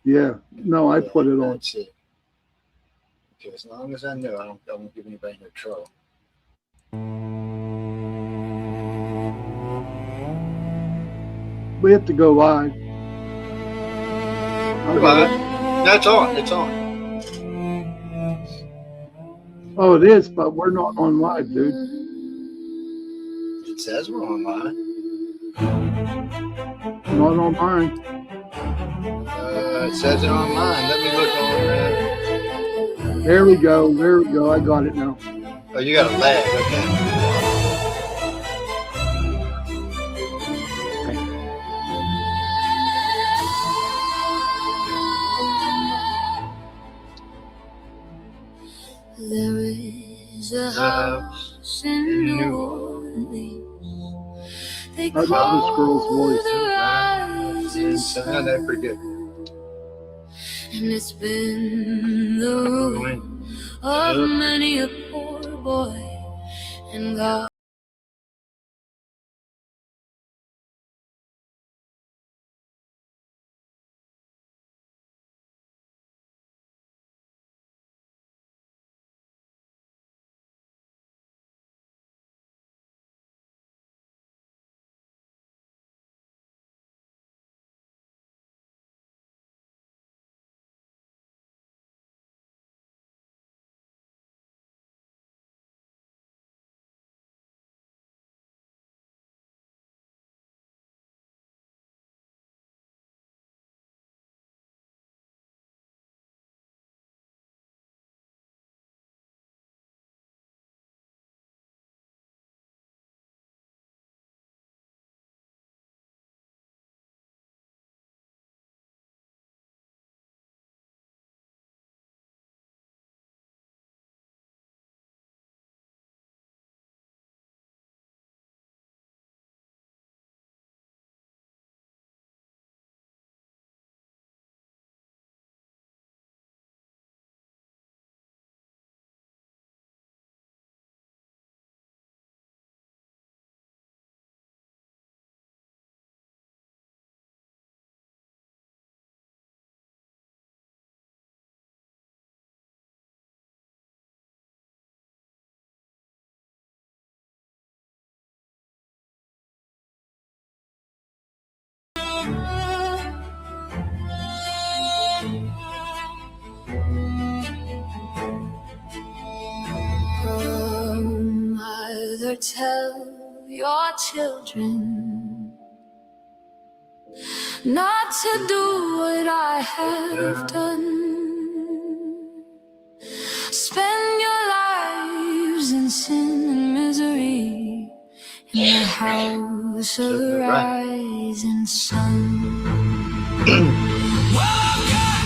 Yeah. No, I Yeah, put it on. that's it. Okay, as long as I know, I won't give anybody no trouble. We have to go live. I'll get Goodbye. it. No, it's on. It's on. Oh, it is, but we're not on live, dude. It says we're online. Not on mine. It says it on mine. Let me look on. There we go. There we go. I got it now. Oh, you got a lag. Okay. There is a house in New Orleans. They I love call this girl's voice. the rising sun. That's pretty good. And it's been the ruin of many a poor boy. And God. Mother, tell your children not to do what I have done. Spend your lives in sin and misery in the house of the rising sun. Well, I've got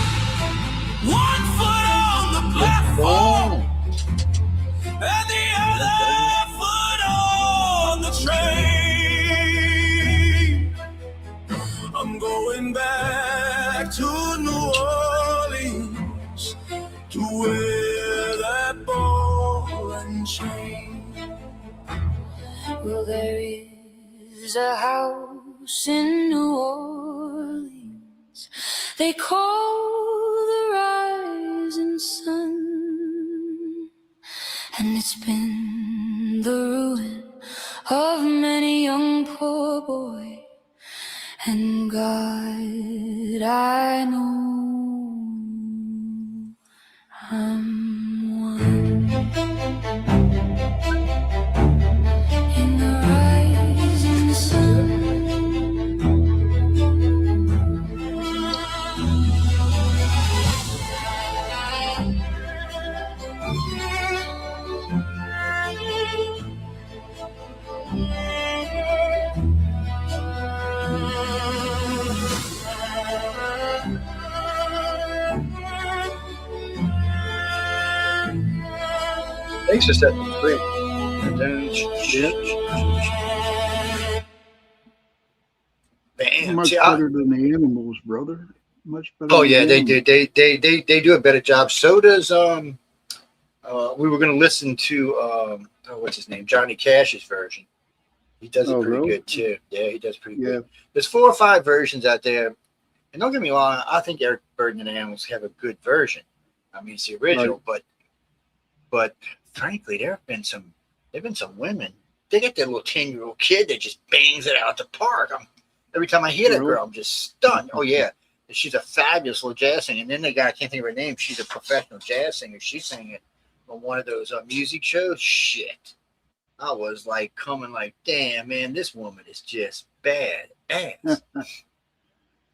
1 foot on the platform and the other foot on the train. I'm going back to New Orleans to wear that ball and chain. Well, there is a house in New Orleans they call the rising sun. And it's been the ruin of many young poor boy. And God, I know I'm one. In the rising sun. Thanks for setting me free. Bam. Much See, better than the animals, brother. Much better. Oh than yeah, the they animals. do. They do a better job. So does we were going to listen to what's his name, Johnny Cash's version. He does it pretty really? good too. Yeah, he does pretty Yeah. good. There's 4 or 5 versions out there. And don't get me wrong, I think Eric Burden and the Animals have a good version. I mean, it's the original, but frankly, there've been some women. They got that little 10-year-old kid that just bangs it out at the park. Every time I hear that girl, I'm just stunned. Oh yeah, she's a fabulous little jazz singer. And then they got, I can't think of her name. She's a professional jazz singer. She's singing it on one of those music shows. Shit, I was like coming like, damn man, this woman is just bad ass.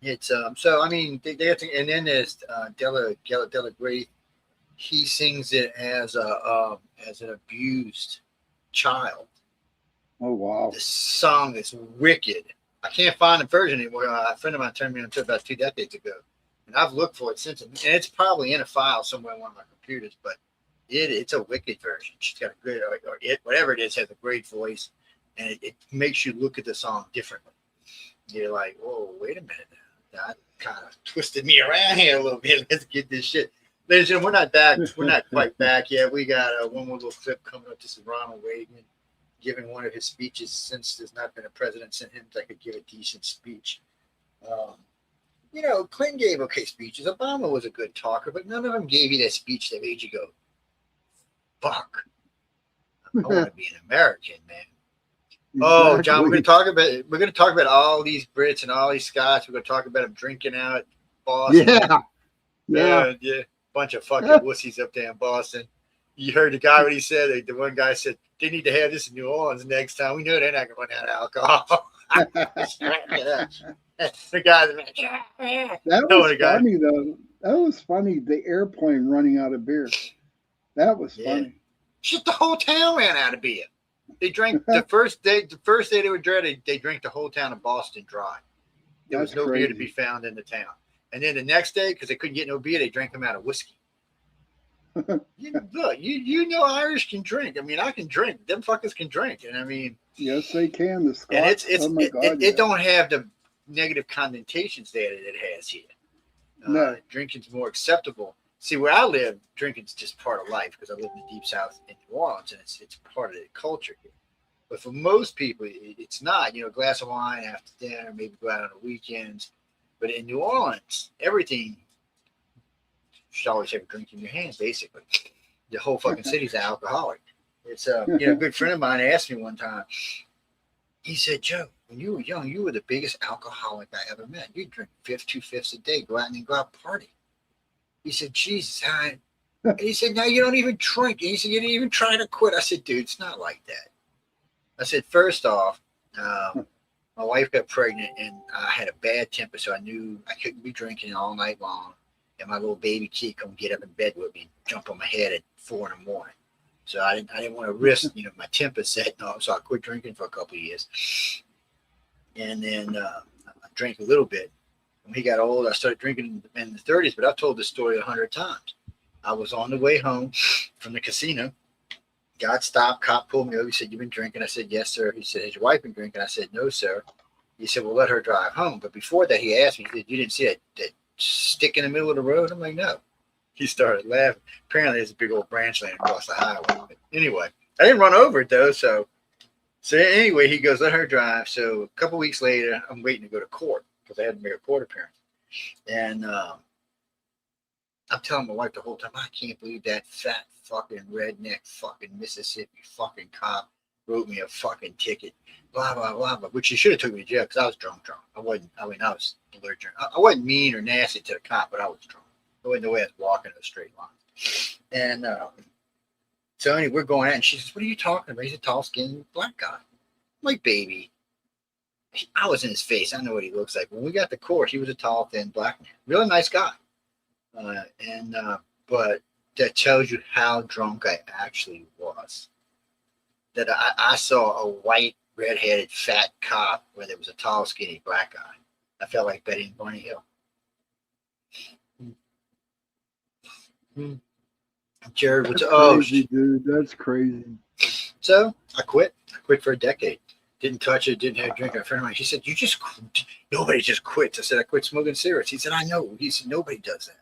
It's so I mean they have to, and then there's Della Gray. He sings it as an abused child. Oh wow! The song is wicked. I can't find the version anymore. A friend of mine turned me onto it about 2 decades ago, and I've looked for it since. And it's probably in a file somewhere on one of my computers. But it's a wicked version. She's got a good, or it, whatever it is, has a great voice, and it makes you look at the song differently. You're like, whoa, wait a minute. That kind of twisted me around here a little bit. Let's get this shit. Ladies and gentlemen, we're not back. We're not quite back yet. We got one more little clip coming up. This is Ronald Reagan giving one of his speeches. Since there's not been a president since him that could give a decent speech. Clinton gave okay speeches. Obama was a good talker, but none of them gave you that speech that made you go, fuck. I want to be an American, man. Exactly. Oh, John, we're going to talk about all these Brits and all these Scots. We're going to talk about them drinking out at Boston. Yeah. Bunch of fucking wussies up there in Boston. You heard the guy what he said. The one guy said they need to have this in New Orleans next time. We know they're not going to run out of alcohol. The guy's like, that was funny though. That was funny. The airplane running out of beer. That was funny. Shit, the whole town ran out of beer. They drank the first day they were there. They drank the whole town of Boston dry. There was no beer to be found in the town. And then the next day, because they couldn't get no beer, they drank them out of whiskey. You know Irish can drink. I mean, I can drink. Them fuckers can drink. And I mean, yes, they can. The Scots, and it don't have the negative connotations there that it has here. No. Drinking's more acceptable. See, where I live, drinking's just part of life because I live in the deep south in New Orleans, and it's part of the culture here. But for most people, it's not. A glass of wine after dinner, maybe go out on the weekends. But in New Orleans, everything, you should always have a drink in your hand, basically. The whole fucking city's alcoholic. It's a good friend of mine asked me one time. He said, Joe, when you were young, you were the biggest alcoholic I ever met. You drink 2/5 a day, go out and go out party. He said, Jesus, and he said, now you don't even drink. And he said, you didn't even try to quit. I said, dude, it's not like that. I said, first off, my wife got pregnant and I had a bad temper, so I knew I couldn't be drinking all night long. And my little baby kid come get up in bed with me and jump on my head at 4 in the morning. So I didn't want to risk, my temper setting off. So I quit drinking for a couple of years. And then I drank a little bit. When he got old, I started drinking in the 30s, but I've told this story 100 times. I was on the way home from the casino. Got stopped, cop pulled me over. He said, "You've been drinking?" I said, "Yes, sir." He said, "Has your wife been drinking?" I said, "No, sir." He said, "Well, let her drive home." But before that, he asked me, he said, "You didn't see that stick in the middle of the road?" I'm like, "No." He started laughing. Apparently, there's a big old branch laying across the highway. But anyway, I didn't run over it, though. So anyway, he goes, "Let her drive." So a couple weeks later, I'm waiting to go to court because I had to make a court appearance. And I'm telling my wife the whole time, I can't believe that fat fucking redneck fucking Mississippi fucking cop wrote me a fucking ticket, blah, blah, blah, blah, which he should have took me to jail because I was drunk. I was allergic. I wasn't mean or nasty to the cop, but I was drunk. I wasn't the way I was walking in a straight line. And so anyway, we're going out, and she says, "What are you talking about?" He's a tall-skinned black guy. I'm like, baby. I was in his face. I know what he looks like. When we got to court, he was a tall, thin black man. Really nice guy. But that tells you how drunk I actually was. That I saw a white, red-headed, fat cop where there was a tall, skinny black guy. I felt like Betty and Barney Hill. Jared, what's crazy, dude? That's crazy. So I quit. I quit for a decade. Didn't touch it. Didn't have a drink. A friend of mine, he said, nobody just quits. I said, I quit smoking cigarettes. He said, I know. He said, nobody does that.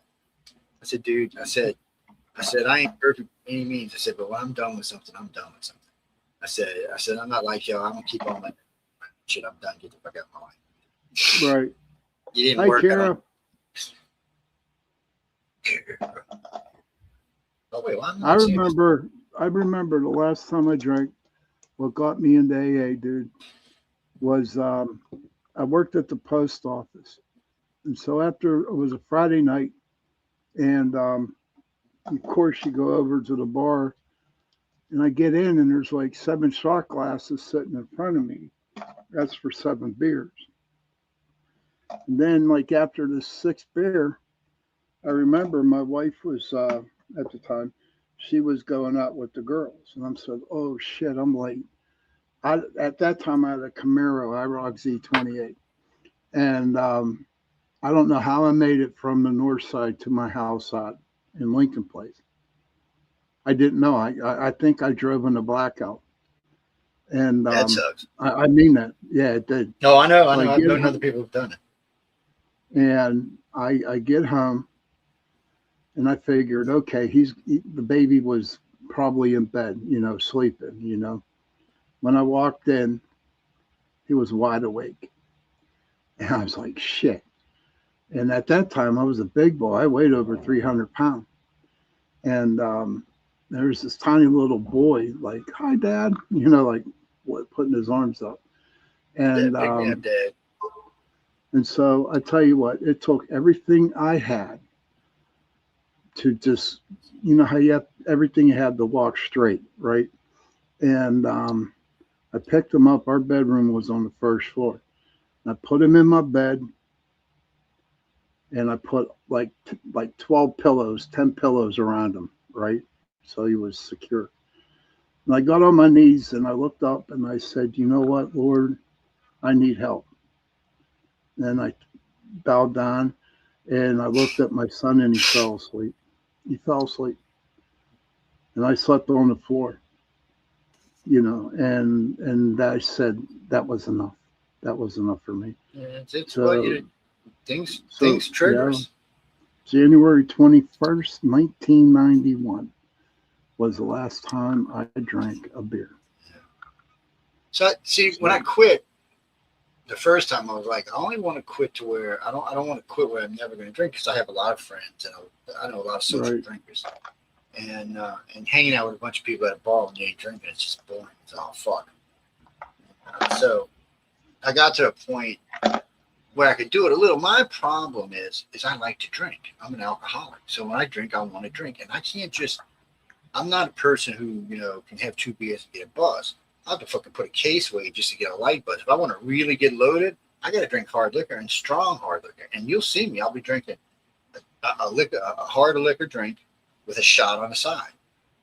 I said, dude, I said, I ain't perfect by any means. I said, but when I'm done with something, I'm done with something. I said, I'm not like y'all. I'm going to keep on my shit. I'm done. Get the fuck out of my life. Right. You didn't work Kara. out. wait, why am I I not seeing this? remember the last time I drank. What got me into AA, dude, was I worked at the post office, and so after it was a Friday night, and of course you go over to the bar, and I get in, and there's like 7 shot glasses sitting in front of me. That's for 7 beers. And then, like after the 6th beer, I remember my wife was at the time, she was going out with the girls, and I'm said, "Oh shit, I'm late." At that time, I had a Camaro IROC Z28, and I don't know how I made it from the north side to my house out in Lincoln Place. I didn't know. I think I drove in a blackout, and That sucks. I mean that. Yeah, it did. No, I know. So I know. I've get known home, other people who've done it. and I get home, and I figured, okay, the baby was probably in bed, sleeping. When I walked in, he was wide awake, and I was like, shit. And at that time, I was a big boy. I weighed over 300 pounds. And there was this tiny little boy, like, hi, Dad, like putting his arms up. That And big man dad. and so I tell you what, it took everything I had to just, how you have everything you had to walk straight, right? And I picked him up. Our bedroom was on the first floor. I put him in my bed, and I put like 12 pillows, 10 pillows around him, right? So he was secure. And I got on my knees and I looked up and I said, you know what, Lord, I need help. And I bowed down and I looked at my son and he fell asleep. He fell asleep. And I slept on the floor, and I said that was enough. That was enough for me. Yeah, it's So, things so triggers. yeah, January 21st, 1991 was the last time I drank a beer. So see, when I quit the first time, I was like, I only want to quit to where I don't want to quit where I'm never going to drink, because I have a lot of friends and I know a lot of social Right. drinkers, and hanging out with a bunch of people at a bar when you ain't drinking, it's just boring. It's all fuck. So I got to a point where I could do it a little. My problem is I like to drink. I'm an alcoholic, so when I drink, I want to drink, and I can't just. I'm not a person who can have 2 beers and get a buzz. I have to fucking put a case away just to get a light buzz. If I want to really get loaded, I got to drink hard liquor and strong hard liquor. And you'll see me. I'll be drinking a hard liquor drink with a shot on the side.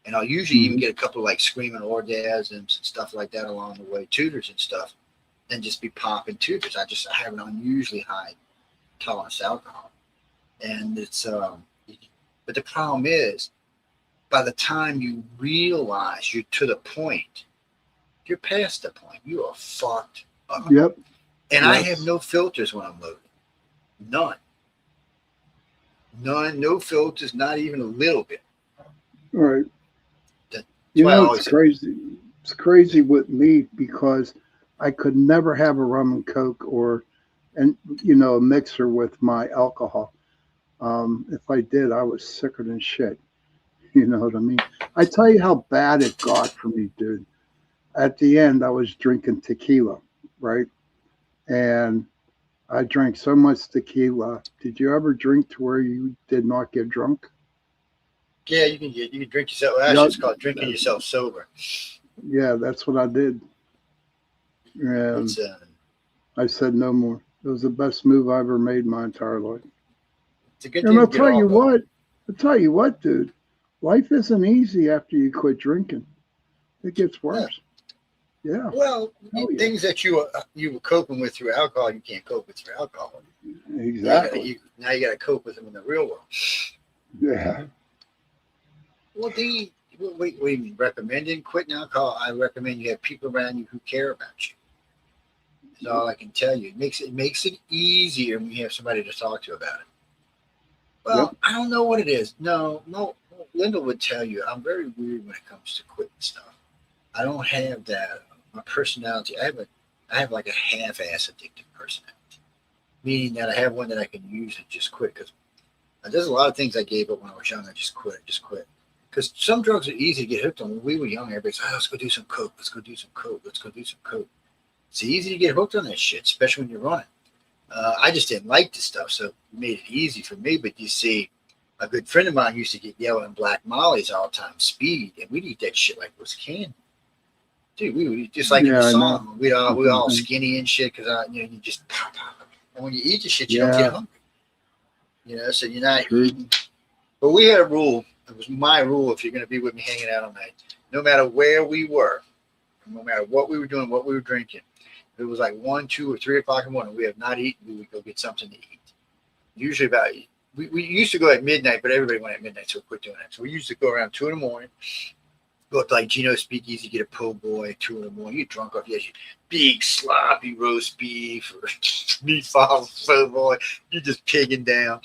And I'll usually even get a couple of like screaming orgasms and stuff like that along the way, tutors and stuff, and just be popping tutors. I have an unusually high tolerance to alcohol. And it's, but the problem is, by the time you realize you're to the point, you're past the point. You are fucked up. Yep. And I have no filters when I'm loaded. None. No filters, not even a little bit. All right. That's It's crazy. It's crazy with me because I could never have a rum and coke or a mixer with my alcohol. If I did, I was sicker than shit. You know what I mean? I tell you how bad it got for me, dude. At the end, I was drinking tequila, right? And I drank so much tequila. Did you ever drink to where you did not get drunk? Yeah, you can drink yourself. Actually, it's called drinking yourself sober. Yeah, that's what I did. And I said no more. It was the best move I ever made in my entire life. It's a good And I'll tell you what, dude. Life isn't easy after you quit drinking. It gets worse. Yeah. Well, things that you were coping with through alcohol, you can't cope with through alcohol. Exactly. Now you got to cope with them in the real world. Yeah. Well, we recommending quitting alcohol. I recommend you have people around you who care about you. That's all I can tell you. It makes it easier when you have somebody to talk to about it. Well, I don't know what it is. No. Linda would tell you I'm very weird when it comes to quitting stuff. I don't have that. My personality, I have like a half-ass addictive personality, meaning that I have one that I can use and just quit. Because there's a lot of things I gave up when I was young. I just quit. Because some drugs are easy to get hooked on. When we were young, everybody's like, oh, let's go do some coke. Let's go do some coke. Let's go do some coke. It's easy to get hooked on that shit, especially when you're running. I just didn't like the stuff, so it made it easy for me. But you see, a good friend of mine used to get yellow and black mollies all the time, speed, and we'd eat that shit like it was candy. Dude, we would just like in the song. We all skinny and shit because you just pop. And when you eat the shit, you don't get hungry. So you're not eating. But we had a rule. It was my rule. If you're going to be with me hanging out all night, no matter where we were, no matter what we were doing, what we were drinking, if it was like 1, 2, or 3 o'clock in the morning, we have not eaten. We would go get something to eat. Usually about we used to go at midnight, but everybody went at midnight, so we quit doing that. So we used to go around 2 in the morning. Go up to like Gino's Speakeasy, get a po' boy, 2 in the morning. You drunk off, you big sloppy roast beef or meatball po' boy. You're just pigging down.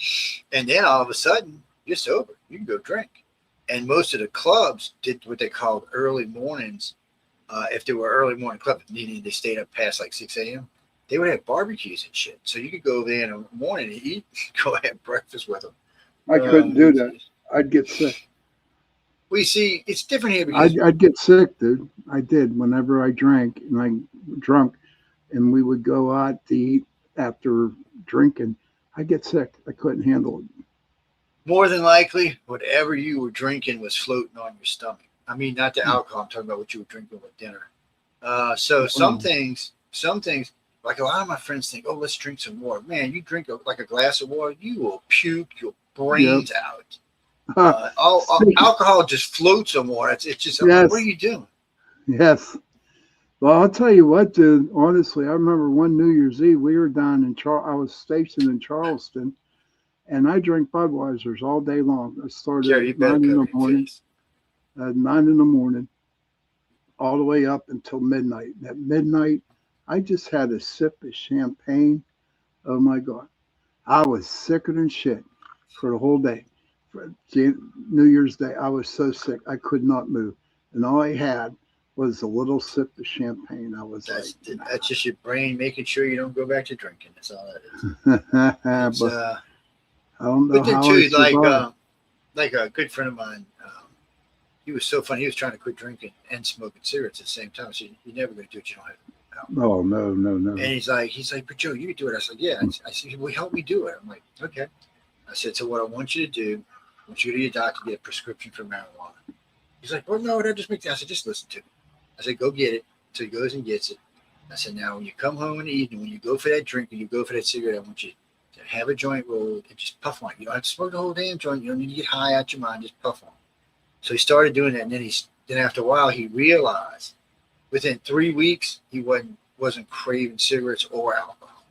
And then all of a sudden, you're sober. You can go drink. And most of the clubs did what they called early mornings. If they were early morning club, meaning they stayed up past like 6 a.m., they would have barbecues and shit. So you could go there in the morning and eat, go have breakfast with them. I couldn't do that. I'd get sick. We see it's different here because I'd get sick, dude. I did whenever I drank and I drunk, and we would go out to eat after drinking. I'd get sick. I couldn't handle it. More than likely, whatever you were drinking was floating on your stomach. I mean, not the alcohol. I'm talking about what you were drinking with dinner. So some things, like a lot of my friends think, oh, let's drink some water. Man, you drink like a glass of water, you will puke your brains out. Alcohol just floats on water. It's just, what are you doing? Yes. Well, I'll tell you what, dude. Honestly, I remember one New Year's Eve, we were down in I was stationed in Charleston, and I drank Budweisers all day long. I started at 9 in the morning. At 9 in the morning, all the way up until midnight. At midnight, I just had a sip of champagne. Oh my God. I was sicker than shit for the whole day. For New Year's Day, I was so sick. I could not move. And all I had was a little sip of champagne. I was that's just your brain making sure you don't go back to drinking. That's all that is. But I don't know how too, like a good friend of mine, he was so funny. He was trying to quit drinking and smoking cigarettes at the same time. So you're never going to do it. You don't have to. Oh, no. And he's like, but Joe, you can do it. I said, yeah. I said, well, help me do it. I'm like, okay. I said, so what I want you to do, I want you to go to your doctor, get a prescription for marijuana. He's like, well, no, that just makes sense. I said, just listen to me. I said, go get it. So he goes and gets it. I said, now when you come home in the evening, when you go for that drink and you go for that cigarette, I want you to have a joint rolled and just puff on it. You don't have to smoke the whole damn joint. You don't need to get high out your mind. Just puff on it. So he started doing that, and then after a while he realized within 3 weeks he wasn't craving cigarettes or alcohol.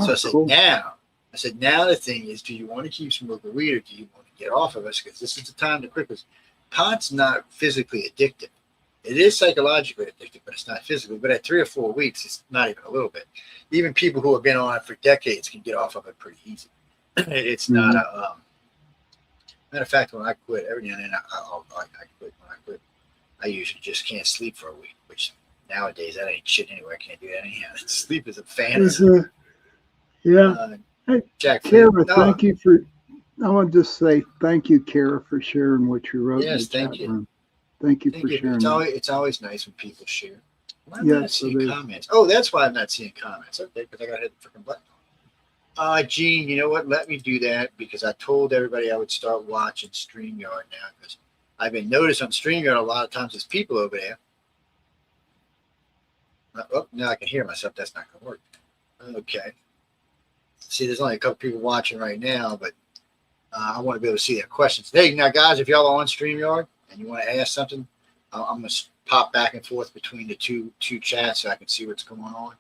So I said, cool. Now the thing is, do you want to keep smoking weed or do you want to get off of us? Because this is the time to quit. Because pot's not physically addictive. It is psychologically addictive, but it's not physically. But at 3 or 4 weeks, it's not even a little bit. Even people who have been on it for decades can get off of it pretty easy. It's not a matter of fact, when I quit, every now and then I quit. When I quit, I usually just can't sleep for a week, which nowadays that ain't shit anyway. I can't do that anyhow. Sleep is a fantasy. Yeah. Hey, Jack, Kara, thank you for. I want to just say thank you, Kara, for sharing what you wrote. Yes, thank you. Room. Thank you for sharing. It's always nice when people share. Why am I not seeing comments? Oh, that's why I'm not seeing comments. Okay, because I got to hit the freaking button. Gene, you know what? Let me do that because I told everybody I would start watching StreamYard now because I've been noticed on StreamYard a lot of times there's people over there. Oh, now I can hear myself. That's not going to work. Okay. See, there's only a couple people watching right now, but I want to be able to see their questions. Hey, now, guys, if y'all are on StreamYard and you want to ask something, I'm going to pop back and forth between the two chats so I can see what's going on.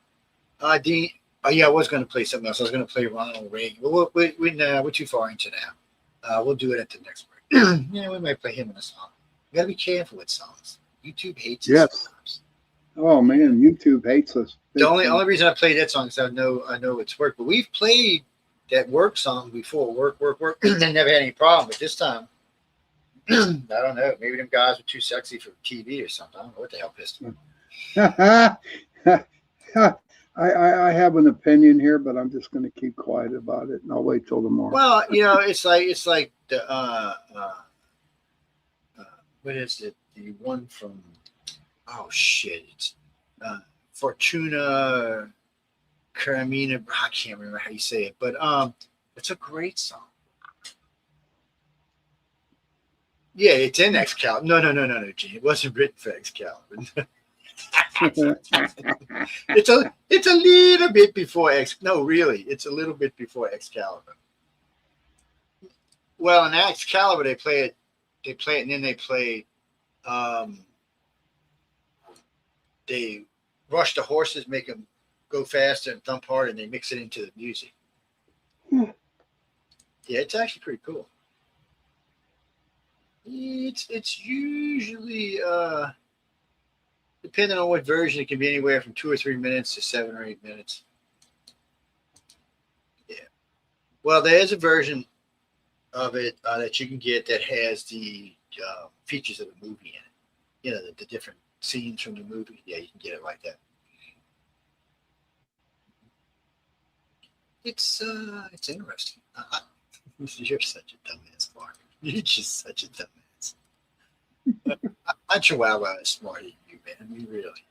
Dean. Oh, yeah, I was going to play something else. I was going to play Ronald Reagan. Well, we're too far into now. We'll do it at the next break. Yeah, we might play him in a song. We got to be careful with songs. YouTube hates us sometimes. Oh, man, YouTube hates us. The only reason I played that song is I know it's work. But we've played that work song before. Work. And never had any problem. But this time, I don't know. Maybe them guys were too sexy for TV or something. I don't know what the hell pissed them. I have an opinion here, but I'm just going to keep quiet about it, and I'll wait till tomorrow. Well, it's like the what is it? The one from, oh shit, it's Fortuna Caramina. I can't remember how you say it, but it's a great song. Yeah, it's in Excalibur. No, Gene. It wasn't written for Excalibur. It's a little bit before X. No, really, it's a little bit before Excalibur. Well, in Excalibur, they play it, and then they play. They rush the horses, make them go faster and thump hard, and they mix it into the music. Hmm. Yeah, it's actually pretty cool. It's usually depending on what version, it can be anywhere from 2 or 3 minutes to 7 or 8 minutes. Yeah. Well, there's a version of it that you can get that has the features of the movie in it. You know, the different scenes from the movie. Yeah, you can get it like that. It's interesting. You're such a dumbass, Mark. You're just such a dumbass. I'm Chihuahua is smarter than you, man. I mean, really.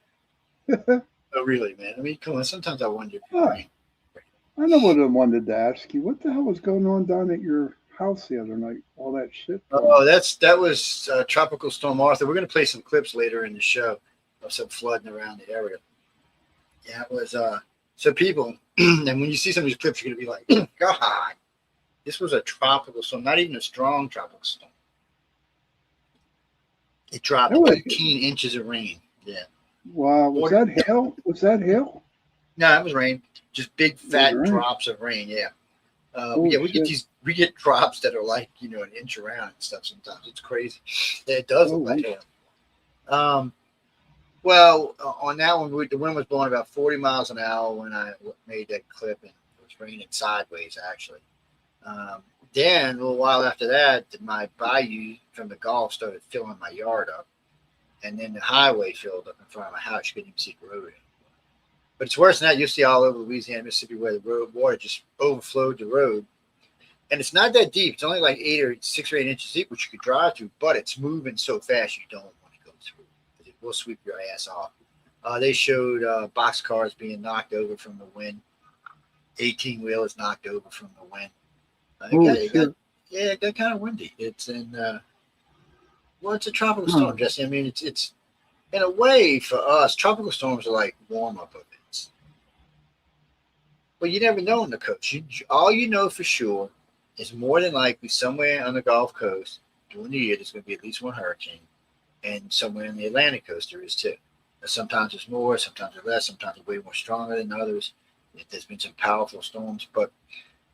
Oh, really, man. I mean, come on. Sometimes I wonder. I know what I wanted to ask you. What the hell was going on down at your house the other night? All that shit. Oh, that was Tropical Storm Arthur. We're going to play some clips later in the show of some flooding around the area. Yeah, it was. So people, and when you see some of these clips, you're going to be like, God, this was a tropical storm, not even a strong tropical storm. It dropped 18 inches of rain. Yeah. Wow. Was that hail? Was that hail? No, it was rain. Just big fat drops of rain. Yeah. Yeah, we get drops that are like, you know, an inch around and stuff sometimes. It's crazy. Yeah, it does look like hail. Well, on that one, the wind was blowing about 40 miles an hour when I made that clip, and it was raining sideways, actually. Then, a little while after that, my bayou from the Gulf started filling my yard up, and then the highway filled up in front of my house. You couldn't even see the road anymore. But it's worse than that. You'll see all over Louisiana, Mississippi, where the water just overflowed the road. And it's not that deep. It's only like 6 or 8 inches deep, which you could drive through, but it's moving so fast you don't want to go through. It will sweep your ass off. They showed boxcars being knocked over from the wind, 18-wheelers knocked over from the wind. It got kind of windy. It's in, it's a tropical storm, Jesse. I mean, it's in a way for us, tropical storms are like warm-up events. But you never know on the coast. All you know for sure is more than likely somewhere on the Gulf Coast during the year there's going to be at least one hurricane, and somewhere in the Atlantic coast there is too. Sometimes it's more, sometimes it's less, sometimes it's way more stronger than others. There's been some powerful storms, but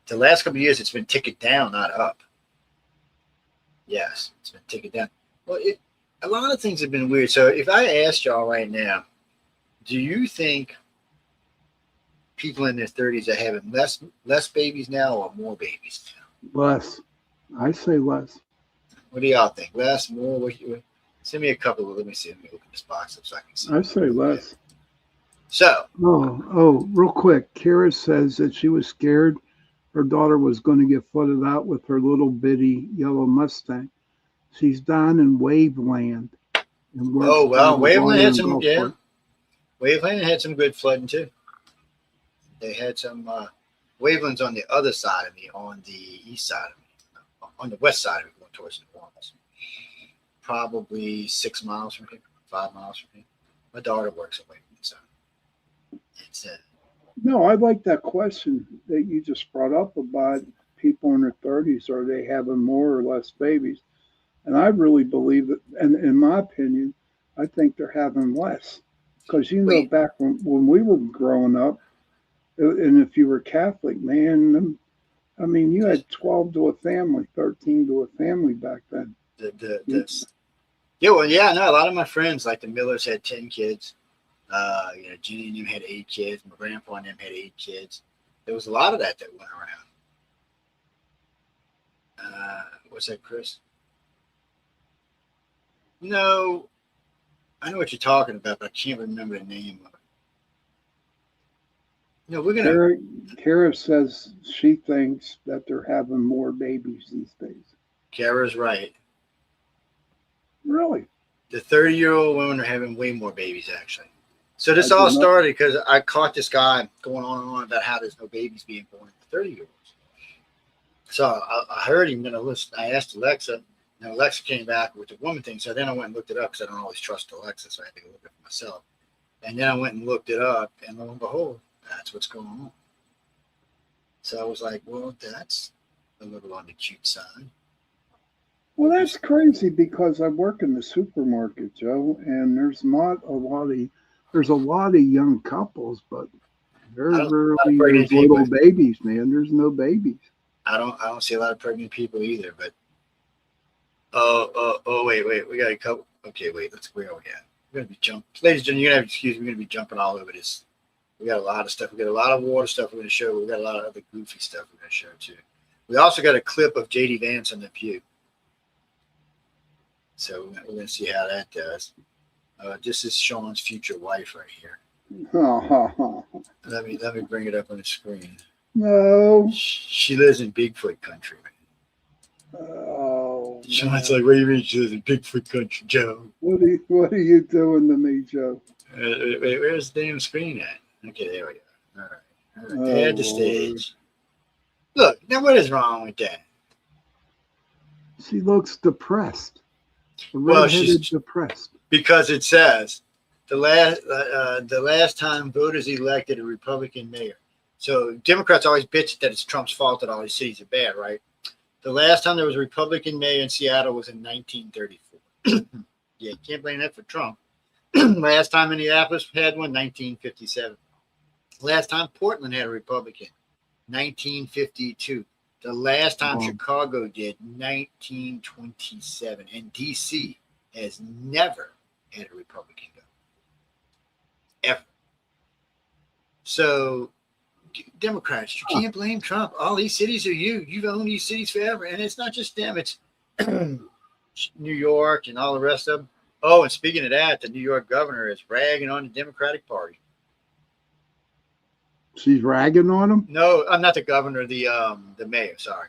the last couple of years it's been ticking down, not up. Yes, it's been ticking down. Well, a lot of things have been weird. So if I asked y'all right now, do you think people in their 30s are having less babies now or more babies now? Less. I say less. What do y'all think? Less, more? Send me a couple. Let me see. Let me open this box up so I can see. I say less. So. Real quick. Kara says that she was scared her daughter was going to get flooded out with her little bitty yellow Mustang. She's down in Waveland. Waveland had some, Waveland had some good flooding too. They had some, Waveland's on the other side of me, on the east side of me, on the west side of me, going towards New Orleans. Probably 6 miles from here, 5 miles from here. My daughter works at Waveland, so it's No, I like that question that you just brought up about people in their 30s. Are they having more or less babies? And I really believe that, and in my opinion, I think they're having less. Because, back when we were growing up, and if you were Catholic, man, I mean, you had 12 to a family, 13 to a family back then. A lot of my friends, like the Millers, had 10 kids. Jeannie and them had 8 kids. My grandpa and them had 8 kids. There was a lot of that went around. What's that, Chris? No, I know what you're talking about, but I can't remember the name of it. No, we're gonna. Kara says she thinks that they're having more babies these days. Kara's right. Really? The 30-year-old women are having way more babies, actually. So this I all did not- started because I caught this guy going on and on about how there's no babies being born in the 30-year-olds. So I heard him, then I asked Alexa, and Alexa came back with the woman thing. So then I went and looked it up because I don't always trust Alexa, so I had to go look it for myself. And then I went and looked it up, and lo and behold, that's what's going on. So I was like, well, that's a little on the cute side. Well, that's crazy because I work in the supermarket, Joe, and there's a lot of young couples, but very rarely pregnant there's little people. babies, man. There's no babies. I don't see a lot of pregnant people either, but wait, we got a couple. Okay, wait, where are we at? We're gonna be jumping, ladies and gentlemen. You're gonna have to excuse me. We're gonna be jumping all over this. We got a lot of stuff. We got a lot of water stuff we're gonna show. We got a lot of other goofy stuff we're gonna show too. We also got a clip of JD Vance on the View, so we're gonna see how that does. This is Sean's future wife right here. Let me bring it up on the screen. No. She lives in Bigfoot country. Oh, Sean's like, what do you mean she lives in Bigfoot country, Joe? what are you doing to me, Joe? Wait, where's the damn screen at? Okay, there we go. All right. Oh, Add the stage. Look, now what is wrong with that? She looks depressed. Well, Redheaded depressed. Because it says the last time voters elected a Republican mayor. So Democrats always bitch that it's Trump's fault that all these cities are bad, right? The last time there was a Republican mayor in Seattle was in 1934. Yeah, can't blame that for Trump. Last time Minneapolis had one, 1957. Last time Portland had a Republican, 1952. The last time Chicago did, 1927. And D.C. has never had a Republican governor. Ever. So, Democrats, you can't blame Trump. All these cities are you. You've owned these cities forever. And it's not just them. It's New York and all the rest of them. Oh, and speaking of that, the New York governor is ragging on the Democratic Party. She's ragging on him? No, I'm not the governor, the mayor, sorry.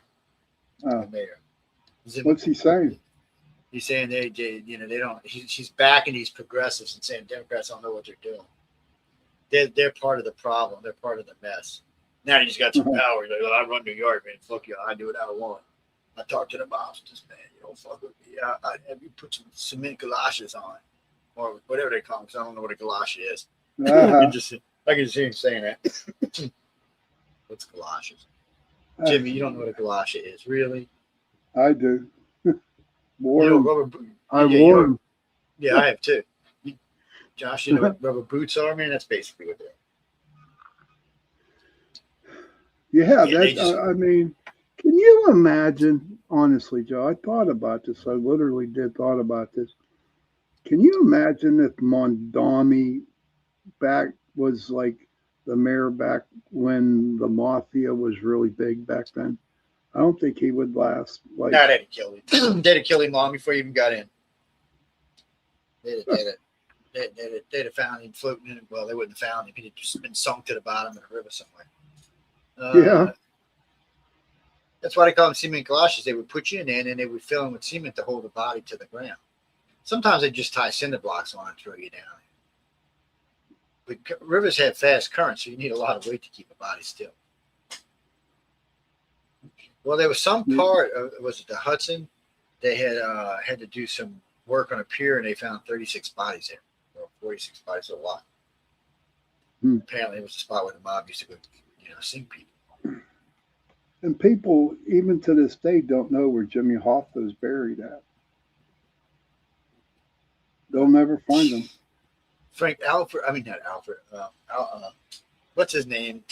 Oh. The mayor. What's he saying? He's saying they don't. She's backing these progressives and saying Democrats don't know what they're doing. They're part of the problem. They're part of the mess. Now he's got some power. He's like, I run New York, man. Fuck you. I do what I want. I talk to the bosses, man. You don't fuck with me. I have you put some cement galoshes on, or whatever they call them. Because I don't know what a galosh is. I can see him saying that. What's galoshes? Jimmy, you don't know what a galosha is, really? I do. Wore You know, them. rubber boot. I wore them. Yeah, I have too. Josh, you know what rubber boots are, man? That's basically what they're. Yeah, they that's. just- I mean, can you imagine? Honestly, Joe, I thought about this. I literally did thought about this. Can you imagine if Mondami back was like the mayor back when the mafia was really big back then? I don't think he would last. Like, Nah, they'd have killed him. They'd have killed him long before he even got in. They'd have found him floating in. Well, they wouldn't have found him. He'd have just been sunk to the bottom of the river somewhere. Yeah. That's why they call them cement galoshes. They would put you in there and then they would fill them with cement to hold the body to the ground. Sometimes they just tie cinder blocks on and throw you down. But rivers have fast currents, so you need a lot of weight to keep a body still. Well, there was some part of, was it the Hudson? They had to do some work on a pier and they found 36 bodies there, or 46 bodies, a lot. Apparently, it was the spot where the mob used to go, sing people. and people, even to this day, don't know where Jimmy Hoffa is buried at. They'll never find him. Frank Alfred, I mean, not Alfred, what's his name?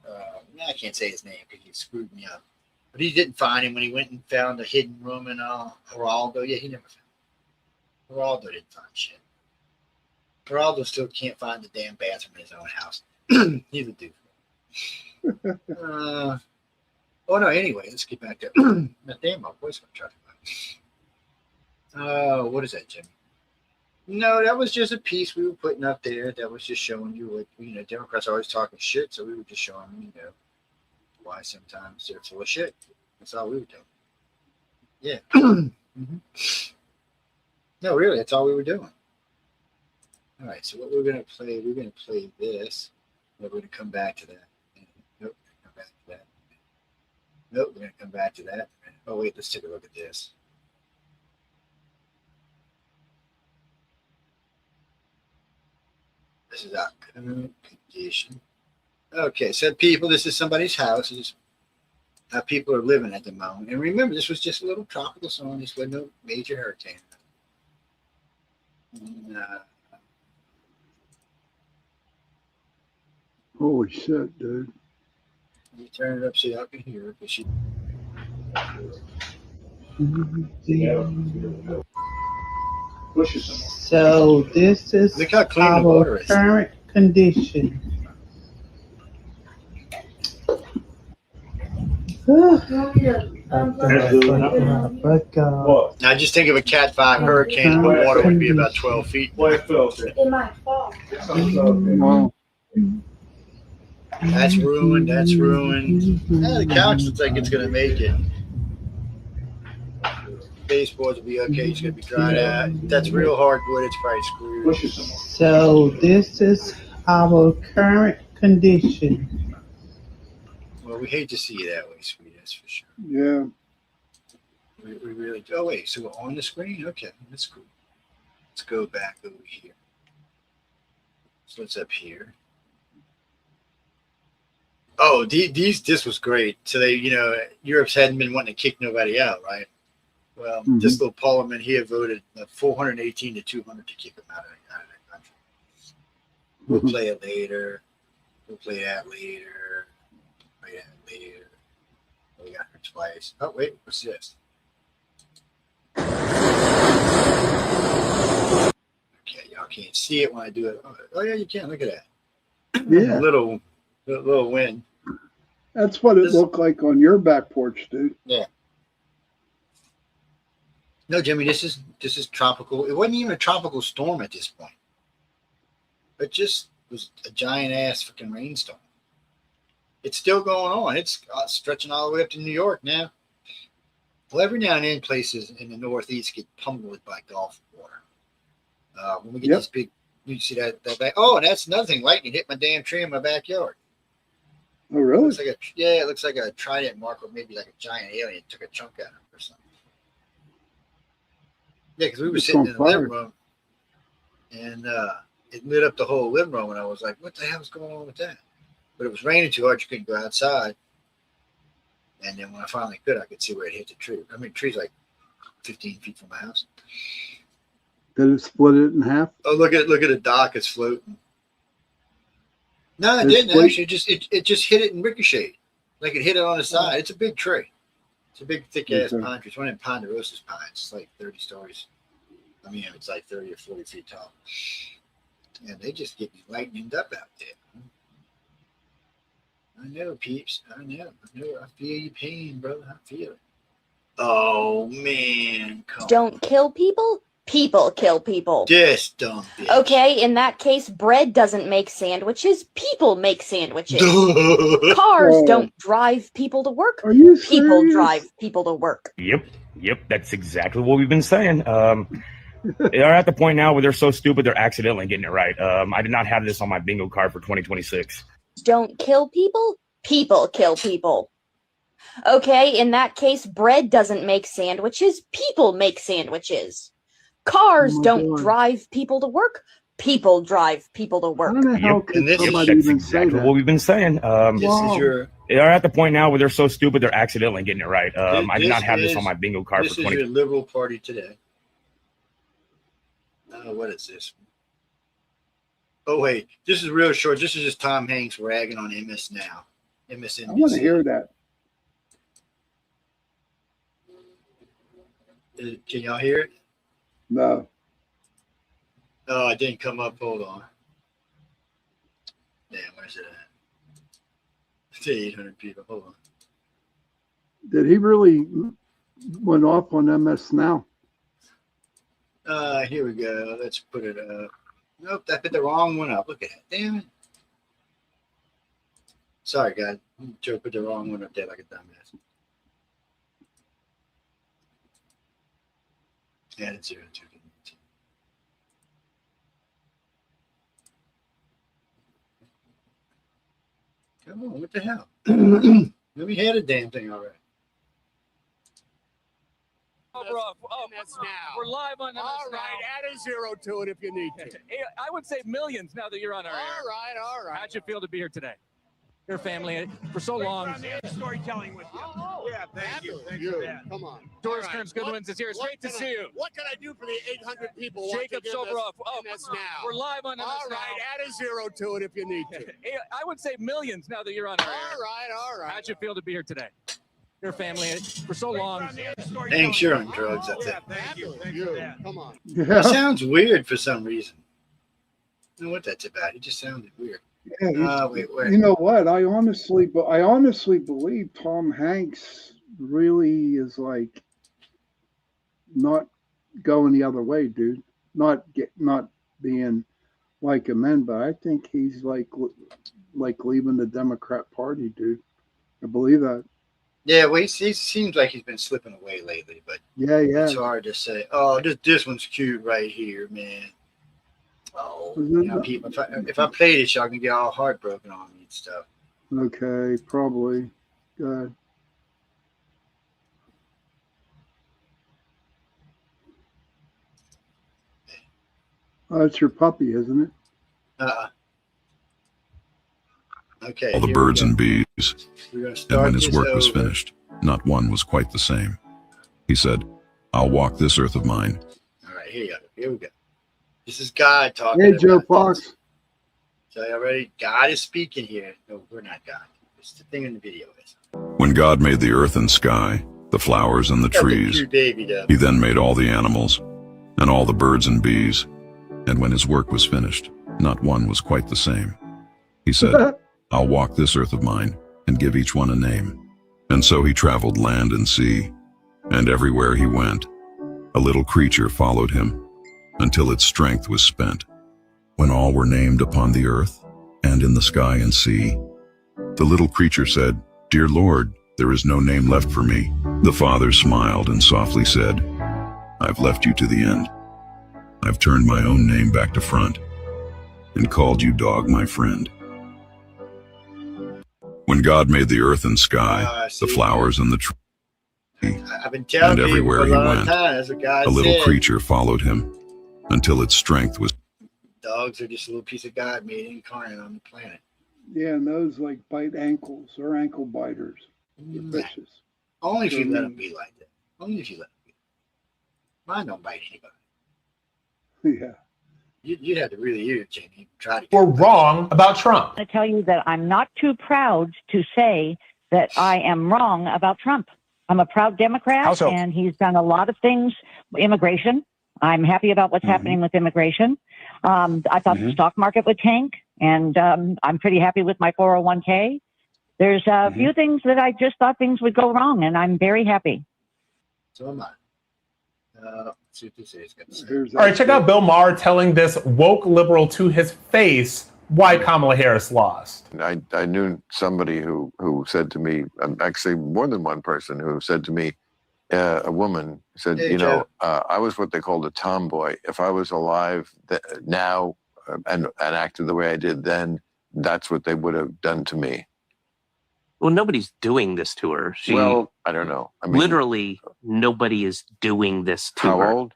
I can't say his name because he screwed me up. But he didn't find him when he went and found a hidden room in Geraldo. Yeah, he never found him. Geraldo didn't find shit. Geraldo still can't find the damn bathroom in his own house. He's a dude. Oh, no, anyway, let's get back to that damn my voice I'm talking about. What is that, Jimmy? No, that was just a piece we were putting up there that was just showing you what, Democrats are always talking shit, so we were just showing them, why sometimes they're full of shit. That's all we were doing. Yeah. Mm-hmm. No, really, that's all we were doing. All right, so what we're gonna play this. We're gonna come back to that. Nope, come back to that. Nope, we're gonna come back to that. Oh wait, let's take a look at this. This is our current condition. Okay, so people, this is somebody's house. This is how people are living at the moment. And remember, this was just a little tropical storm. This was no major hurricane. Holy shit, dude. You turn it up so y'all can hear it. She... So this is Look how clean the water our is. current condition. Now just think of a Cat 5 hurricane and the water would be about 12 feet. It might fall. Wow. That's ruined. That's ruined. The couch looks like it's going to make it. Baseboards will be okay. It's going to be dried out. That's real hardwood. It's probably screwed. So this is our current condition. Well, we hate to see you that way, sweetie. That's for sure. Yeah. We really do. Oh, wait. So we're on the screen? Okay. That's cool. Let's go back over here. So it's up here. Oh, this was great. So they, Europe's hadn't been wanting to kick nobody out, right? Well, this little parliament here voted 418 to 200 to kick them out of the country. We'll play it later. We'll play that later. Play that later. We got her twice. Oh, wait. What's this? Okay, y'all can't see it when I do it. Oh yeah, you can. Look at that. Yeah. Little wind. That's what it looked like on your back porch, dude. Yeah. No, Jimmy, this is tropical. It wasn't even a tropical storm at this point. It just was a giant ass freaking rainstorm. It's still going on. It's stretching all the way up to New York now. Well, every now and then places in the Northeast get pummeled by Gulf water. When we get this big, you see that back. Oh, and that's another thing. Lightning hit my damn tree in my backyard. Oh, really? It looks like a trident mark, or maybe like a giant alien took a chunk out of it or something. Yeah, because we were sitting in the living room, and it lit up the whole living room, and I was like, "What the hell is going on with that?" But it was raining too hard; you couldn't go outside. And then when I finally could, I could see where it hit the tree. I mean, the tree's like 15 feet from my house. Did it split it in half? Oh, look at the dock; it's floating. No, it didn't actually. It just hit it and ricocheted, like it hit it on the side. It's a big tree. It's a big, thick ass pine tree. It's one of Ponderosa's pines. It's like 30 stories. I mean, it's like 30 or 40 feet tall. And they just get me lightninged up out there. I know, peeps. I know. I feel your pain, brother. I feel it. Oh man, Don't kill people. People kill people. This dumb bitch. Okay, in that case, bread doesn't make sandwiches. People make sandwiches. Cars don't drive people to work. Are you People serious? drive people to work. Yep. That's exactly what we've been saying. They're at the point now where they're so stupid they're accidentally getting it right. I did not have this on my bingo card for 2026. Don't kill people. People kill people. Okay, in that case, bread doesn't make sandwiches. People make sandwiches. Cars don't drive people to work. People drive people to work. How the hell can somebody That's even say exactly that? what we've been saying. This is your. They're at the point now where they're so stupid they're accidentally getting it right. I did not have this on my bingo card This for is 20. your Liberal Party today. What is this? Oh wait, this is real short. This is just Tom Hanks ragging on MS Now. MSNBC. I want to hear that. Can y'all hear it? No. Oh, it didn't come up. Hold on. Damn, where's it at? It's 800 people. Hold on. Did he really went off on MS Now? Here we go. Let's put it up. Nope, I put the wrong one up. Look at that. Damn it. Sorry, guys. Joe put the wrong one up there like a dumbass. Added 0 to Come on, what the hell? Let me hear the damn thing already. That's now. We're live on MS All right, now. Add a zero to it if you need to. I would say millions now that you're on our air. All right. How'd you feel to be here today? Your family for so long. Storytelling with you. Yeah, thank you. Thank you. Come on. Doris Kearns Goodwins is here. It's great to see you. What can I do for the 800 people Jacob Soboroff. MS now? We're live on MS All now. right, add a zero to it if you need to. I would say millions now that you're on our air. All right. How'd you feel to be here today? Your family for so long. Thanks, you're on drugs. That's it. Thank you. Come on. Yeah. It sounds weird for some reason. I don't know what that's about. It just sounded weird. Yeah, Wait. you know what? I honestly believe Tom Hanks really is like not going the other way, dude. Not being like a man, but I think he's like leaving the Democrat Party, dude. I believe that. Yeah, well, he seems like he's been slipping away lately, but Yeah. it's hard to say. Oh, this one's cute right here, man. Oh, you know, people. If I play this, y'all can get all heartbroken on me and stuff. Okay, probably. Good. Oh, it's your puppy, isn't it? Okay. All the birds and bees, We're gonna and start when his this work was over. finished, not one was quite the same. He said, "I'll walk this earth of mine." All right, here we go. This is God talking. Hey, Joe about Fox. this. So y'all ready? God is speaking here. No, we're not God. It's the thing in the video is. When God made the earth and sky, the flowers and the Got the trees, cute baby though. he then made all the animals and all the birds and bees. And when his work was finished, not one was quite the same. He said, "I'll walk this earth of mine and give each one a name." And so he traveled land and sea, and everywhere he went, a little creature followed him until its strength was spent. When all were named upon the earth and in the sky and sea, the little creature said, "Dear Lord, there is no name left for me." The Father smiled and softly said, "I've left you to the end. I've turned my own name back to front and called you dog, my friend." When God made the earth and sky, the flowers and the trees, I've been telling and people everywhere for he a long went, time. That's what God a little said. creature followed him until its strength was. Dogs are just a little piece of God made incarnate on the planet. Yeah, and those like bite ankles. They're ankle biters. They're vicious. Only if you let them be like that. Only if you let them be. Mine don't bite anybody. Yeah. You'd have to really irritate me. Try to. We're wrong about Trump. I tell you that I'm not too proud to say that I am wrong about Trump. I'm a proud Democrat, How so? and he's done a lot of things. Immigration. I'm happy about what's happening with immigration. I thought the stock market would tank, and I'm pretty happy with my 401k. There's a few things that I just thought things would go wrong, and I'm very happy. So am I. Let's see what this is. Got to say. All right, check out Bill Maher telling this woke liberal to his face why Kamala Harris lost. I knew somebody who said to me, actually more than one person who said to me, a woman said, Hey, you know, Joe. I was what they called a tomboy. If I was alive now and acted the way I did then, that's what they would have done to me. Well, nobody's doing this to her. Well, I don't know. I mean, literally, nobody is doing this to her. How old?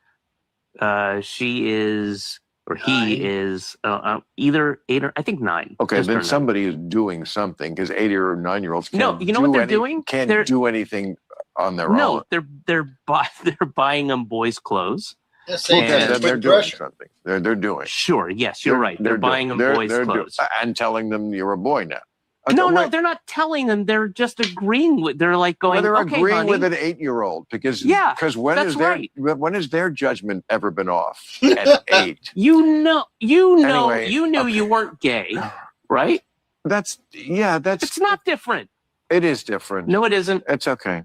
She is, or he is, either 8 or I think 9. Okay, Just then turned 9. somebody is doing something because 8 or 9-year-olds can't. No, you know what they're doing? Can't do anything on their own. No, they're buying them boys' clothes. Yes, Well, they then can. they're Put doing pressure. something. They're doing. Sure, yes, you're right. They're buying them boys' clothes. And telling them you're a boy now. No, they're not telling them. They're just agreeing with. They're like going. Well, they're okay, agreeing honey. with an 8-year-old because when that's is their right. when has their judgment ever been off at 8? You know, Anyway, you knew you weren't gay, right? That's It's not different. It is different. No, it isn't. It's okay.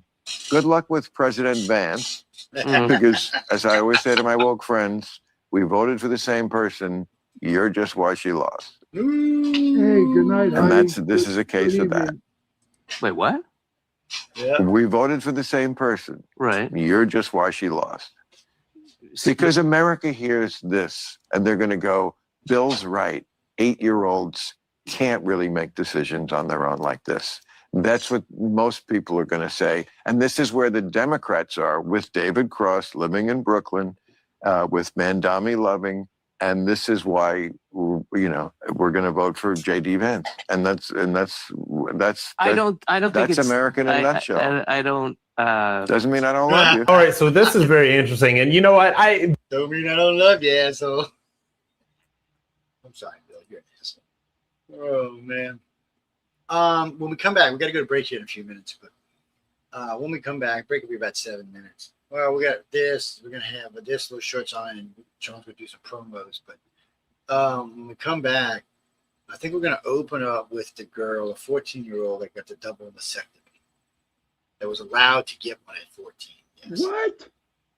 Good luck with President Vance, Mhm. because as I always say to my woke friends, we voted for the same person. You're just why she lost. Hey, good night, And honey. this is a case Good of that. evening. Wait, what? Yeah. We voted for the same person. Right. You're just why she lost. Because America hears this and they're going to go, Bill's right. 8-year-olds can't really make decisions on their own like this. That's what most people are going to say. And this is where the Democrats are with David Cross living in Brooklyn, with Mandami Loving. And this is why, you know, we're going to vote for J.D. Vance. And that's I don't think that's it's American in a nutshell. I don't. Doesn't mean I don't love you. All right, so this is very interesting. And you know what? Don't mean I don't love you, asshole. I'm sorry, Bill. You're an asshole. Oh, man. When we come back, we got to go to break here in a few minutes. But when we come back, break will be about 7 minutes. Well, we got this. We're going to have this little shorts on, and John's going to do some promos. But when we come back, I think we're going to open up with the girl, a 14-year-old that got the double mastectomy. That was allowed to get one at 14. Yes. What?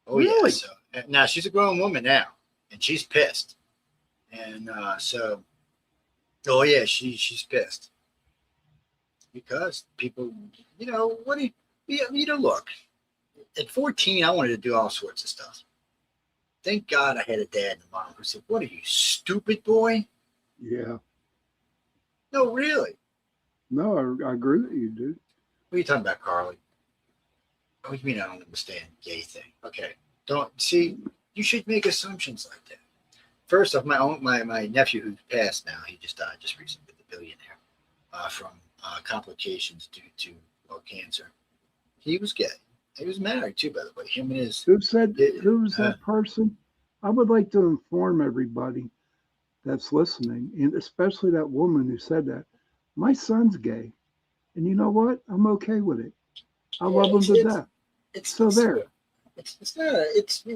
Oh, really? yeah. So, now, she's a grown woman now, and she's pissed. And oh, yeah, she's pissed. Because people, you know, what do you know, look, at 14, I wanted to do all sorts of stuff. Thank God I had a dad and a mom who said, "What are you, stupid boy?" Yeah. No, really. No, I agree with you, dude. What are you talking about, Carly? Oh, you mean I don't understand gay thing? Okay. Don't see, you should make assumptions like that. First off, my nephew who's passed now, he just died just recently, the billionaire, from complications due to cancer. He was gay. He was married too, by the way. Him and his. Who's that person? I would like to inform everybody that's listening, and especially that woman who said that. My son's gay, and you know what? I'm okay with it. I love him to death. It's there. It's not. It's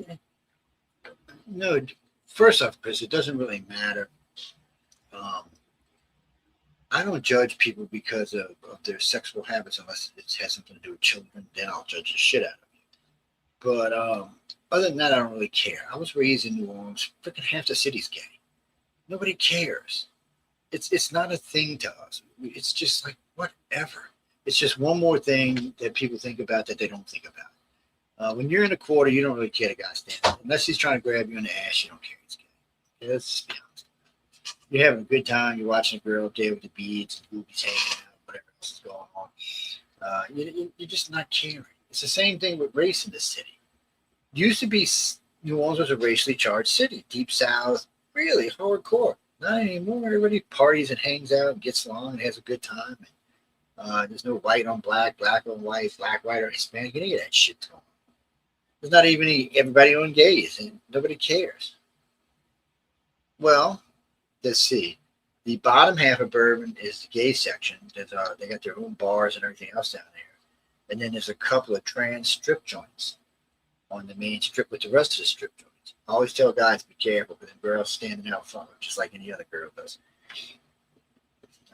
no. First off, Chris, it doesn't really matter. I don't judge people because of their sexual habits unless it has something to do with children. Then I'll judge the shit out of you. But other than that, I don't really care. I was raised in New Orleans. Freaking half the city's gay. Nobody cares. It's not a thing to us. It's just like whatever. It's just one more thing that people think about that they don't think about. When you're in a quarter, you don't really care the guy standing. Unless he's trying to grab you in the ass, you don't care he's gay. Okay, let's just be honest. You're having a good time. You're watching a girl there with the beads and boobies hanging out, whatever else is going on. You're just not caring. It's the same thing with race in this city. Used to be New Orleans was a racially charged city, deep south, really hardcore. Not anymore. Everybody parties and hangs out and gets along and has a good time. There's no white on black, black on white, black, white, or Hispanic. Any of that shit going on. There's not even everybody on gays, and nobody cares. Well, let's see. The bottom half of Bourbon is the gay section. They got their own bars and everything else down there. And then there's a couple of trans strip joints on the main strip with the rest of the strip joints. I always tell guys to be careful because the girl's standing out front, just like any other girl does.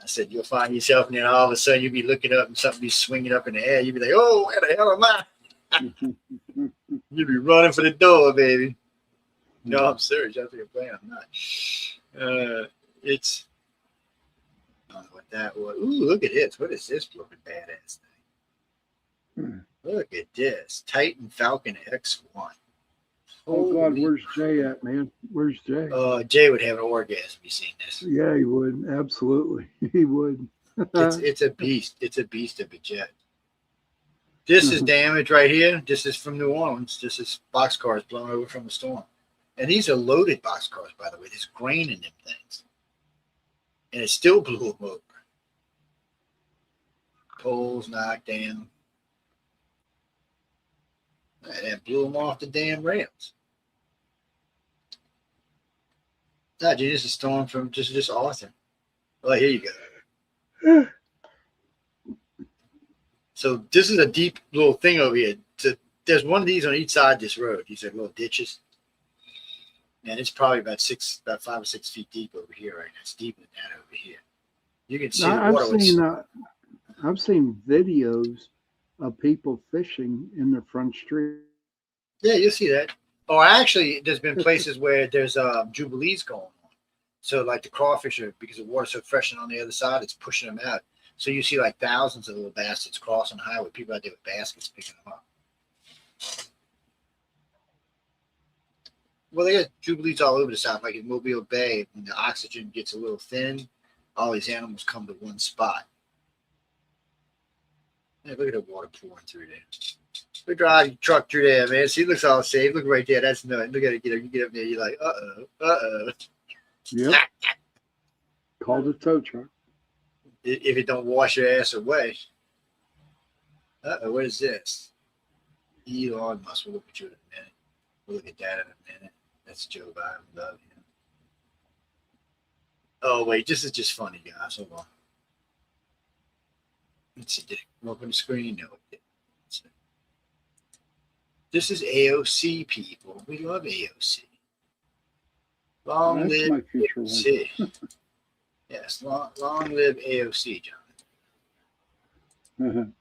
I said, you'll find yourself, and then all of a sudden you'll be looking up and something be swinging up in the air. You'll be like, oh, where the hell am I? You'll be running for the door, baby. No, I'm serious. I think I'm playing. I'm not. It's, I don't know what that was. Ooh, look at this. What is this looking badass thing? Look at this. Titan Falcon X1. Oh, God, where's Jay at, man? Where's Jay? Jay would have an orgasm. You seen this? Yeah, he would. Absolutely. He would. It's a beast. It's a beast of a jet. This is damage right here. This is from New Orleans. This is boxcars blown over from the storm. And these are loaded boxcars, by the way. There's grain in them things. And it still blew them over. Poles knocked down. And it blew them off the damn rails. No, dude, this is a storm from just Austin. Oh, here you go. So this is a deep little thing over here. There's one of these on each side of this road. These are little ditches. And it's probably about 5 or 6 feet deep over here right now. It's deeper than that over here. You can see the water. I've seen videos of people fishing in their front street. Yeah, you'll see that. Oh, actually, there's been places where there's jubilees going on. So like the crawfish are, because the water's so fresh and on the other side, it's pushing them out. So you see like thousands of little bastards crossing the highway. People out there with baskets picking them up. Well, they got jubilees all over the south, like in Mobile Bay. When the oxygen gets a little thin, all these animals come to one spot. Yeah, look at the water pouring through there. Look, drive your truck through there, man. See, it looks all safe. Look right there. That's nothing. Look at it. You get up there. You're like, uh-oh. Yep. Call the tow truck. If it don't wash your ass away. Uh-oh, what is this? Elon Musk. We'll look at you in a minute. We'll look at that in a minute. That's Joe Biden. Love him. Oh, wait. This is just funny, guys. Hold on. Let's see. Did it open the screen? No, it didn't. This is AOC, people. We love AOC. Long That's live my future AOC. Yes, long live AOC, John.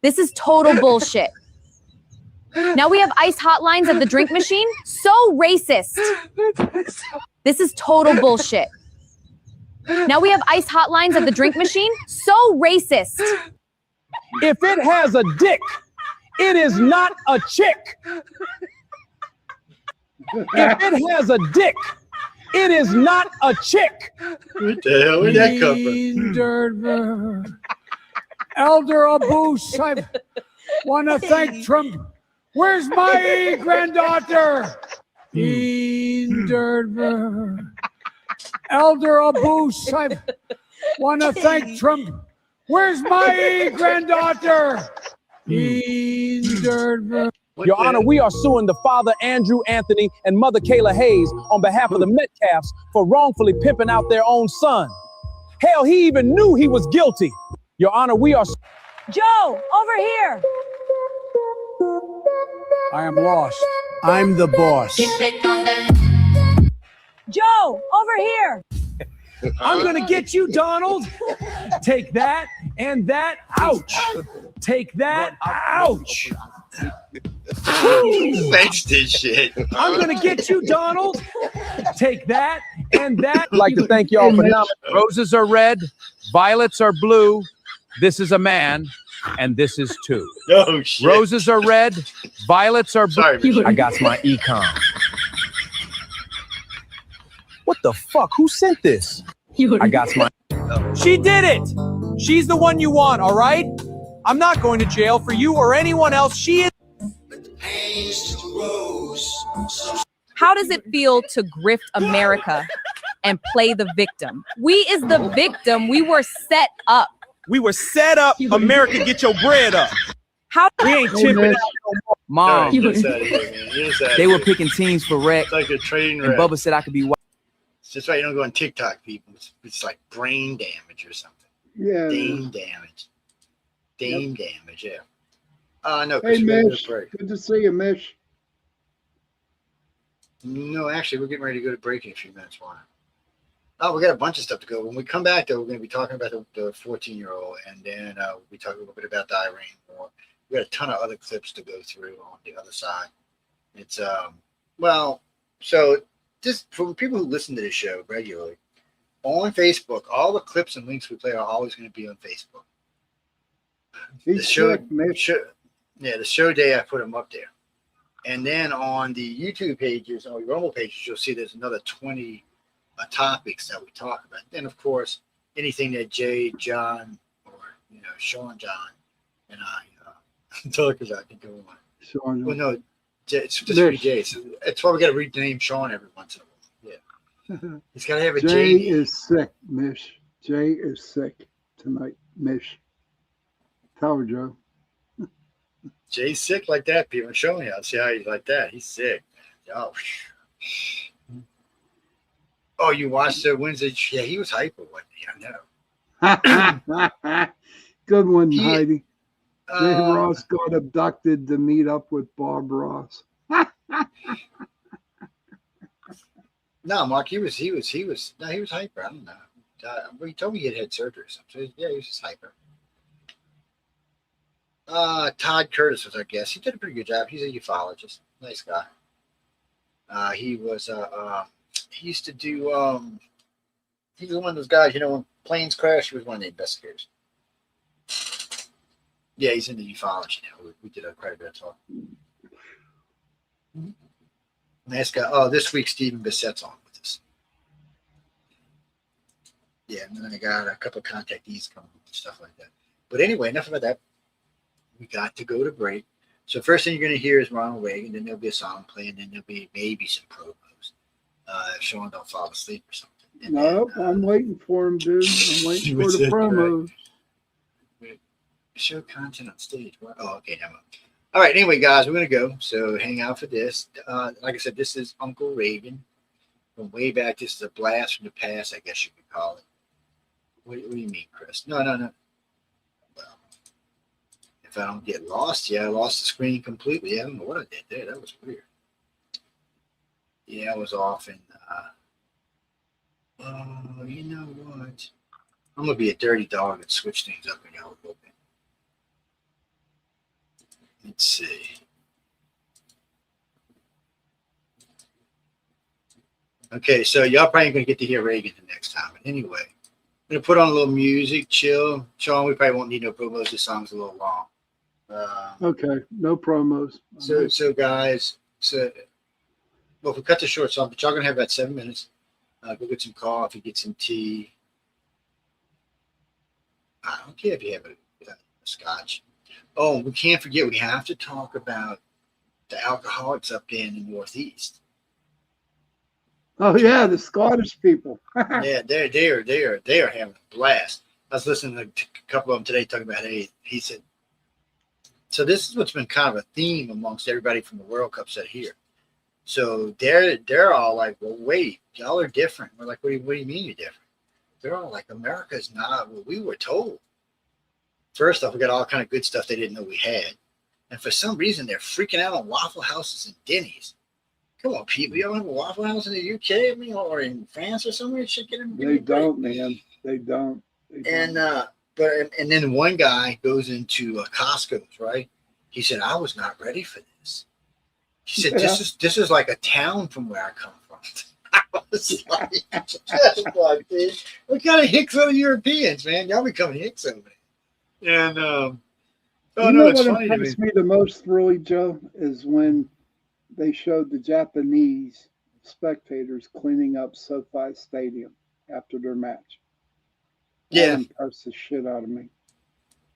This is total bullshit. Now we have ice hotlines at the drink machine? So racist. This is total bullshit. Now we have ice hotlines at the drink machine? So racist. If it has a dick, it is not a chick. If it has a dick, it is not a chick. What the hell? Where'd that come from? Elder Abuse, I want to thank Trump. Where's my granddaughter? Elder Abuse, I want to thank Trump. Where's my granddaughter? Your Honor, we are suing the father Andrew Anthony and mother Kayla Hayes on behalf of the Metcalfs for wrongfully pimping out their own son. Hell, he even knew he was guilty. Your Honor, we are... Joe, over here. I am lost. I'm the boss. Joe, over here. I'm gonna get you, Donald. Take that and that. Ouch. Take that. Ouch. Thanks, this shit. I'm gonna get you, Donald. Take that and that. I'd like to thank y'all for now. Roses are red, violets are blue. This is a man, and this is two. Oh, shit. Roses are red, violets are blue. Sorry, I got my econ. What the fuck? Who sent this? I got my... She did it! She's the one you want, all right? I'm not going to jail for you or anyone else. She is... How does it feel to grift America and play the victim? We is the victim. We were set up. We were set up. America, get your bread up. How we ain't chipping out no more. Mom, They were picking teams for rec. It's like a train and wreck. Bubba said I could be white. That's why you don't go on TikTok, people. It's like brain damage or something. Yeah. Dame damage. Dame damage, yeah. No, Hey, Chris, we gotta go Mish. to break. Good to see you, Mish. No, actually, we're getting ready to go to break in a few minutes. Why? Oh, we got a bunch of stuff to go. When we come back, though, we're going to be talking about the 14-year-old, and then we'll be talking a little bit about the Iran war. We got a ton of other clips to go through on the other side. It's well, so just for people who listen to this show regularly on Facebook, all the clips and links we play are always going to be on Facebook. The show day, I put them up there, and then on the YouTube pages or your Rumble pages, you'll see there's another 20 topics that we talk about. Then, of course, anything that Jay, John, or Sean, John, and I talk about can go on. Sean. Well, no, it's just three J's. So that's why we got to read the name Sean every once in a while. Yeah, he's got to have a Jay J. is sick, Mish. Jay is sick tonight, Mish. Tell her, Joe. Jay's sick like that. People, I'm showing you. I'll see how he's like that. He's sick. Oh, oh, you watched the Wednesday? Yeah, he was hyper one day. I know. Good one, Heidi. Jay Ross got abducted to meet up with Bob Ross. No, Mark, he was hyper. I don't know. He told me he had surgery or something. So yeah, he was just hyper. Todd Curtis was our guest. He did a pretty good job. He's a ufologist. Nice guy. He was he used to do he was one of those guys, when planes crash, he was one of the investigators. Yeah, he's into ufology now. We did quite a bit of talk. Nice guy. Oh, this week Stephen Bissett's on with us. Yeah, and then I got a couple of contactees coming and stuff like that. But anyway, enough about that. We got to go to break. So first thing you're going to hear is Ronald Reagan, then there'll be a song playing, then there'll be maybe some promos. If Sean don't fall asleep or something. And Nope, I'm waiting for him, dude. I'm waiting for the promos. Show content on stage. Oh, okay, never mind. All right, anyway, guys, we're going to go. So hang out for this. Like I said, this is Uncle Reagan from way back. This is a blast from the past, I guess you could call it. What do you mean, Chris? No. Well, if I don't get lost, I lost the screen completely. I don't know what I did there. That was weird. Yeah, I was off in, oh, you know what? I'm going to be a dirty dog and switch things up in y'all a little bit. Let's see. Okay, so y'all probably going to get to hear Reagan the next time. But anyway, I'm going to put on a little music, chill. Sean, we probably won't need no promos. This song's a little long. Okay, no promos. So guys, well, if we cut the short song, but y'all going to have about 7 minutes. Go get some coffee, get some tea. I don't care if you have a scotch. Oh, we can't forget, we have to talk about the alcoholics up there in the Northeast. Oh yeah, the Scottish people. Yeah, they are having a blast. I was listening to a couple of them today talking about, hey, he said, so this is what's been kind of a theme amongst everybody from the World Cup set here. So they're all like, well, wait, y'all are different. We're like, what do you mean you're different? They're all like, America's not what we were told. First off, we got all kind of good stuff they didn't know we had. And for some reason, they're freaking out on Waffle Houses and Denny's. Come on, people. You don't have a Waffle House in the UK, I mean, or in France or somewhere? They don't, man. They don't. And then one guy goes into Costco's, right? He said, I was not ready for this. He said, this is like a town from where I come from. I was like, dude, what kind of hicks are the Europeans, man? Y'all becoming hicks over there. And you know what impressed me the most, really, Joe, is when they showed the Japanese spectators cleaning up SoFi Stadium after their match. Yeah, that impressed the shit out of me.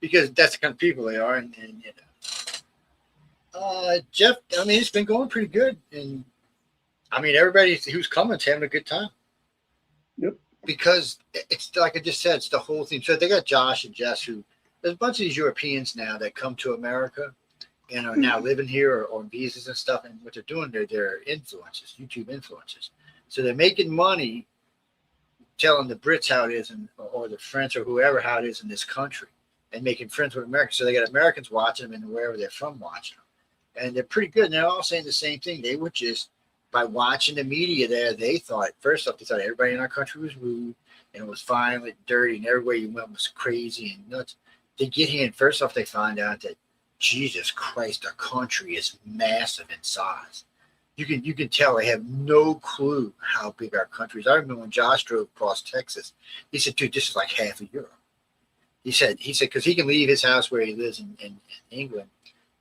Because that's the kind of people they are, and you know, Jeff. I mean, it's been going pretty good, and I mean, everybody who's coming is having a good time. Yep. Because it's like I just said, it's the whole thing. So they got Josh and Jess who. There's a bunch of these Europeans now that come to America and are now living here or on visas and stuff. And what they're doing, they're influencers, YouTube influeers. So they're making money telling the Brits how it is, or the French or whoever how it is in this country, and making friends with Americans. So they got Americans watching them and wherever they're from watching them. And they're pretty good. And they're all saying the same thing. They were just, by watching the media there, they thought, first off, they thought everybody in our country was rude and it was violent, dirty, and everywhere you went was crazy and nuts. They get here, and first off, they find out that Jesus Christ, our country is massive in size. You can tell they have no clue how big our country is. I remember when Josh drove across Texas, he said, "Dude, this is like half of Europe." He said, because he can leave his house where he lives in England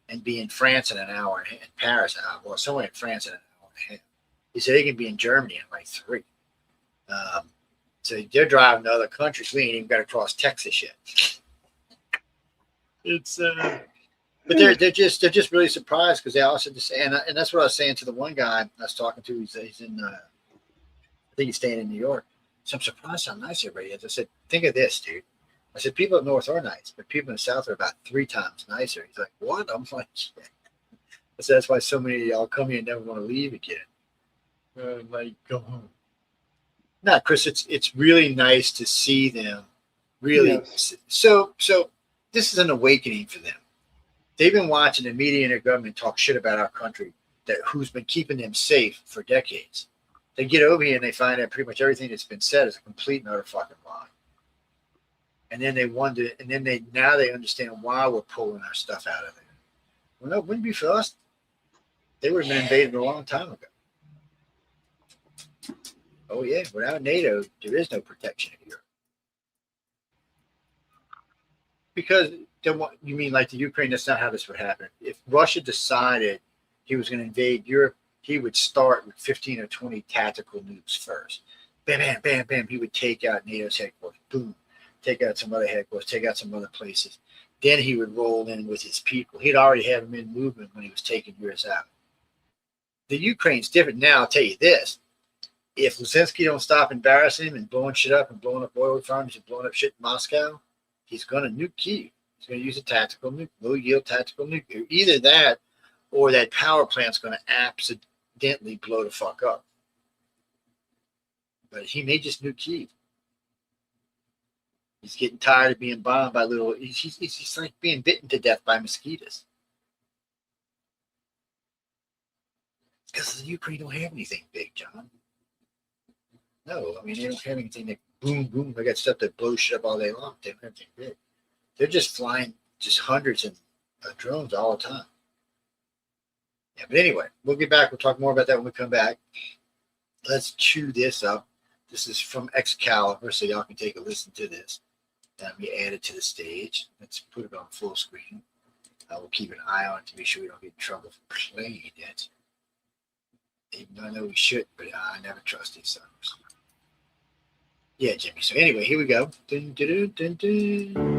and be in France in an hour, in Paris, or somewhere in France in an hour and a half. He said they can be in Germany in like 3. So they're driving to other countries. We ain't even got to cross Texas yet. It's but they're just really surprised because they all said the same, and that's what I was saying to the one guy I was talking to. He's in I think he's staying in New York. So I'm surprised how nice everybody is. I said, think of this, dude. I said, people up north are nice, but people in the south are about 3 times nicer. He's like, what? I'm like, yeah. I said, that's why so many of y'all come here and never want to leave again. Like, go home. No, Chris, it's really nice to see them. Really, yes. So this is an awakening for them. They've been watching the media and their government talk shit about our country, who's been keeping them safe for decades. They get over here and they find out pretty much everything that's been said is a complete and utter fucking lie. And then they wonder, and then they understand why we're pulling our stuff out of there. Well, no, it wouldn't be for us. They would have been invaded a long time ago. Oh yeah, without NATO, there is no protection in Europe. Because you mean like the Ukraine? That's not how this would happen. If Russia decided he was going to invade Europe he would start with 15 or 20 tactical nukes first. Bam, bam, bam, bam. He would take out NATO's headquarters. Boom. Take out some other headquarters. Take out some other places. Then he would roll in with his people. He'd already have them in movement when he was taking yours out. The Ukraine's different now. I'll tell you this. If Luzinski don't stop embarrassing him and blowing shit up and blowing up oil farms and blowing up shit in Moscow, he's going to nuke Kyiv. He's going to use a tactical nuke, low-yield tactical nuke. Either that or that power plant's going to accidentally blow the fuck up. But he may just nuke Kyiv. He's getting tired of being bombed by little... He's like being bitten to death by mosquitoes. Because the Ukraine don't have anything big, John. No, I mean, they don't have anything that boom, boom. They got stuff that blows shit up all day long. They don't have anything big. They're just flying just hundreds of drones all the time. Yeah, but anyway, we'll get back. We'll talk more about that when we come back. Let's chew this up. This is from Excalibur, so y'all can take a listen to this. Let me add it to the stage. Let's put it on full screen. We'll keep an eye on it to make sure we don't get in trouble for playing it. Even though I know we should, but I never trust these songs. Yeah, Jimmy. So anyway, here we go. Dun, dun, dun, dun, dun.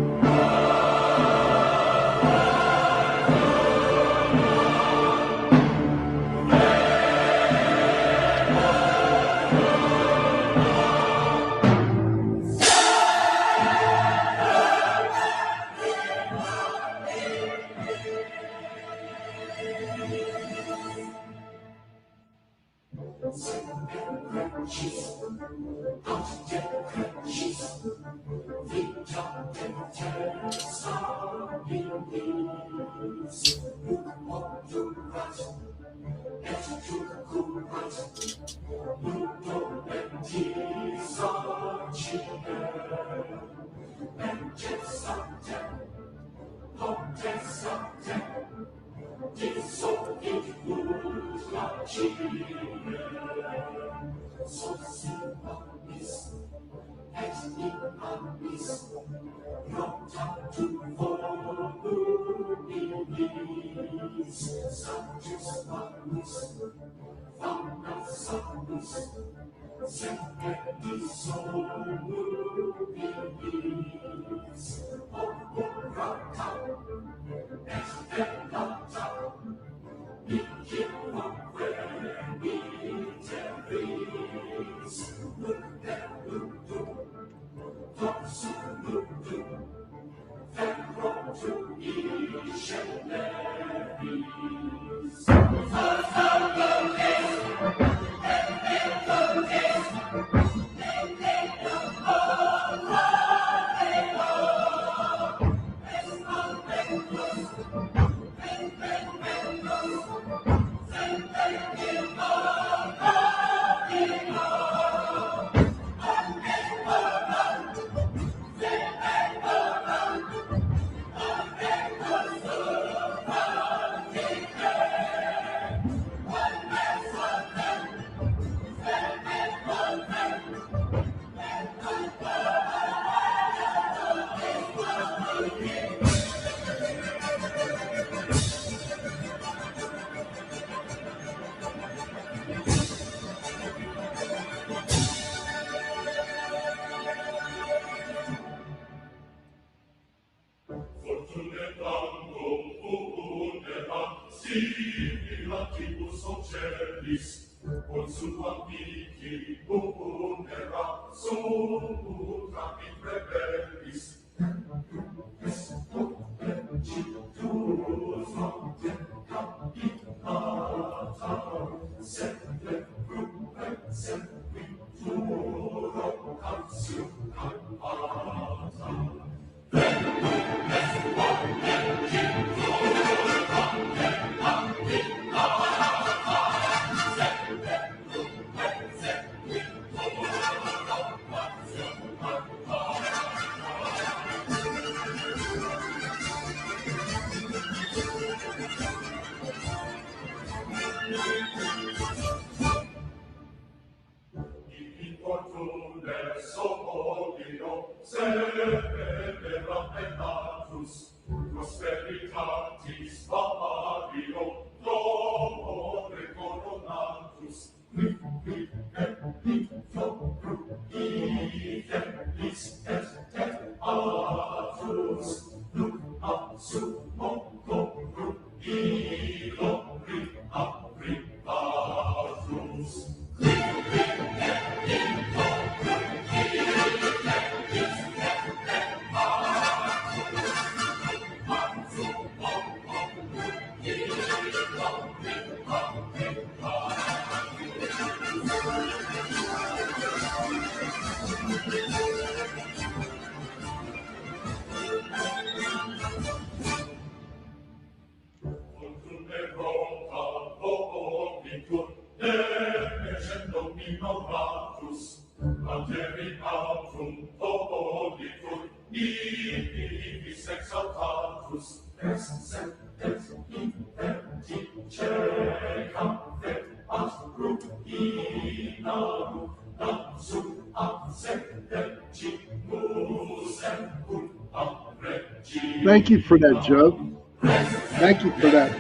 Thank you for that, Joe. Thank you for that.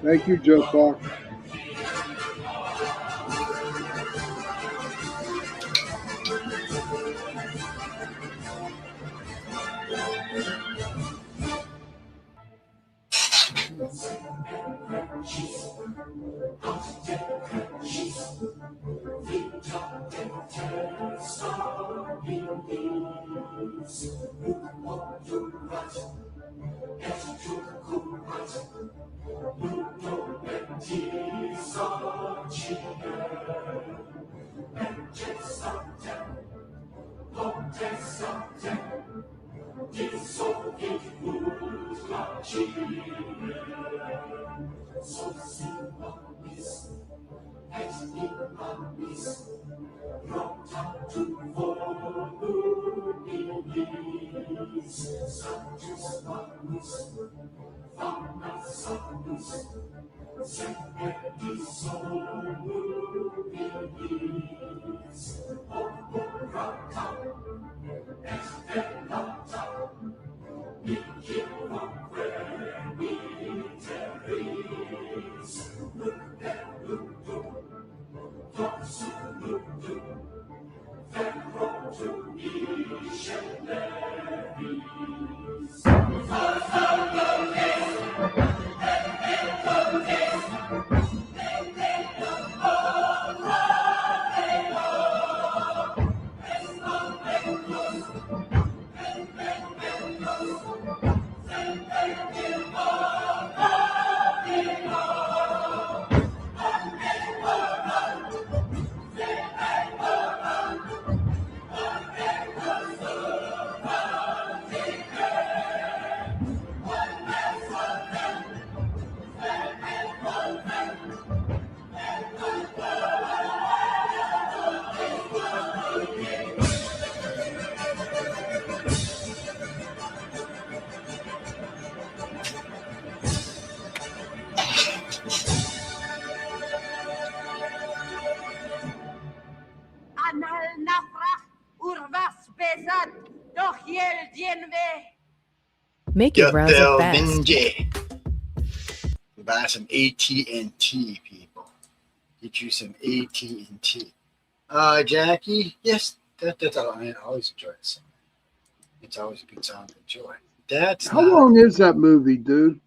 Thank you, Joe Clark. Make your browser fast. Buy some AT&T, people. Get you some AT&T. Jackie, yes, that's all. I always enjoy it. It's always a good song to enjoy. That's how long is that movie, dude?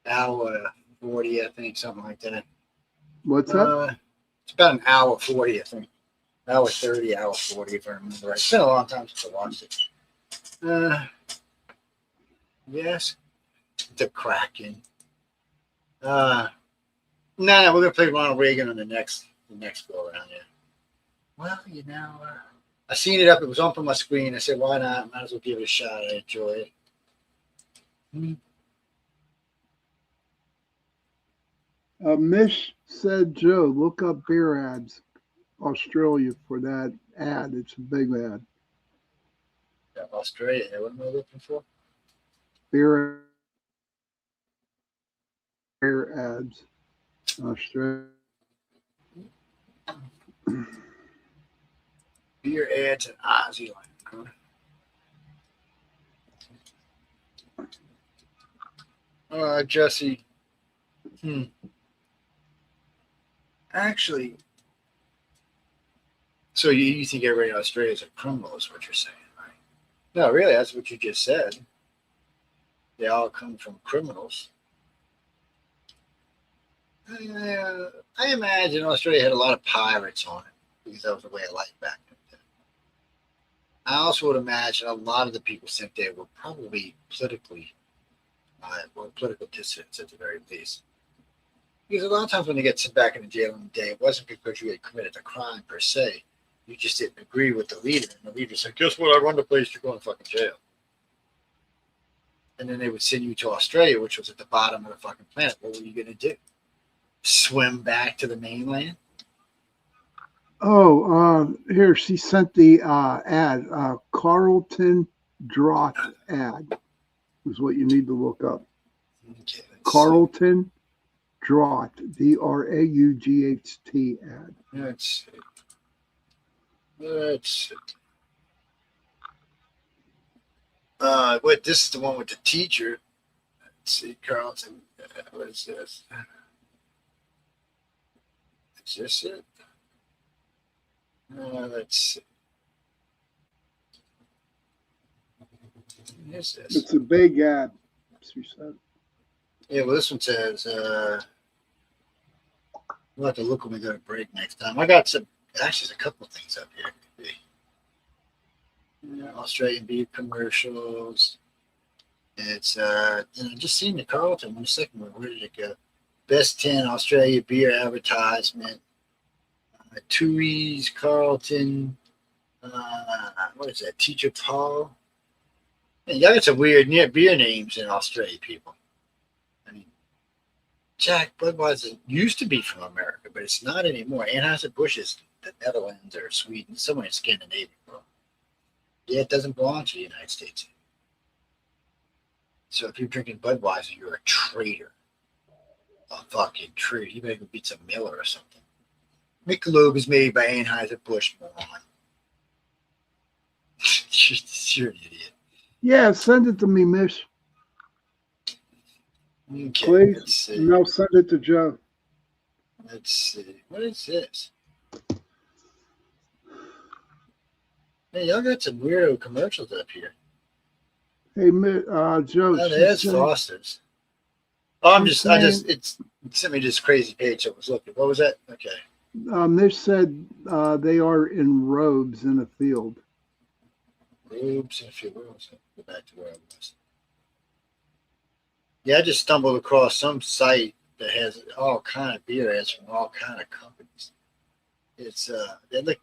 Hour 40, I think, something like that. What's that? It's about an hour 40, I think. Hour 30, hour 40, if I remember right. It's been a long time since I watched it. Yes, the Kraken. No, we're gonna play Ronald Reagan on the next go around. Yeah. Well, I seen it up. It was on my screen. I said, why not? Might as well give it a shot. I enjoy it. Mish said, Joe, look up beer ads, Australia, for that ad. It's a big ad. Yeah, Australia. What am I looking for? Beer ads, Australia. Beer ads in Aussie. Jesse. Actually, so you think everybody in Australia is a criminal, is what you're saying, right? No, really, that's what you just said. They all come from criminals. I imagine Australia had a lot of pirates on it because that was the way of life back then. I also would imagine a lot of the people sent there were probably politically, political dissidents at the very least. Because a lot of times when they get sent back into jail in the day, it wasn't because you had committed a crime per se. You just didn't agree with the leader. And the leader said, guess what? I run the place, you're going to fucking jail. And then they would send you to Australia, which was at the bottom of the fucking planet. What were you going to do? Swim back to the mainland? Oh, here, she sent the ad. Carlton Draught ad is what you need to look up. Okay, Carlton Draught, Draught ad. Let's see. Let's see. Wait, this is the one with the teacher. Let's see, Carlton. What is this? Is this it? Let's see. What is this? It's a big ad, she said. Yeah, well, this one says, we'll have to look when we go to break next time. I got some, actually, there's a couple of things up here. Yeah, Australian beef commercials. It's, just seen the Carlton. 1 second, where did it go? Best 10 Australia beer advertisement. Tui's, Carlton. What is that? Teacher Paul. Man, y'all got some weird beer names in Australia, people. I mean, Jack Budweiser used to be from America, but it's not anymore. Anheuser-Busch is the Netherlands or Sweden, somewhere in Scandinavia, bro. Yeah, it doesn't belong to the United States. So if you're drinking Budweiser, you're a traitor. A fucking traitor. You better go beat some Miller or something. Michelob is made by Anheuser-Busch, moron. You're an idiot. Yeah, send it to me, Miss. Okay, please. Let's see. And I'll send it to Joe. Let's see. What is this? Hey, y'all got some weirdo commercials up here. Hey, Joe. Oh, there's Foster's. Oh, it sent me this crazy page I was looking. What was that? Okay. Miss said they are in robes in a field. Robes in a field. Where was it? Go back to where I was. Yeah, I just stumbled across some site that has all kind of beer ads from all kind of companies. It's they look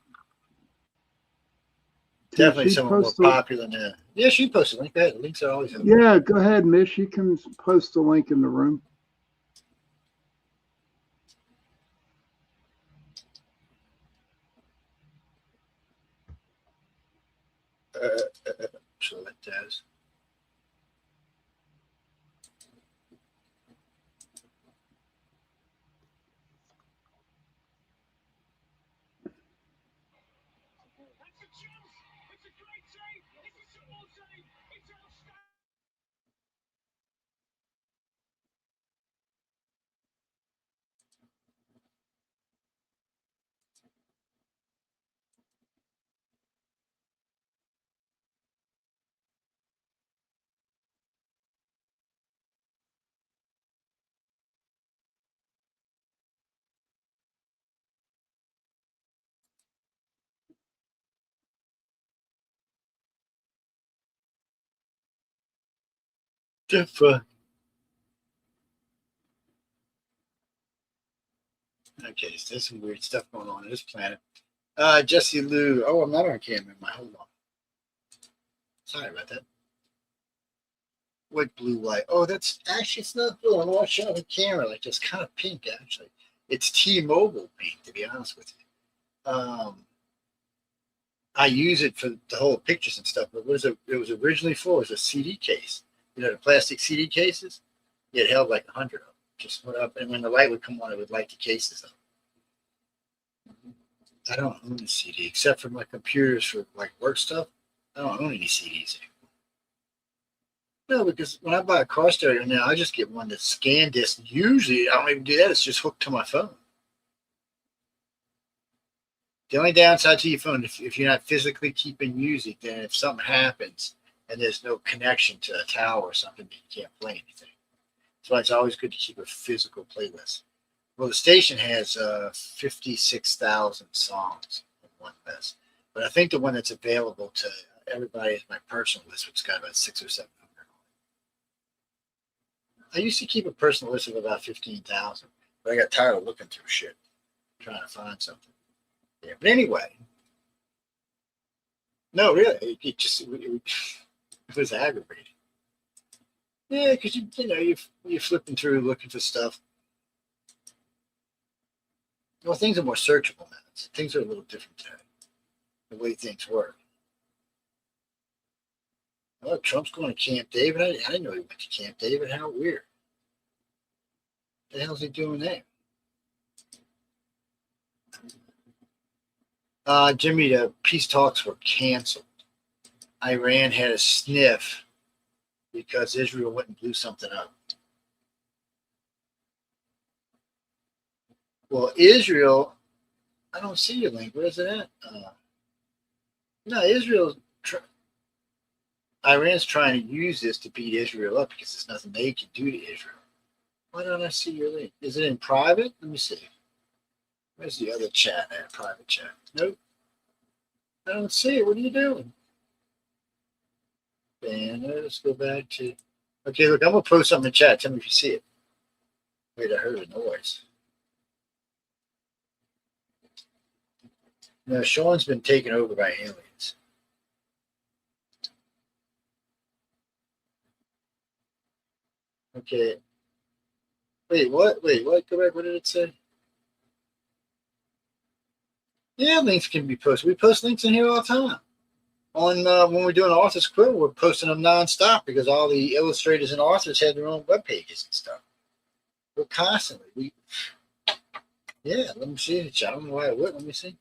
definitely some of the more popular now. Yeah, she posted a link. The links are always open. Yeah, go ahead, Miss. You can post a link in the room. So that does. Different. Okay, so there's some weird stuff going on this planet. Jesse Lou. Oh, I'm not on camera. Hold on. Sorry about that. What blue light? Oh, that's actually, it's not blue. I'm watching on the camera. Like, it's kind of pink, actually. It's T-Mobile pink, to be honest with you. I use it for the whole pictures and stuff, but what is it? It was originally for was a CD case. You know, the plastic CD cases? Yeah, it held like 100 of them. Just went up, and when the light would come on, it would light the cases up. I don't own a CD except for my computers for like work stuff. I don't own any CDs anymore. No, because when I buy a car stereo now, I just get one that's scan disc. Usually, I don't even do that. It's just hooked to my phone. The only downside to your phone, if you're not physically keeping music, then if something happens and there's no connection to a tower or something, you can't play anything. That's why it's always good to keep a physical playlist. Well, the station has 56,000 songs on one list, but I think the one that's available to everybody is my personal list, which has got about 600 or 700. I used to keep a personal list of about 15,000, but I got tired of looking through shit, trying to find something. Yeah, but anyway, no, really, it was aggravating. Yeah, because you're flipping through looking for stuff. Well, things are more searchable now. Things are a little different today. The way things work. Oh, Trump's going to Camp David. I didn't know he went to Camp David. How weird. What the hell is he doing there? Jimmy, the peace talks were canceled. Iran had a sniff because Israel went and blew something up. Well, Israel, I don't see your link. Where's it at? No, Iran's trying to use this to beat Israel up because there's nothing they can do to Israel. Why don't I see your link? Is it in private? Let me see. Where's the other chat at? Private chat. Nope. I don't see it. What are you doing? Banner. Let's go back to. Okay, look, I'm going to post something in chat. Tell me if you see it. Wait, I heard a noise. No, Sean's been taken over by aliens. Okay. Wait, what? Wait, what? Go back. What did it say? Yeah, links can be posted. We post links in here all the time. On when we're doing Author's Quill, we're posting them nonstop because all the illustrators and authors have their own web pages and stuff. We're constantly. Yeah, let me see it. I don't know why it would. Let me see.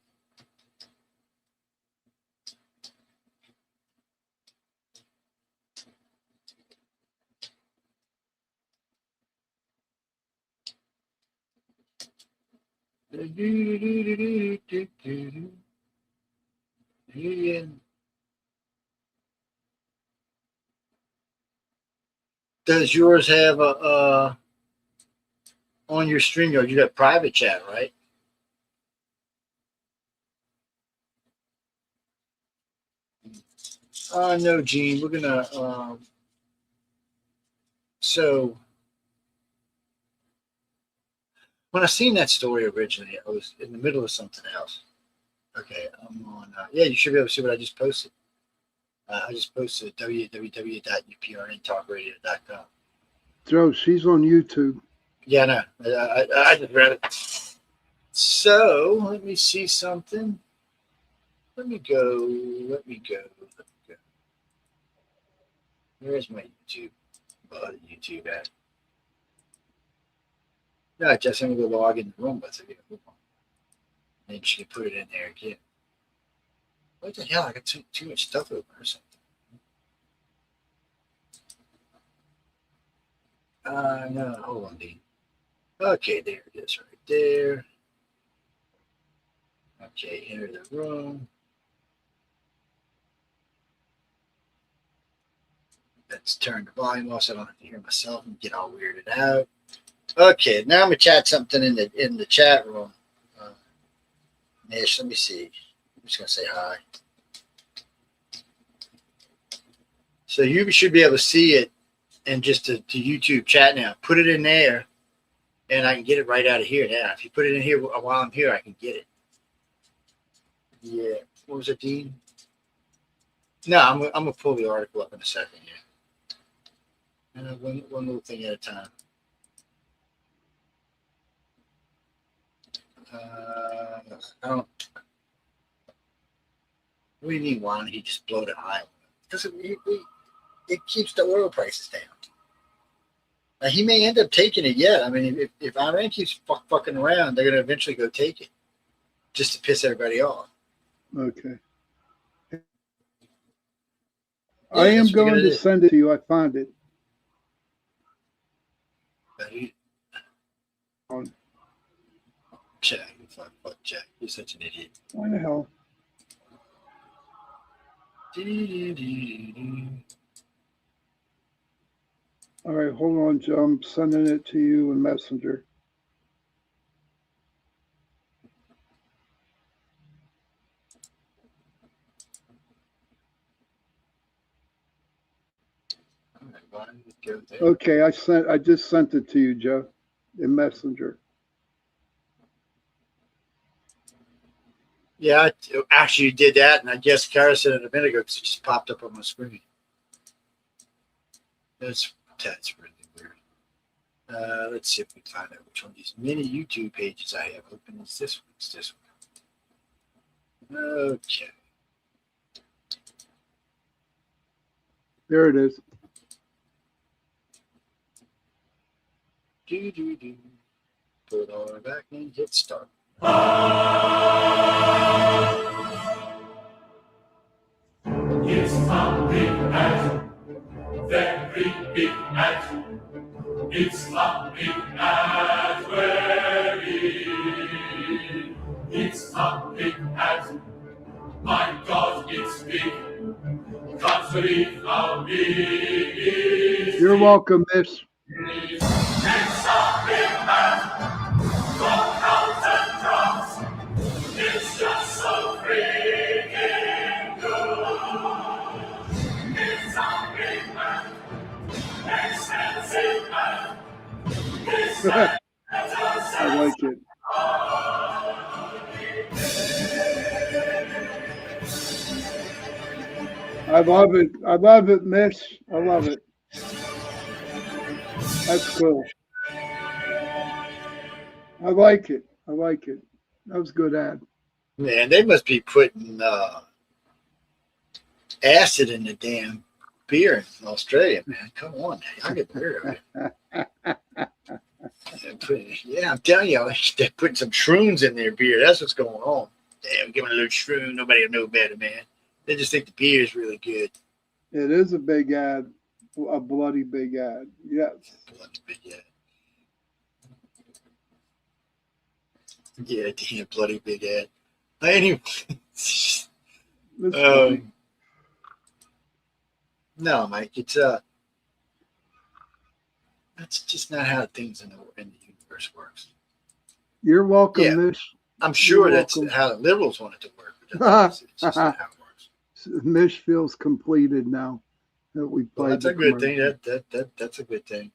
Does yours have a on your stream yard? You got private chat, right? No, Gene. We're gonna. So when I seen that story originally, I was in the middle of something else. Okay, I'm on. Yeah, you should be able to see what I just posted. I just posted www.uprntalkradio.com. Joe, she's on YouTube. Yeah, no, I just read it. So let me see something. Let me go. Where's my YouTube? YouTube at? No, just I'm gonna go log in the room with it. Then she can put it in there again. What the hell? I got too much stuff open or something. No, hold on, Dean. Okay, there it is right there. Okay, enter the room. Let's turn the volume off so I don't have to hear myself and get all weirded out. Okay, now I'm gonna chat something in the chat room. Nish, let me see. I'm just gonna say hi. So you should be able to see it and just to YouTube chat now. Put it in there, and I can get it right out of here now. If you put it in here while I'm here, I can get it. Yeah. What was it, Dean? No, I'm gonna pull the article up in a second here. One little thing at a time. I don't. What do you mean? Why don't he just blow the high? Because it keeps the oil prices down. Now, he may end up taking it yet. I mean, if Iran keeps fucking around, they're gonna eventually go take it, just to piss everybody off. Okay. Yeah, I am going to send it to you. I found it. Check. Fuck, Jack. You're such an idiot. Why the hell? All right, hold on, Joe. I'm sending it to you in Messenger. Okay, I just sent it to you, Joe, in Messenger. Yeah, actually, you did that, and I guess Kara said it a minute ago because it just popped up on my screen. That's really weird. Let's see if we can find out which one of these many YouTube pages I have open is this one. It's this one. Okay. There it is. Put it all back and hit start. It's a big ad, very big ad. It's a big ad, very. It's a big ad. My God, it's big. Can't believe how big it is. You're welcome, Miss. It's a big ad. From counts and drums. It's just so freaking good. It's a big ad. Expensive ad. I like it. I love it. I love it, Miss. I love it. That's cool. I like it. I like it. That was a good ad. Man, they must be putting acid in the damn beer in Australia, man. Come on, I get rid of it. Yeah, I'm telling you, they're putting some shrooms in their beer. That's what's going on. Damn, give them a little shroom. Nobody will know better, man. They just think the beer is really good. It is a big ad, a bloody big ad. Yes. Bloody big ad. Yeah, damn, bloody big ad. Anyway, no, Mike, it's that's just not how things in the universe works. You're welcome, Yeah, Miss. I'm sure You're that's welcome. how the liberals want it to work. But it's just not how it works. Mish feels completed now that we played. Well, that's a good thing. That's a good thing.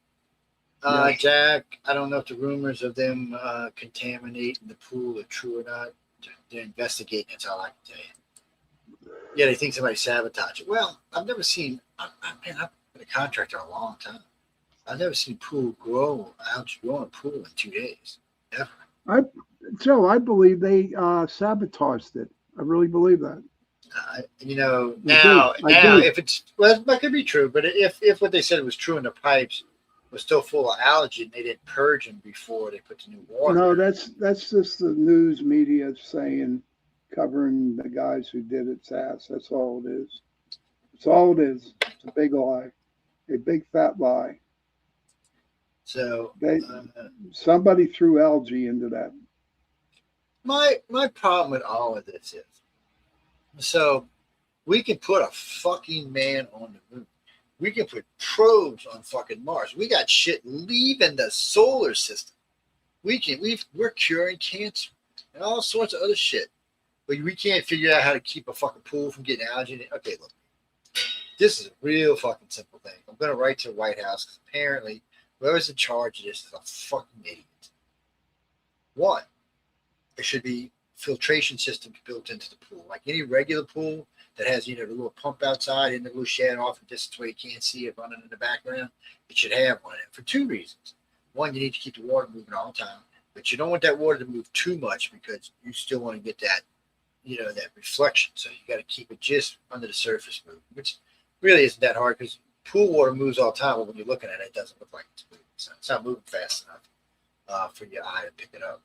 Yes. Jack, I don't know if the rumors of them contaminating the pool are true or not. They're investigating. That's all I can tell you. Yeah, they think somebody sabotaged it. Well, I've never seen. I've been a contractor a long time. I've never seen algae grow in a pool in 2 days. Ever. Joe, I believe they sabotaged it. I really believe that. Now, I do. if it's that could be true, but if what they said was true and the pipes was still full of algae and they didn't purge them before they put the new water. No, that's just the news media saying, covering the guys who did its ass. That's all it is. That's all it is. It's a big lie, a big fat lie. So somebody threw algae into that. My problem with all of this is, so we can put a fucking man on the moon. We can put probes on fucking Mars. We got shit leaving the solar system. We're curing cancer and all sorts of other shit. But we can't figure out how to keep a fucking pool from getting algae in it. Okay, look. This is a real fucking simple thing. I'm going to write to the White House because apparently whoever's in charge of this is a fucking idiot. One, there should be filtration systems built into the pool. Like any regular pool that has, the little pump outside and the little shed off in distance where you can't see it running in the background, it should have one for two reasons. One, you need to keep the water moving all the time, but you don't want that water to move too much because you still want to get that, that reflection. So you got to keep it just under the surface moving, which really isn't that hard because pool water moves all the time, but when you're looking at it, it doesn't look like it's moving. So it's not moving fast enough for your eye to pick it up.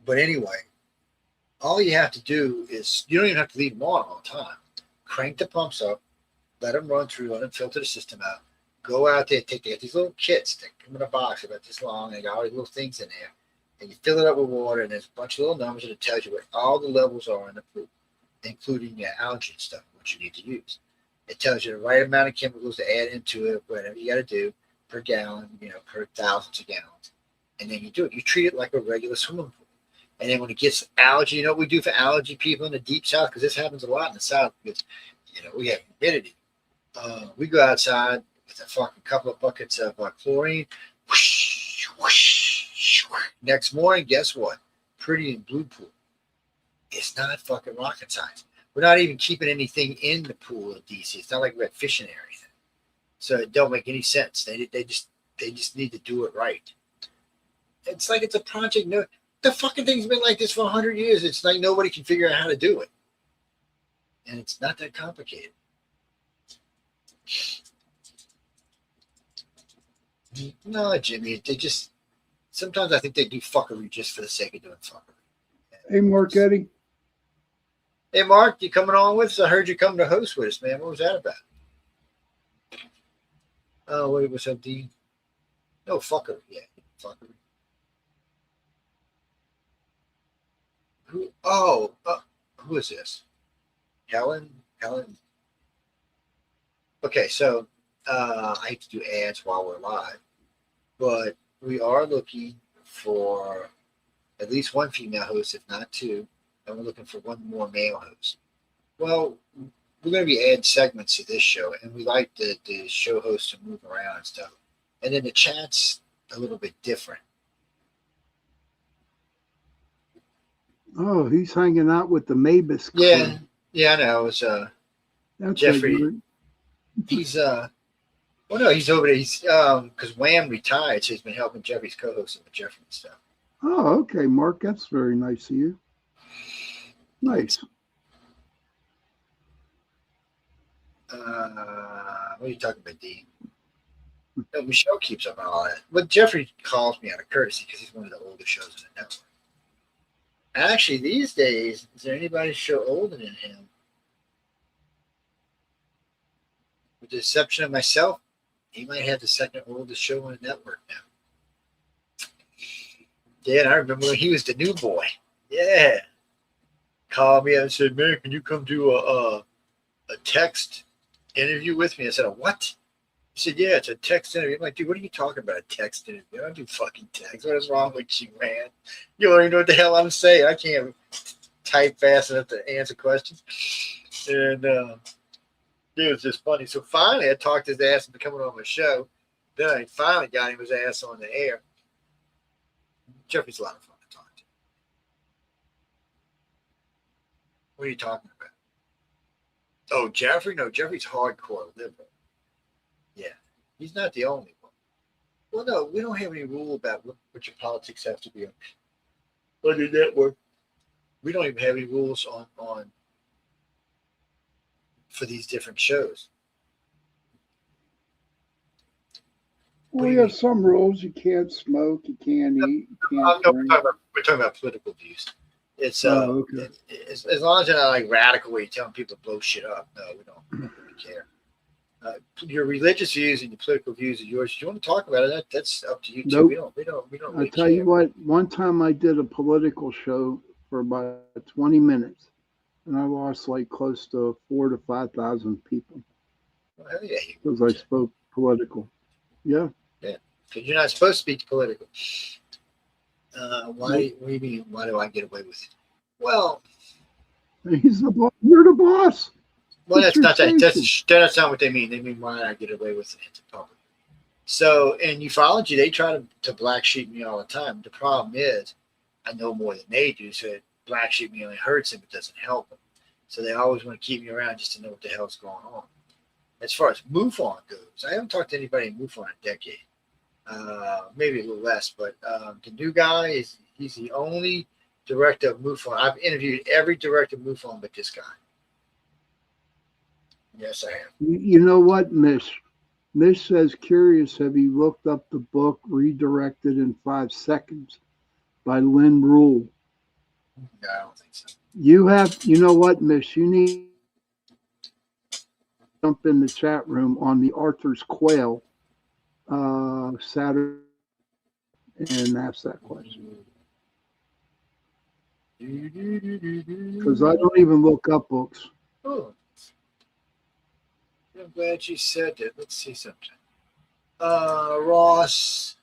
But anyway, all you have to do is, you don't even have to leave them on all the time. Crank the pumps up, let them run through, let them filter the system out. Go out there, they got these little kits, they come in a box about this long, they got all these little things in there. and you fill it up with water, and there's a bunch of little numbers, and it tells you what all the levels are in the pool, including your algae and stuff, what you need to use. It tells you the right amount of chemicals to add into it, whatever you got to do per gallon, per thousands of gallons. And then you do it. You treat it like a regular swimming pool. And then when it gets algae, you know what we do for algae people in the deep south? Because this happens a lot in the south because, we have humidity. We go outside with a fucking couple of buckets of chlorine. Whoosh, whoosh, whoosh. Next morning, guess what? Pretty and blue pool. It's not fucking rocket science. We're not even keeping anything in the pool at DC. It's not like we're fishing or anything. So it don't make any sense. They just need to do it right. It's like it's a project. No, the fucking thing's been like this for 100 years. It's like nobody can figure out how to do it. And it's not that complicated. No, Jimmy, sometimes I think they do fuckery just for the sake of doing fuckery. Hey, Mark Eddie. Hey, Mark, you coming on with us? I heard you come to host with us, man. What was that about? Oh, wait, what's up, Dean? No, fuckery. Yeah, fuckery. Who? Oh, who is this? Helen. Okay, so I hate to do ads while we're live, but we are looking for at least one female host, if not two, and we're looking for one more male host. Well, we're going to be adding segments to this show, and we like the show hosts to move around and stuff. And then the chat's a little bit different. Oh, he's hanging out with the Mavis. Yeah, I know. It's That's Jeffrey. He's well, no, he's over there. He's because Wham retired, so he's been helping Jeffrey's co-hosting with Jeffrey and stuff. Oh, okay, Mark. That's very nice of you. Nice. What are you talking about, Dean? No, Michelle keeps up on all that. But Jeffrey calls me out of courtesy because he's one of the oldest shows in the network. Actually, these days, is there anybody show older than him? With the exception of myself, he might have the second oldest show on the network now. Yeah, and I remember when he was the new boy. Yeah. Called me and said, man, can you come do a text interview with me? I said, a what? He said, yeah, it's a text interview. I'm like, dude, what are you talking about, a text interview? I don't do fucking text. What is wrong with you, man? You don't even know what the hell I'm saying. I can't type fast enough to answer questions. And it was just funny. So finally, I talked his ass into coming on my show. Then I finally got him his ass on the air. Jeffrey's a lot of fun to talk to. What are you talking about? Oh, Jeffrey? No, Jeffrey's hardcore liberal. Yeah, he's not the only one. Well, no, we don't have any rule about what your politics have to be on the network. We don't even have any rules on for these different shows. We have some rules. You can't smoke. You can't eat. You can't No, drink. we're talking about political views. It's okay. as long as you're not like radical where you're telling people to blow shit up. No, we don't really care. Your religious views and your political views are yours. If you want to talk about it, that's up to you too. Nope. We don't I'll really tell care. you what, one time I did a political show for about 20 minutes, and I lost like close to 4,000 to 5,000 people Well, hell yeah, because I spoke political. Yeah. yeah. Because you're not supposed to speak political. Why? What do you mean? Why do I get away with it? Well, He's the boss. You're the boss. well, It's that's not your that. station. That's not what they mean. They mean why I get away with it in public. So in ufology, they try to black sheep me all the time. The problem is, I know more than they do, so black sheep me only hurts them, it doesn't help them. So they always want to keep me around just to know what the hell's going on. As far as MUFON goes, I haven't talked to anybody in MUFON in a decade. Maybe a little less, but the new guy he's the only director of MUFON. I've interviewed every director of MUFON but this guy. Yes, I have. You know what, Miss? Miss says, curious, have you looked up the book Redirected in 5 Seconds by Lynn Rule? No, I don't think so. You know what, Miss? You need to jump in the chat room on the Arthur's Quail Saturday and ask that question. because I don't even look up books. Oh, I'm glad you said that. Let's see something. Ross.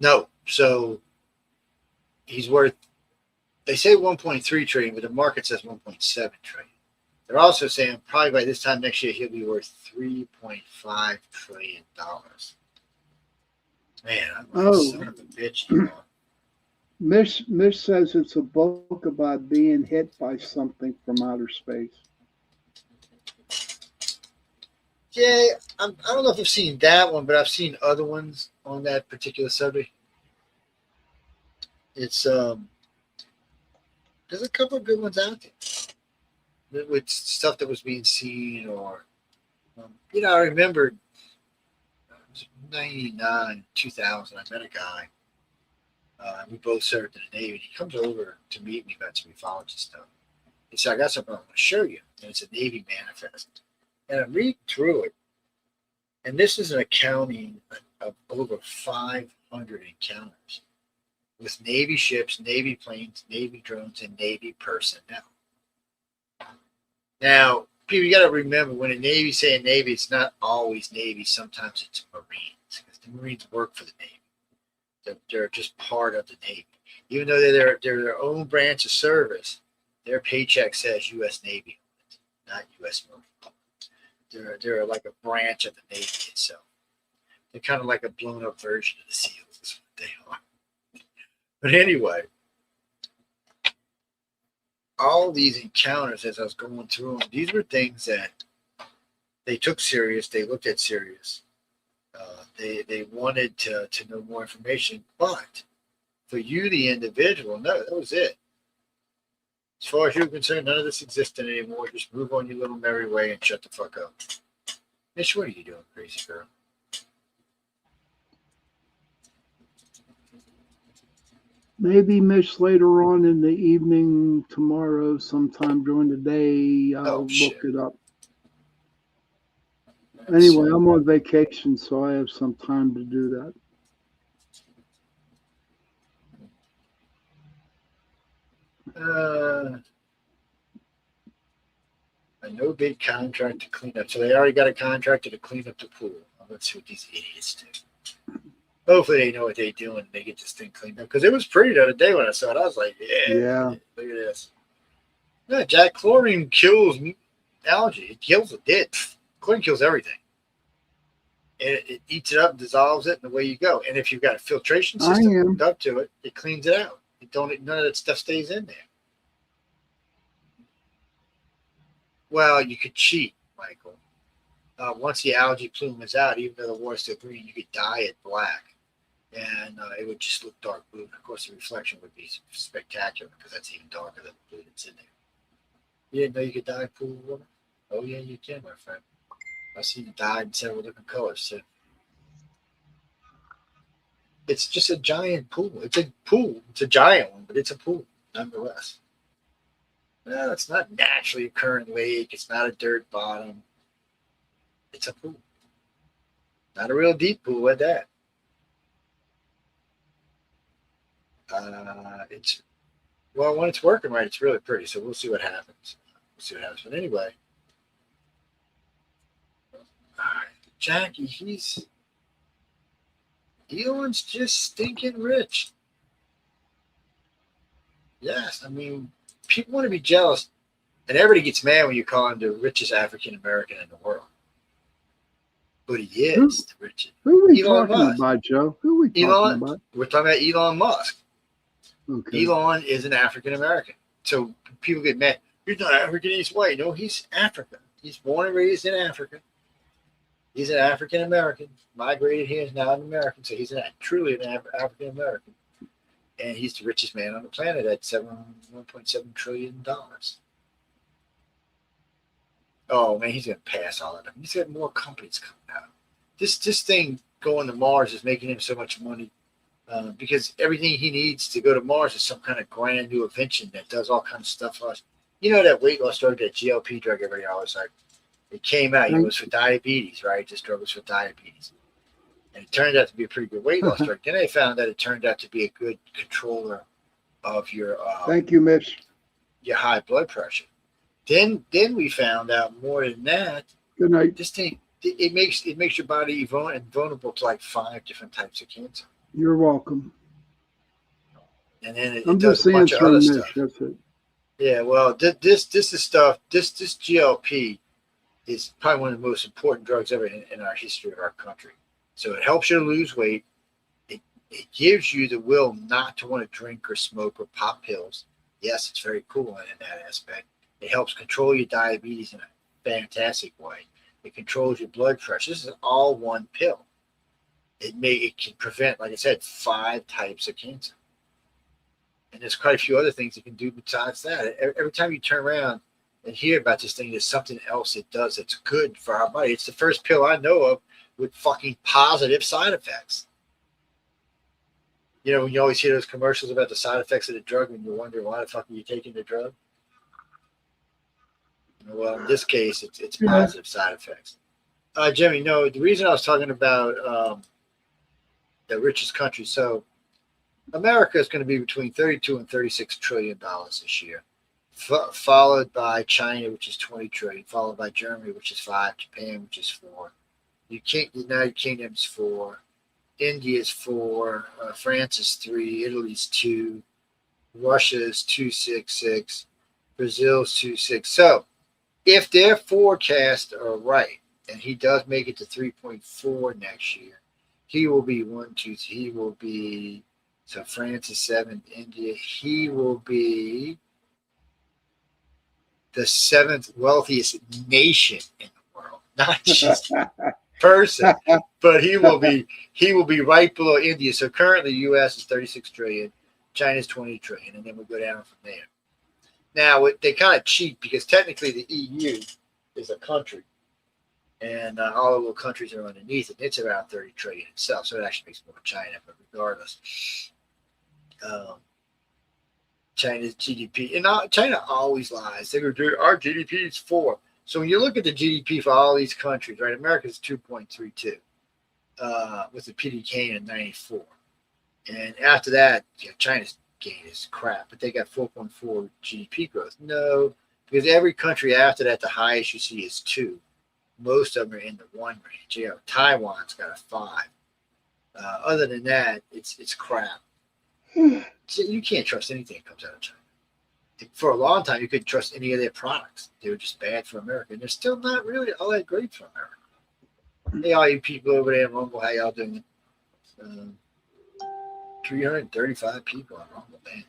No, so he's worth. They say 1.3 trillion, but the market says 1.7 trillion. They're also saying probably by this time next year he'll be worth $3.5 trillion. Man, I'm a son of a bitch. You know. Mish says it's a book about being hit by something from outer space. Yeah, I don't know if I've seen that one, but I've seen other ones on that particular subject. It's there's a couple of good ones out there with stuff that was being seen, or I remember it was 99, 2000. I met a guy. We both served in the Navy. He comes over to meet me about some ufology stuff. He said, "I got something I want to show you," and it's a Navy manifest. And I read through it, and this is an accounting of over 500 encounters with Navy ships, Navy planes, Navy drones, and Navy personnel. Now, people, you got to remember, when a Navy saying Navy, it's not always Navy. Sometimes it's Marines, because the Marines work for the Navy. They're just part of the Navy. Even though they're their own branch of service, their paycheck says U.S. Navy, not U.S. Marine. They're like a branch of the Navy itself. They're kind of like a blown up version of the SEALs, is what they are. But anyway, all these encounters, as I was going through them, these were things that they took serious. They looked at serious. They wanted to know more information. But for you, the individual, no, that was it. As far as you're concerned, none of this existed anymore. Just move on your little merry way and shut the fuck up. Mish, what are you doing, crazy girl? Maybe Mish later on in the evening, tomorrow, sometime during the day, I'll look it up. Anyway, I'm on vacation, so I have some time to do that. A no bid contract to clean up. So they already got a contractor to clean up the pool. Well, let's see what these idiots do. Hopefully they know what they're doing and they get this thing cleaned up. Because it was pretty the other day when I saw it. I was like, yeah. Look at this. Yeah, Jack, chlorine kills algae. It kills it. Chlorine kills everything. And it eats it up, dissolves it, and away you go. And if you've got a filtration system hooked up to it, it cleans it out. None of that stuff stays in there. Well, you could cheat, Michael. Once the algae plume is out, even though the water's still green, you could dye it black, and it would just look dark blue. And of course, the reflection would be spectacular because that's even darker than the blue that's in there. You didn't know you could dye pool water? Oh yeah, you can, my friend. I've seen it dyed in several different colors too. It's just a giant pool. It's a pool. It's a giant one, but it's a pool nonetheless. No, it's not naturally occurring lake. It's not a dirt bottom. It's a pool. Not a real deep pool at that. When it's working right, it's really pretty. So we'll see what happens. But anyway, Jackie, Elon's just stinking rich. Yes, I mean, people want to be jealous, and everybody gets mad when you call him the richest African American in the world. But he is the richest. Who are we talking about, Joe? Who are we talking about? We're talking about Elon Musk. Okay. Elon is an African American. So people get mad. He's not African, he's white. No, he's African. He's born and raised in Africa. He's an African American. Migrated here, is now an American. So he's truly an African American. And he's the richest man on the planet at $1.7 trillion. Oh man, he's gonna pass all of them. He's got more companies coming out. This thing going to Mars is making him so much money because everything he needs to go to Mars is some kind of grand new invention that does all kinds of stuff for us. You know that weight loss drug, that GLP drug, everybody always like. It came out. It was for diabetes, right? This drug was for diabetes. And it turned out to be a pretty good weight loss drug. Then they found that it turned out to be a good controller of your Thank you, Mitch. your high blood pressure. Then we found out more than that. Good night. This thing it makes your body vulnerable to like 5 different types of cancer. You're welcome. And then it I'm does just a bunch of answering other Mitch. stuff. That's it. Yeah, well, this is stuff. This GLP is probably one of the most important drugs ever in our history of our country. So it helps you to lose weight. It gives you the will not to want to drink or smoke or pop pills. Yes, it's very cool in that aspect. It helps control your diabetes in a fantastic way. It controls your blood pressure. This is all one pill. It can prevent, like I said, 5 types of cancer. And there's quite a few other things it can do besides that. Every time you turn around and hear about this thing, there's something else it does that's good for our body. It's the first pill I know of with fucking positive side effects. You know, when you always hear those commercials about the side effects of the drug and you wonder why the fuck are you taking the drug? Well, in this case, it's positive side effects. Jimmy, no, the reason I was talking about the richest country, so America is going to be between 32 and 36 trillion dollars this year, followed by China, which is 20 trillion, followed by Germany, which is 5, Japan, which is 4, the United Kingdom's 4, India is 4, France is 3, Italy's 2, Russia is 266, Brazil's 26. So, if their forecasts are right, and he does make it to 3.4 next year, he will be 1, 2, 3. He will be. So France is 7th, India. He will be the 7th wealthiest nation in the world, not just person, but he will be right below India. So currently, U.S. is 36 trillion, China is 20 trillion, and then we go down from there. Now they kind of cheat because technically the EU is a country, and all the little countries are underneath it. It's around 30 trillion itself, so it actually makes more China. But regardless. China's GDP, and China always lies. They go, dude, our GDP is 4. So when you look at the GDP for all these countries, right, America's 2.32 with the PDK in 94. And after that, China's gain is crap, but they got 4.4 GDP growth. No, because every country after that, the highest you see is 2. Most of them are in the 1 range. You know, Taiwan's got a 5. Other than that, it's crap. You can't trust anything that comes out of China. For a long time, you couldn't trust any of their products. They were just bad for America, and they're still not really all that great for America. Hey, all you people over there in Rumble, how y'all doing? 335 people on Rumble, man.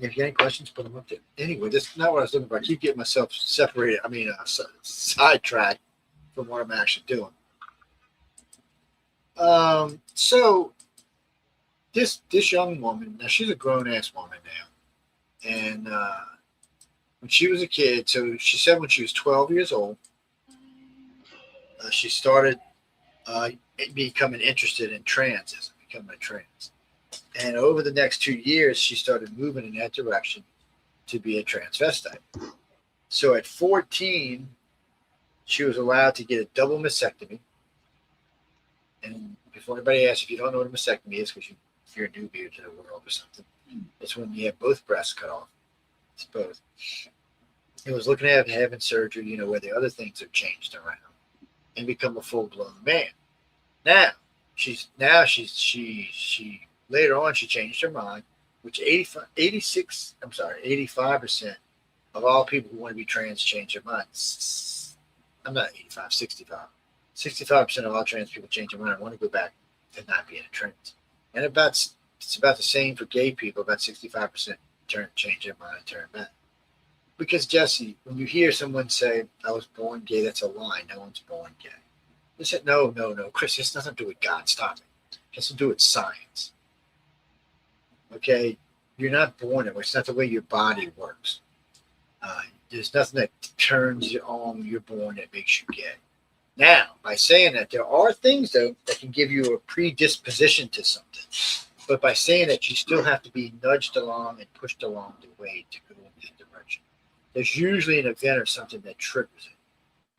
If you have any questions, put them up there. Anyway, this is not what I was looking for. I keep getting myself separated. Sidetracked from what I'm actually doing. So this young woman, now she's a grown-ass woman now, and when she was a kid, so she said when she was 12 years old, she started becoming interested in transism, becoming a trans. And over the next 2 years, she started moving in that direction to be a transvestite. So at 14, she was allowed to get a double mastectomy. And before anybody asks, if you don't know what a mastectomy is, because you're a newbie to the world or something, it's when you have both breasts cut off. It's both. It was looking at having surgery, where the other things are changed around and become a full-blown man. Now, she later on she changed her mind, which 85% of all people who want to be trans change their minds. I'm not 85, 65. 65% of all trans people change their mind and want to go back to not being a trans. And it's about the same for gay people. About 65% change their mind and turn back. Because, Jesse, when you hear someone say, I was born gay, that's a lie. No one's born gay. They said, no, Chris, it has nothing to do with God. Stop it. It has to do with science. Okay? You're not born that way. It's not the way your body works. There's nothing that turns you on when you're born that makes you gay. Now, by saying that, there are things, though, that can give you a predisposition to something. But by saying that, you still have to be nudged along and pushed along the way to go in that direction. There's usually an event or something that triggers it.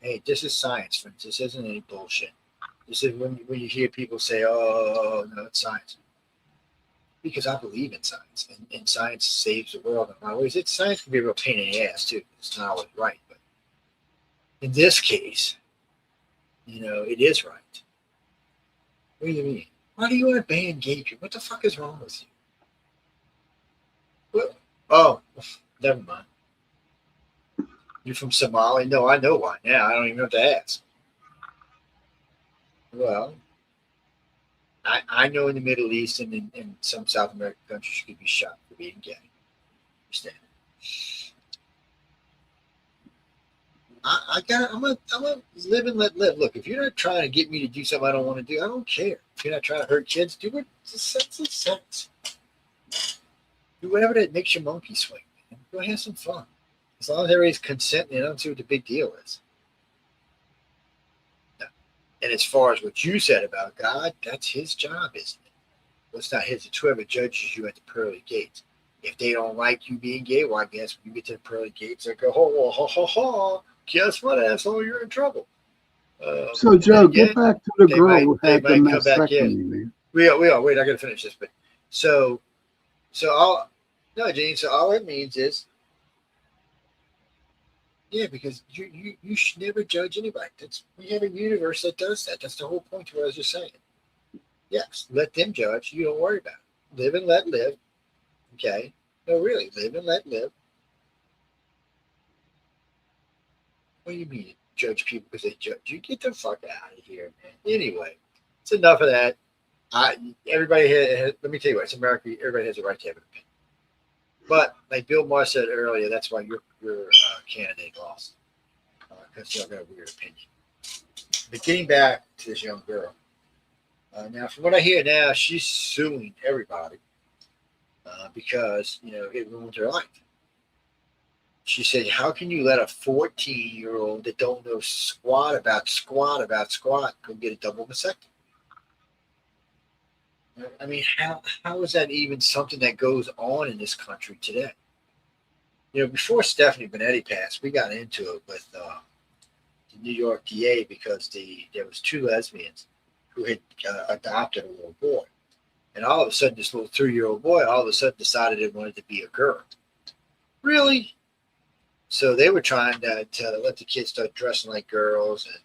Hey, this is science, friends. This isn't any bullshit. This is when you hear people say, "Oh, no, it's science," because I believe in science, and science saves the world in a lot of ways. Science can be a real pain in the ass too. It's not always right, but in this case, it is right. What do you mean? Why do you want to ban gay people? What the fuck is wrong with you? What? Oh, never mind. You're from Somalia? No, I know why. Now I don't even have to ask. Well, I know in the Middle East and in some South American countries you could be shot for being gay. Understand? I'm gonna live and let live. Look, if you're not trying to get me to do something I don't want to do, I don't care. If you're not trying to hurt kids, do what sense. Do whatever that makes your monkey swing. Man. Go have some fun. As long as everybody's consenting, I don't see what the big deal is. No. And as far as what you said about God, that's his job, isn't it? Well, it's not his. It's whoever judges you at the pearly gates. If they don't like you being gay, well, I guess when you get to the pearly gates, they go, ho, ho, ho, ho. Guess what, asshole? You're in trouble. So, Joe, get back to the girl who had the come back in. mastectomy, man. We are. Wait, I got to finish this. But so Gene. So all it means is, yeah, because you should never judge anybody. We have a universe that does that. That's the whole point of what I was just saying. Yes, let them judge. You don't worry about it. Live and let live. Okay. No, really, live and let live. What do you mean judge people because they judge you? Get the fuck out of here, man. Anyway, it's enough of that. Everybody has, let me tell you what, it's America. Everybody has a right to have an opinion. But like Bill Maher said earlier, that's why your candidate lost because you got a weird opinion. But getting back to this young girl, now from what I hear now, she's suing everybody because it ruined her life. She said, "How can you let a 14-year-old that don't know squat about go get a double vasectomy?" I mean, how is that even something that goes on in this country today? Before Stephanie Benetti passed, we got into it with the New York DA because there was two lesbians who had adopted a little boy. And all of a sudden, this little 3-year-old boy all of a sudden decided he wanted to be a girl. Really? So they were trying to let the kids start dressing like girls and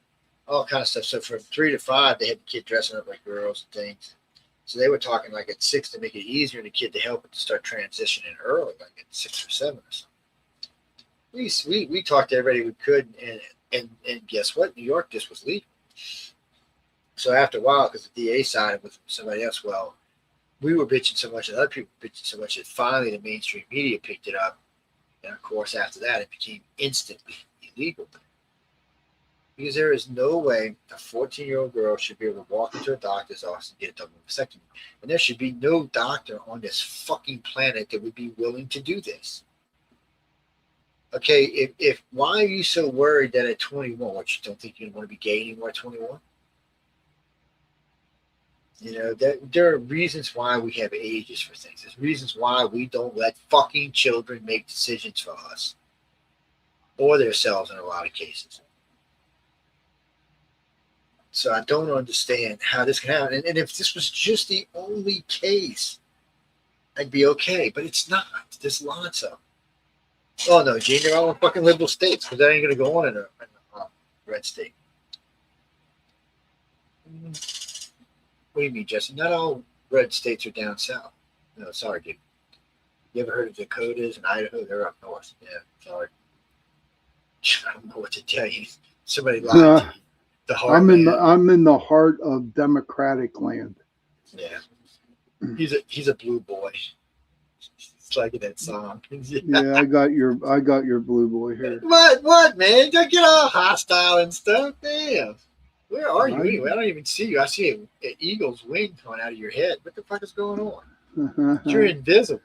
all kind of stuff. So from 3 to 5, they had the kid dressing up like girls and things. So they were talking like at 6 to make it easier on the kid to help it to start transitioning early, like at 6 or 7 or something. We talked to everybody we could, and guess what? New York, this was legal. So after a while, because the DA sided with somebody else, well, we were bitching so much and other people were bitching so much that finally the mainstream media picked it up. And of course, after that, it became instantly illegal. Because there is no way a 14-year-old girl should be able to walk into a doctor's office and get a double vasectomy. And there should be no doctor on this fucking planet that would be willing to do this. Okay, if why are you so worried that at 21, what, you don't think you want to be gay anymore at 21? There are reasons why we have ages for things. There's reasons why we don't let fucking children make decisions for us or themselves in a lot of cases. So I don't understand how this can happen. And if this was just the only case, I'd be okay. But it's not. There's lots of them. Oh, no, Gene, they're all in fucking liberal states because that ain't going to go on in a red state. What do you mean, Jesse? Not all red states are down south. No, sorry, dude. You ever heard of Dakotas and Idaho? They're up north. Yeah, sorry. I don't know what to tell you. Somebody lied to you. I'm in the heart of Democratic land. Yeah, he's a blue boy. It's like in that song. Yeah, I got your blue boy here. What, man? Don't get all hostile and stuff. Damn. Where are you anyway? I don't even see you. I see an eagle's wing coming out of your head. What the fuck is going on? You're invisible.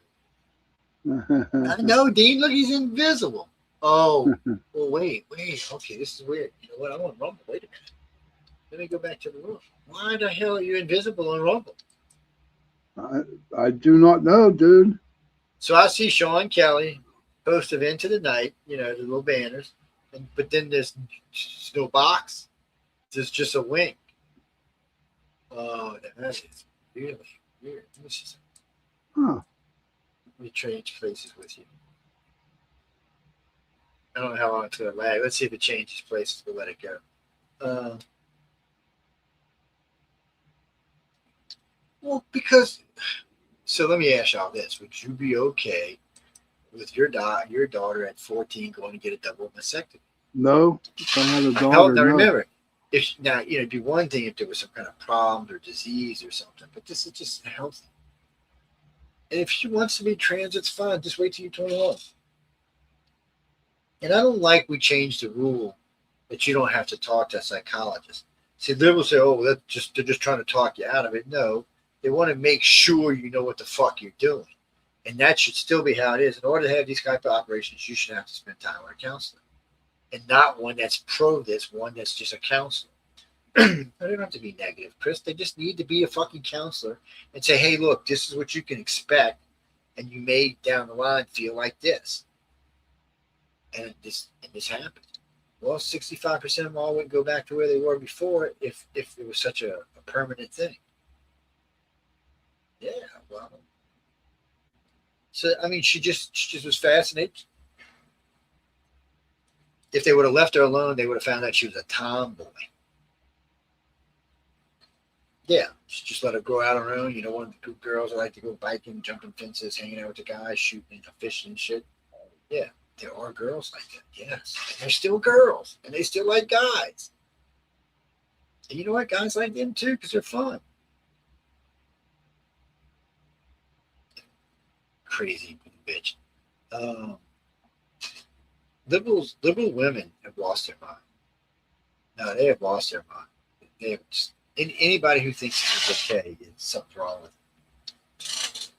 I know, Dean. Look, he's invisible. Oh, well, wait. Okay, this is weird. You know what? I want Rumble. Wait a minute. Let me go back to the room. Why the hell are you invisible on Rumble? I do not know, dude. So I see Sean Kelly, host of Into the Night, the little banners. but then there's no box. There's just a wing. Oh, that is really weird. Let me see something. Huh. Let me change places with you. I don't know how long it's going to lag. Let's see if it changes places. We'll let it go. Well, because, so let me ask y'all this. Would you be okay with your daughter at 14 going to get a double mastectomy? No, if I had a daughter, Now no. remember, if now it'd be one thing if there was some kind of problem or disease or something, but this is just healthy. And if she wants to be trans, it's fine. Just wait till you're 21. And I don't like we changed the rule that you don't have to talk to a psychologist. See, liberals say, "Oh, they're just trying to talk you out of it." No, they want to make sure you know what the fuck you're doing, and that should still be how it is. In order to have these type of operations, you should have to spend time with a counselor, and not one that's pro this, one that's just a counselor. They don't have to be negative, Chris. They just need to be a fucking counselor and say, "Hey, look, this is what you can expect, and you may down the line feel like this." And this happened. Well, 65% of them all would go back to where they were before if it was such a permanent thing. Yeah, well. So I mean, she just was fascinated. If they would have left her alone, they would have found out she was a tomboy. Yeah, just let her go out on her own. You know, one of the good girls that like to go biking, jumping fences, hanging out with the guys, shooting, fishing and shit. Yeah. There are girls like that, yes. And they're still girls, and they still like guys. And you know what? Guys like them too, because they're fun. Crazy bitch. Liberal women have lost their mind. No, they have lost their mind. They have just, anybody who thinks it's okay, something's wrong with it.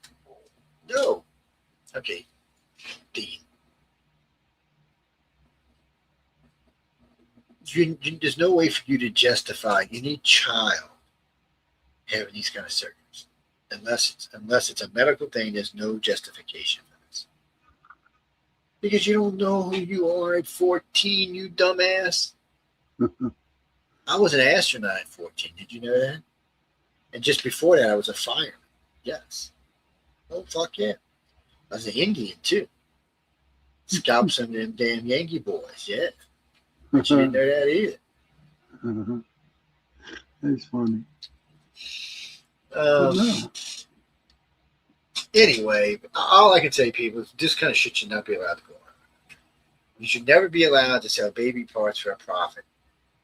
No. Okay. Dean. There's no way for you to justify any child having these kind of surgeries, unless it's a medical thing. There's no justification for this because you don't know who you are at 14, you dumbass. I was an astronaut at 14. Did you know that? And just before that, I was a fireman. Yes. Oh fuck yeah! I was an Indian too. Scalped some of them damn Yankee boys. Yeah. But you didn't know that either. That's funny. No. Anyway, all I can say, people, is this kind of shit should not be allowed to go on. You should never be allowed to sell baby parts for a profit.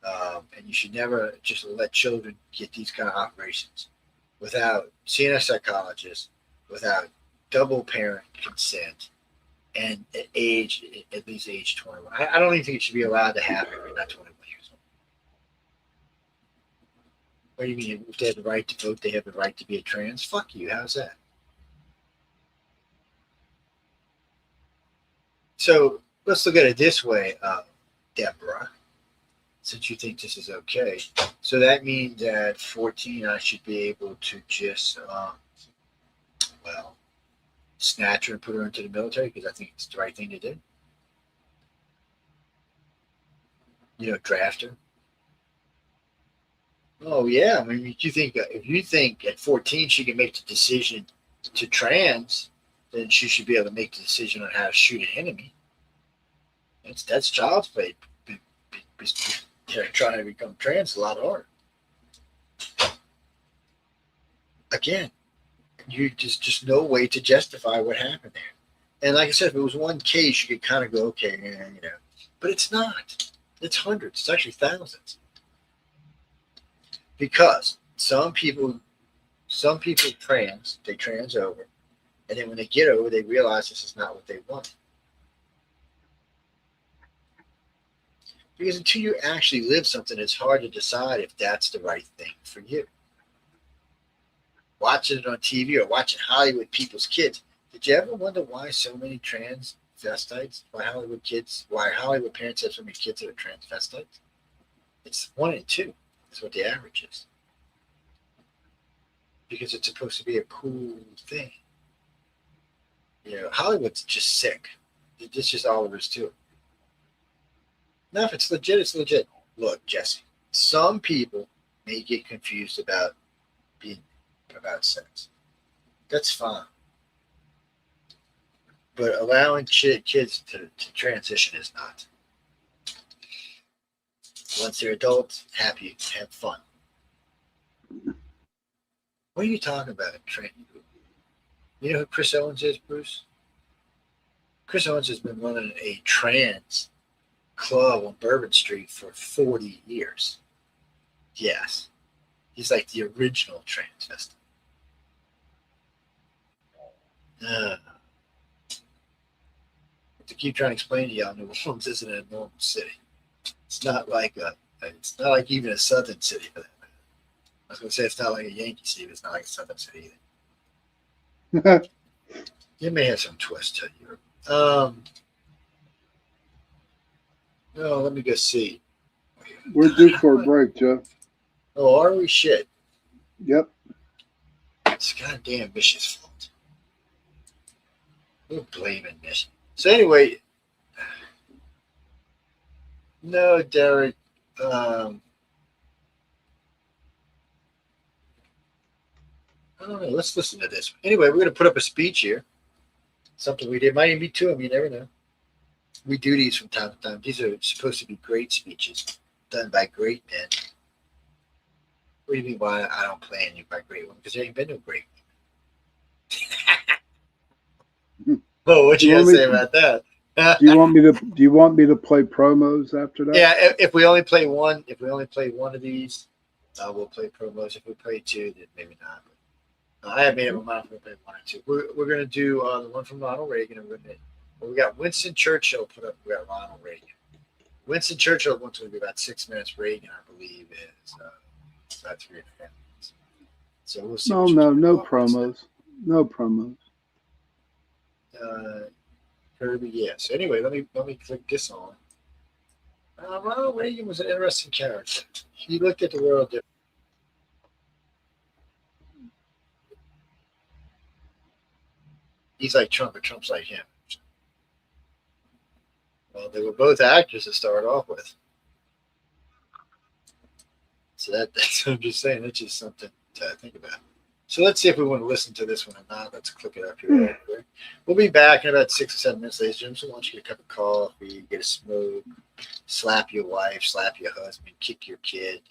And you should never just let children get these kind of operations without seeing a psychologist, without double parent consent, and at least age 21. I don't even think it should be allowed to happen if you're not 21 years old. What do you mean? If they have the right to vote, they have the right to be a trans? Fuck you. How's that? So let's look at it this way, Deborah, since you think this is okay. So that means at 14, I should be able to just, snatch her and put her into the military because I think it's the right thing to do. You know, draft her. Oh yeah, I mean, if you think at 14 she can make the decision to trans, then she should be able to make the decision on how to shoot an enemy. That's child's play. Trying to become trans is a lot harder. Again, you just no way to justify what happened there. And like I said, if it was one case, you could kind of go, okay, you know, but it's not. It's hundreds. It's actually thousands. Because some people they trans over, and then when they get over, they realize this is not what they want. Because until you actually live something, it's hard to decide if that's the right thing for you. Watching it on TV or watching Hollywood people's kids. Did you ever wonder why so many transvestites? Why Hollywood parents have so many kids that are transvestites? It's 1 in 2. That's what the average is. Because it's supposed to be a cool thing. You know, Hollywood's just sick. It's just all there is to it. No, if it's legit, it's legit. Look, Jesse, some people may get confused about sex. That's fine. But allowing kids to transition is not. Once they're adults, happy, have fun. What are you talking about? You know who Chris Owens is, Bruce? Chris Owens has been running a trans club on Bourbon Street for 40 years. Yes. He's like the original transvestite. To keep trying to explain to y'all, New Orleans isn't a normal city. It's not like even a southern city for that matter. I was going to say it's not like a Yankee city, but it's not like a southern city either. It may have some twist to you. No, let me go see. We're due for a break, Jeff. Oh, are we? Shit. Yep. It's goddamn Mish's fault. We're blaming Mish. So anyway, no, Derek. I don't know. Let's listen to this. Anyway, we're going to put up a speech here. Something we did. Might even be two of them. You never know. We do these from time to time. These are supposed to be great speeches done by great men. What do you mean why I don't play any by great women? Because there ain't been no great women. Well, what you gotta say about that? Do you want me to play promos after that? Yeah, if we only play one of these, we'll play promos. If we play two, then maybe not. I have made up my mind if we play one or two. We're gonna do the one from Ronald Reagan. We got Winston Churchill put up. We got Ronald Reagan. Winston Churchill wants to be about 6 minutes. Reagan, I believe, is about 3.5 minutes. So we'll see. No promos. No promos. Kirby, yeah. So anyway, let me click this on. Ronald Reagan was an interesting character. He looked at the world differently. He's like Trump, but Trump's like him. Well, they were both actors to start off with. So that's what I'm just saying. That's just something to think about. So let's see if we want to listen to this one or not. Let's click it up here. We'll be back in about 6 or 7 minutes, ladies and gentlemen. So why don't you get a cup of coffee, get a smoke, slap your wife, slap your husband, kick your kid,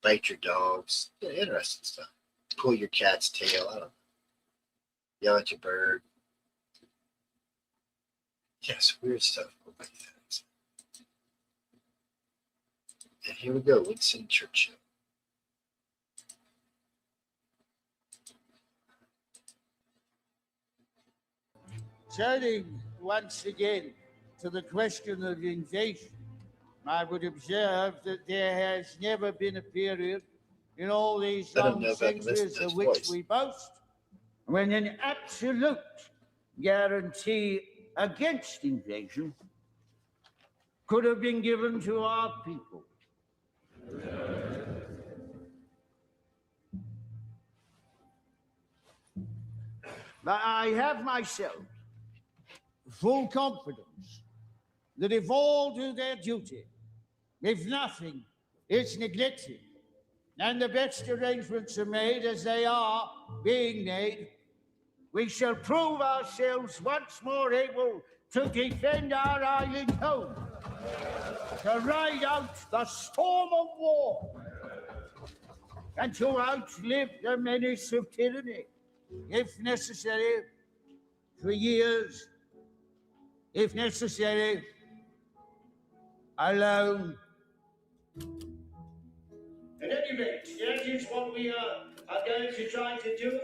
bite your dogs. Interesting stuff. Pull your cat's tail. I don't know. Yell at your bird. Yes, weird stuff. And here we go. Winston Churchill. Turning once again to the question of invasion, I would observe that there has never been a period in all these long centuries of which we boast when an absolute guarantee against invasion could have been given to our people. But I have myself full confidence that if all do their duty, if nothing is neglected, and the best arrangements are made as they are being made, we shall prove ourselves once more able to defend our island home, to ride out the storm of war, and to outlive the menace of tyranny, if necessary, for years, if necessary, alone. At any rate, that is what we are going to try to do.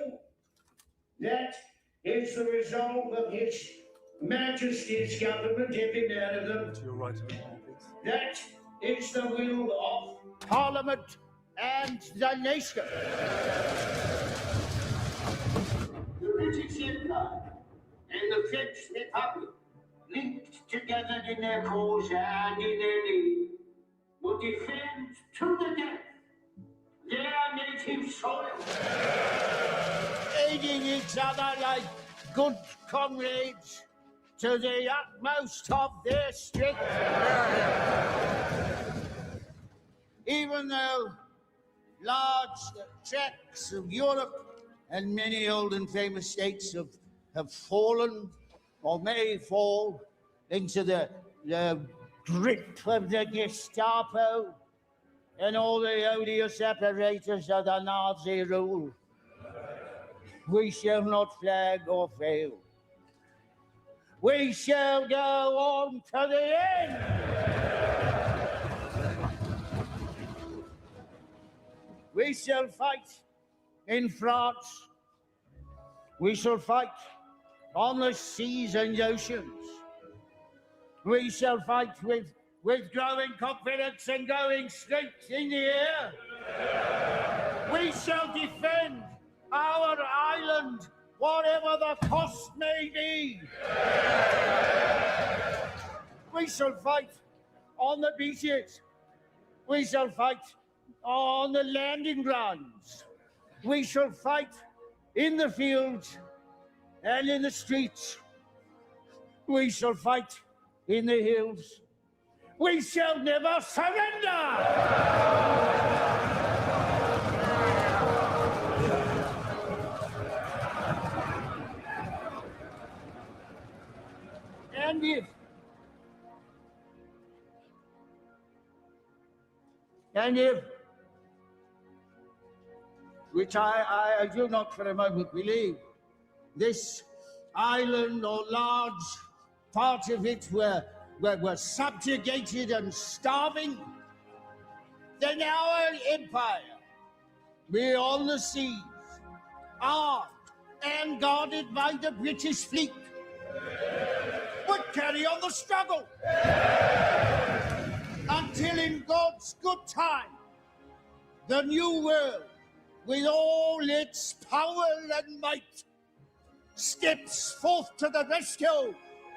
That is the resolve of His Majesty's government, every man of them. To your right, that is the will of Parliament and the nation. The British Empire and the French Republic, linked together in their cause and in their need, will defend to the death their native soil, aiding each other like good comrades to the utmost of their strength. Even though large tracts of Europe and many old and famous states have fallen or may fall into the grip of the Gestapo and all the odious apparatus of the Nazi rule, we shall not flag or fail. We shall go on to the end. We shall fight in France. We shall fight on the seas and oceans. We shall fight with growing confidence and growing strength in the air. We shall defend our island, whatever the cost may be. We shall fight on the beaches. We shall fight on the landing grounds. We shall fight in the fields and in the streets. We shall fight in the hills. We shall never surrender! And if, which I do not for a moment believe, this island or large part of it were subjugated and starving, then our empire, we on the seas, armed and guarded by the British fleet, would carry on the struggle until in God's good time, the new world, with all its power and might, steps forth to the rescue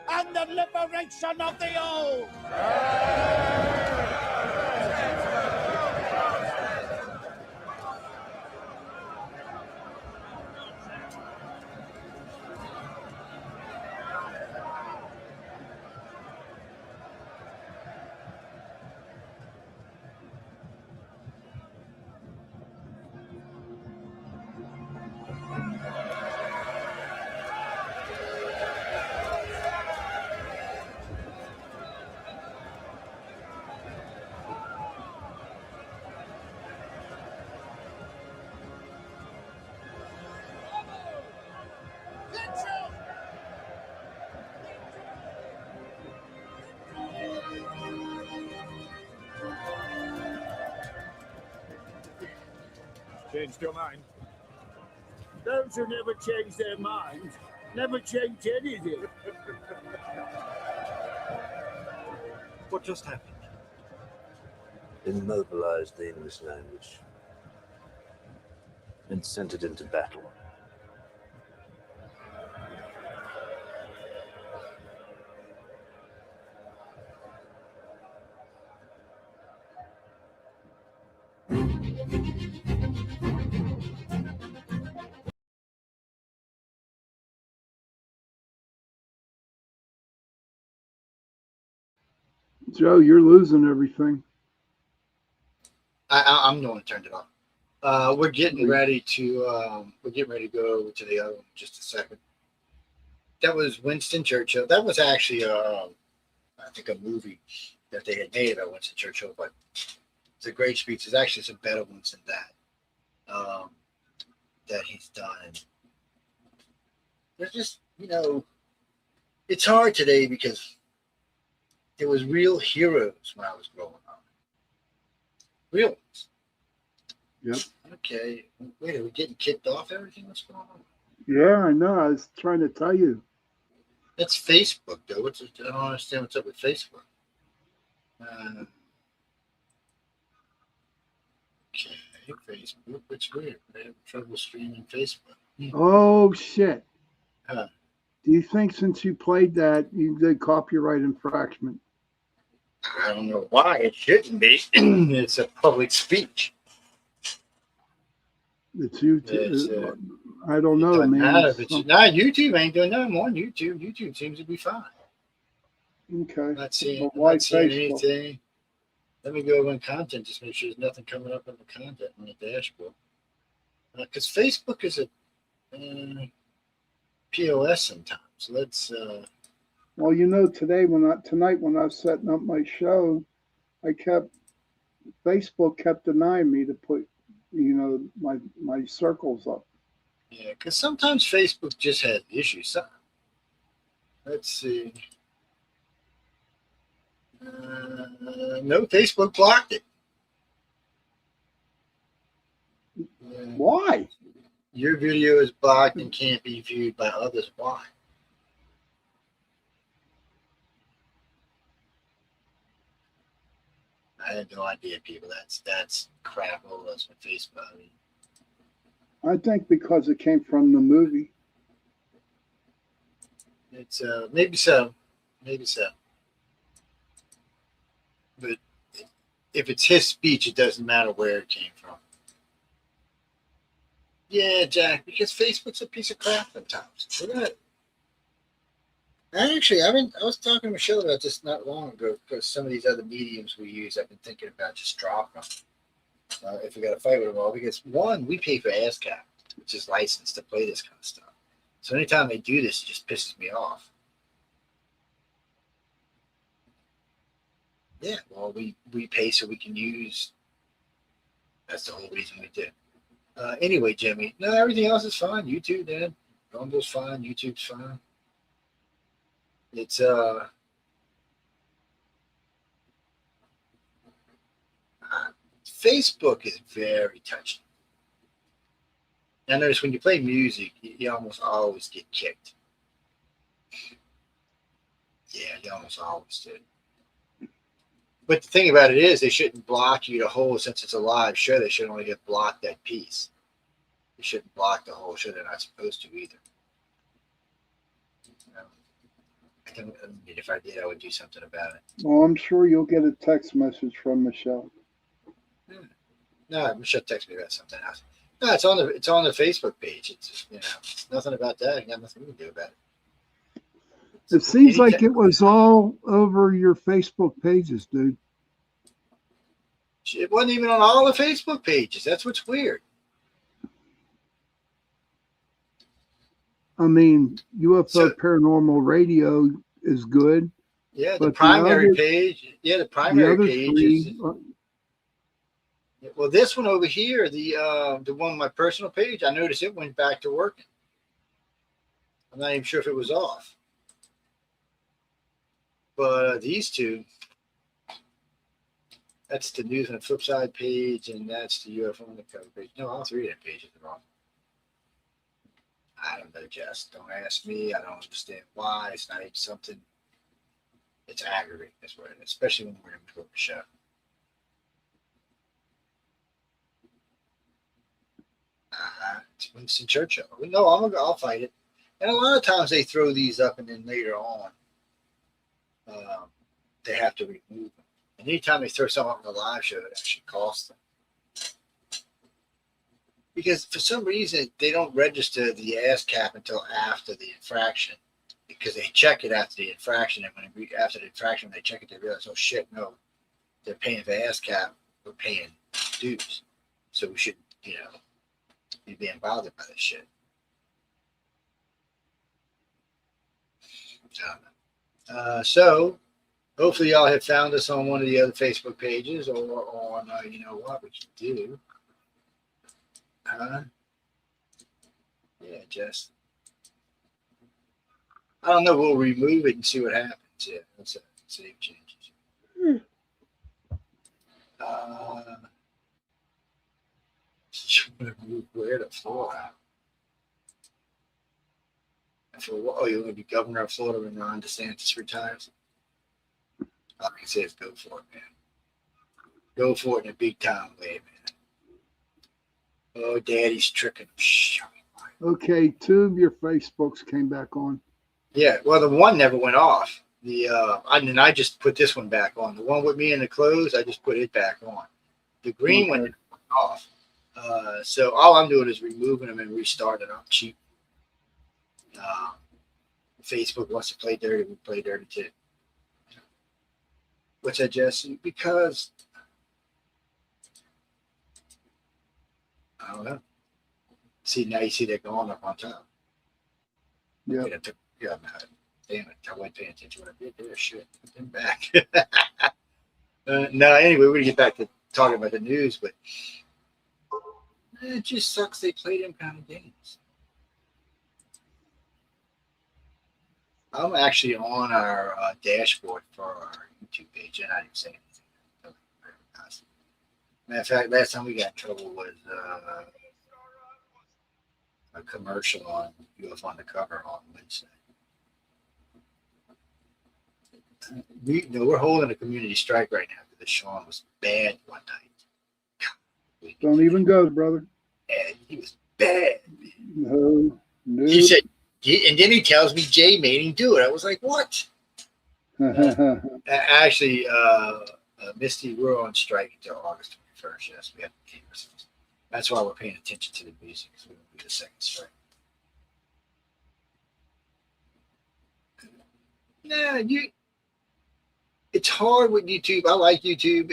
and the liberation of the old. Changed your mind? Those who never change their mind never change anything. What just happened? Immobilized the English language and sent it into battle. Joe, you're losing everything. I'm the one who turned it off. We're getting ready to go over to the other one in just a second. That was Winston Churchill. That was actually I think a movie that they had made about Winston Churchill, but it's a great speech. There's actually some better ones than that that he's done. And there's just, it's hard today because there was real heroes when I was growing up. Real ones. Yep. Okay. Wait, are we getting kicked off everything? What's going on? Yeah, I know. I was trying to tell you. That's Facebook, though. I don't understand what's up with Facebook. Okay, Facebook. It's weird. They have trouble streaming Facebook. Oh, shit. Huh. Do you think since you played that, you did copyright infringement? I don't know why. It shouldn't be. It's a public speech. It's you. I don't know, Doesn't man. matter if it's not YouTube ain't doing nothing on YouTube. YouTube seems to be fine. Okay. Not seeing, But I'm why not seeing Facebook? anything. Let me go in content, just make sure there's nothing coming up in the content on the dashboard. Because Facebook is a POS sometimes. Let's. Well, tonight when I was setting up my show, Facebook kept denying me to put, my circles up. Yeah, because sometimes Facebook just has issues. Let's see. No, Facebook blocked it. Why? Your video is blocked and can't be viewed by others. Why? I had no idea, people. That's crap all over Facebook. I mean, I think because it came from the movie. it's maybe so, but if it's his speech, it doesn't matter where it came from. Yeah, Jack, because Facebook's a piece of crap sometimes. We're gonna. Actually, I was talking to Michelle about this not long ago because some of these other mediums we use, I've been thinking about just dropping them if we got to fight with them all. Because one, we pay for ASCAP, which is licensed to play this kind of stuff. So anytime they do this, it just pisses me off. Yeah, well, we pay so we can use. That's the whole reason we did. Anyway, Jimmy, no, everything else is fine. YouTube, man. Rumble's fine. YouTube's fine. It's Facebook is very touchy. I notice when you play music, you almost always get kicked. Yeah, you almost always do. But the thing about it is, they shouldn't block you the whole, since it's a live show, they should only get blocked that piece. They shouldn't block the whole show. They're not supposed to either. I mean, if I did, I would do something about it. Well, I'm sure you'll get a text message from Michelle. No, Michelle texted me about something else. No, it's on the Facebook page. It's just, nothing about that. You got nothing we can do about it. It seems like it was all over your Facebook pages, dude. It wasn't even on all the Facebook pages. That's what's weird. I mean, UFO Paranormal Radio is good. Yeah, the primary page. Yeah, the primary page is. Well, this one over here, the one on my personal page, I noticed it went back to working. I'm not even sure if it was off. But these two, that's the news on the Flipside page, and that's the UFO on the cover page. No, all three of them pages are wrong. I don't know, Jess. Don't ask me. I don't understand why. It's not even something. It's aggravating. That's what it is, especially when we're in the middle of the show. It's Winston Churchill. No, I'll fight it. And a lot of times they throw these up, and then later on, they have to remove them. And anytime they throw something up in the live show, it actually costs them. Because for some reason, they don't register the ASCAP until after the infraction. Because they check it after the infraction. And after the infraction, when they check it, they realize, oh, shit, no. They're paying for ASCAP. We're paying dues. So we shouldn't, be being bothered by this shit. So, hopefully y'all have found us on one of the other Facebook pages or on, you know what we can do. Yeah, just. I don't know. We'll remove it and see what happens. Yeah, let's save changes. Where to Florida? Oh, you're going to be governor of Florida when Ron DeSantis retires? All I can say is go for it, man. Go for it in a big time way, man. Oh, Daddy's tricking. Okay, 2 of your Facebooks came back on. Yeah, well, the one never went off. I just put this one back on. The one with me in the clothes, I just put it back on. The green one went off. So all I'm doing is removing them and restarting them cheap. Facebook wants to play dirty, we play dirty too. What's that, Jesse? Because I don't know. See, now you see they're going up on top. Yeah. Yeah, damn it. I wasn't paying attention when I did there. Shit. I'm back. No, anyway, we're going to get back to talking about the news, but it just sucks they play them kind of games. I'm actually on our dashboard for our YouTube page, and I didn't say anything. Matter of fact, last time we got in trouble was a commercial on UFO on the Cover on Wednesday. We're holding a community strike right now because Sean was bad one night. Don't even go, brother. And he was bad. No. He said, and then he tells me Jay made him do it. I was like, what? Actually, Misty, we're on strike until August 21st. Yes, we have to keep ourselves. That's why we're paying attention to the music, because we're going to be the second strike. Nah, it's hard with YouTube. I like YouTube.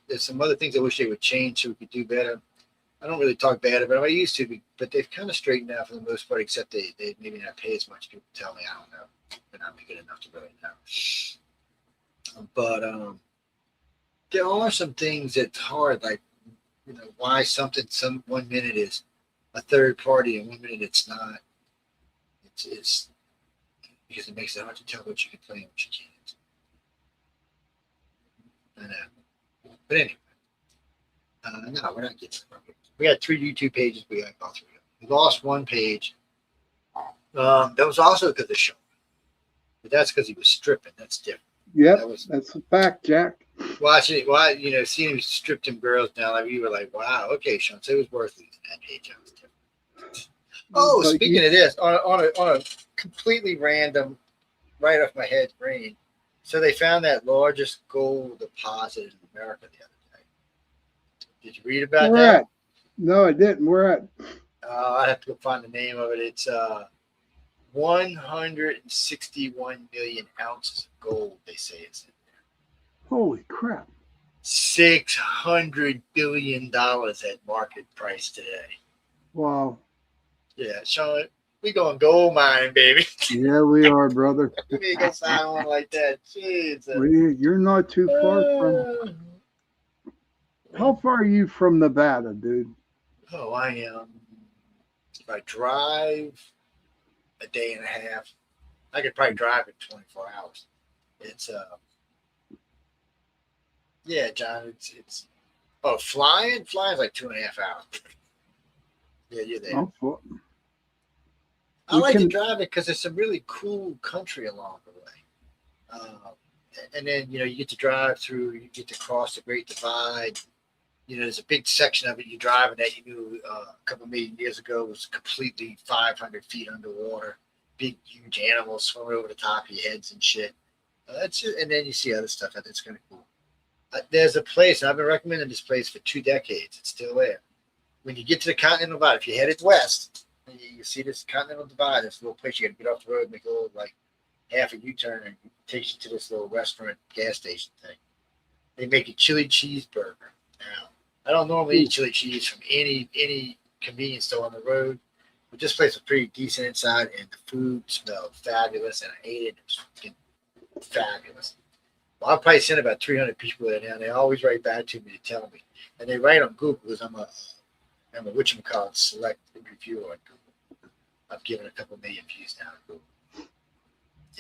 There's some other things I wish they would change so we could do better. I don't really talk bad about them. I used to, but they've kind of straightened out for the most part, except they maybe not pay as much. People tell me, I don't know. They're not good enough to really know. But there are some things that's hard, like, why something 1 minute is a third party and 1 minute it's not. It's because it makes it hard to tell what you can play and what you can't. I know. But anyway. No, we're not getting it. We had 3 YouTube pages. We got about 3 of them. We lost one page. That was also because of Sean. But that's because he was stripping. That's different. Yep, that's a fact, Jack. Watching it, seeing him strip them girls down, like we were like, wow, okay, Sean. So it was worth losing that page. That was different. Oh, but speaking of this, on a completely random, right off my head brain. So they found that largest gold deposit in America the other day. Did you read about that? No, I didn't. Where at? I have to go find the name of it. It's 161 million ounces of gold. They say it's in there. Holy crap! $600 billion at market price today. Wow. Yeah, Sean, we going gold mining, baby. Yeah, we are, brother. We go sign one like that. Jeez. You're not too far from. How far are you from Nevada, dude? Oh, I am. If I drive a day and a half, I could probably drive in 24 hours. It's yeah, John. It's flying's like 2.5 hours. Yeah, you're there. I like to drive it because there's some really cool country along the way. And then you get to drive through. You get to cross the Great Divide. There's a big section of it you drive in that you knew a couple million years ago was completely 500 feet underwater. Big, huge animals swimming over the top of your heads and shit. And then you see other stuff that's kind of cool. There's a place, and I've been recommending this place for 2 decades. It's still there. When you get to the Continental Divide, if you're headed west, and you see this Continental Divide, this little place you got to get off the road, make a little, like, half a U-turn, and it takes you to this little restaurant, gas station thing. They make a chili cheeseburger. Now, I don't normally eat chili cheese from any convenience store on the road, but this place was pretty decent inside, and the food smelled fabulous, and I ate it. It was fucking fabulous. Well, I'll probably send about 300 people there now, and they always write back to me to tell me. And they write on Google because I'm a whatchamacallit select reviewer on Google. I've given a couple million views now on Google.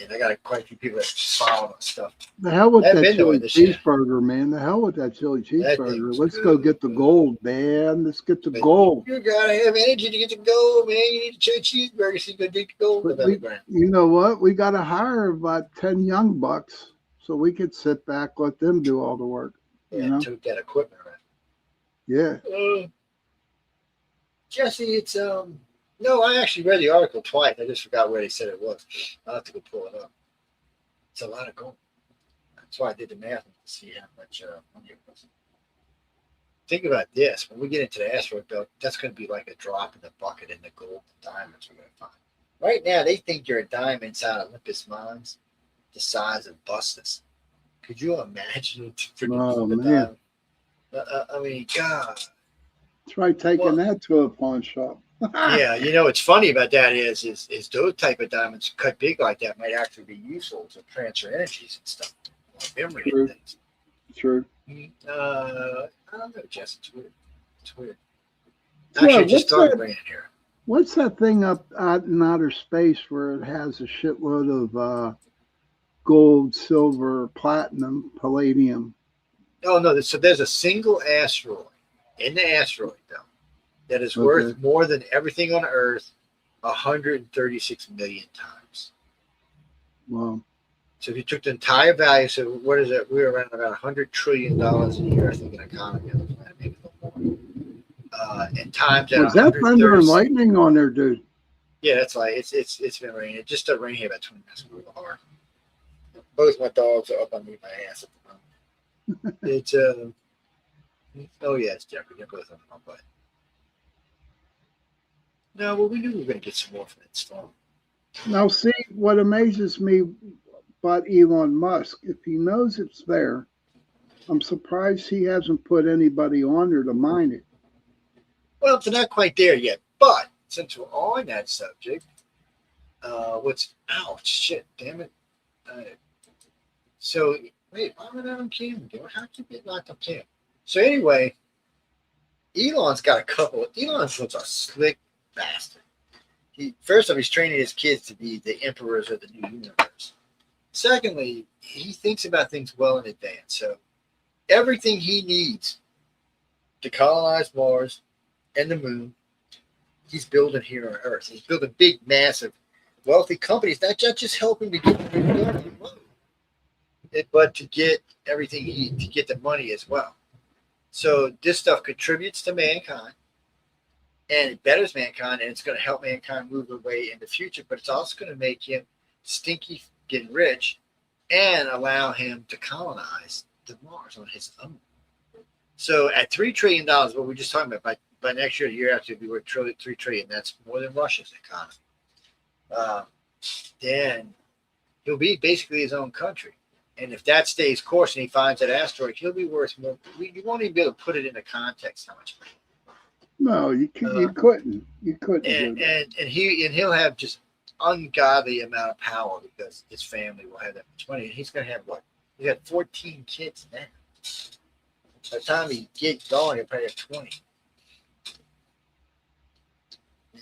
And I got quite a few people that follow my stuff. The hell with that chili cheeseburger, man. The hell with that chili cheeseburger. Let's go get the gold, man. Let's get the gold. You got to have energy to get the gold, man. You need a chili cheeseburger so you can get the gold. You know what? We got to hire about 10 young bucks so we could sit back, let them do all the work. Yeah, took that equipment around. Yeah. Jesse, it's no, I actually read the article twice. I just forgot where they said it was. I'll have to go pull it up. It's a lot of gold. That's why I did the math to see how much money it was. think about this. When we get into the asteroid belt, that's going to be like a drop in the bucket in the gold and diamonds we're going to find. Right now, they think you're a diamond inside Olympus mines the size of Bustus. Could you imagine Oh, the man. diamond? I mean, God. Try taking that to a pawn shop. Yeah, you know what's funny about that is those type of diamonds cut big like that might actually be useful to transfer energies and stuff, like memory True. and things. True. I don't know, Jess. It's weird. It's weird. Well, Actually, it just started raining here. What's that thing up out in outer space where it has a shitload of gold, silver, platinum, palladium? Oh no! So there's a single asteroid in the asteroid belt that is worth more than everything on Earth 136 million times. Wow. So if you took the entire value, so what is it? We're around about $100 trillion a year, I think, in economy on the planet, maybe a little more. And times at Was that thunder and lightning on there, dude? Yeah, that's like it's been raining. It just started raining here about 20 minutes ago. Hard. Both my dogs are up underneath my ass at the moment. It's oh yeah, it's Jeffrey. They're both on my butt. No, well, we knew we were going to get some more from that storm. Now, see, what amazes me about Elon Musk, if he knows it's there, I'm surprised he hasn't put anybody on there to mine it. Well, they're not quite there yet. But since we're on that subject, ouch, shit, damn it. So, wait, why am I not on camera? How can you get locked on camera? So, anyway, Elon's got a couple. Elon's a slick bastard. First off, he's training his kids to be the emperors of the new universe. Secondly, he thinks about things well in advance. So everything he needs to colonize Mars and the moon, he's building here on Earth. He's building big, massive, wealthy companies, not just helping to get the money, but to get everything to get the money as well. So this stuff contributes to mankind. And it betters mankind, and it's going to help mankind move away in the future, but it's also going to make him stinky getting rich and allow him to colonize the Mars on his own. So at $3 trillion, what we're just talking about, by next year, the year after, it'll be worth $3 trillion. That's more than Russia's economy. Then he'll be basically his own country. And if that stays course and he finds that asteroid, he'll be worth more. You won't even be able to put it into context how much money. No, you couldn't. You couldn't. And he'll have just ungodly amount of power because his family will have that much money. And he's going to have what? He's got 14 kids now. By the time he gets going, he'll probably have 20.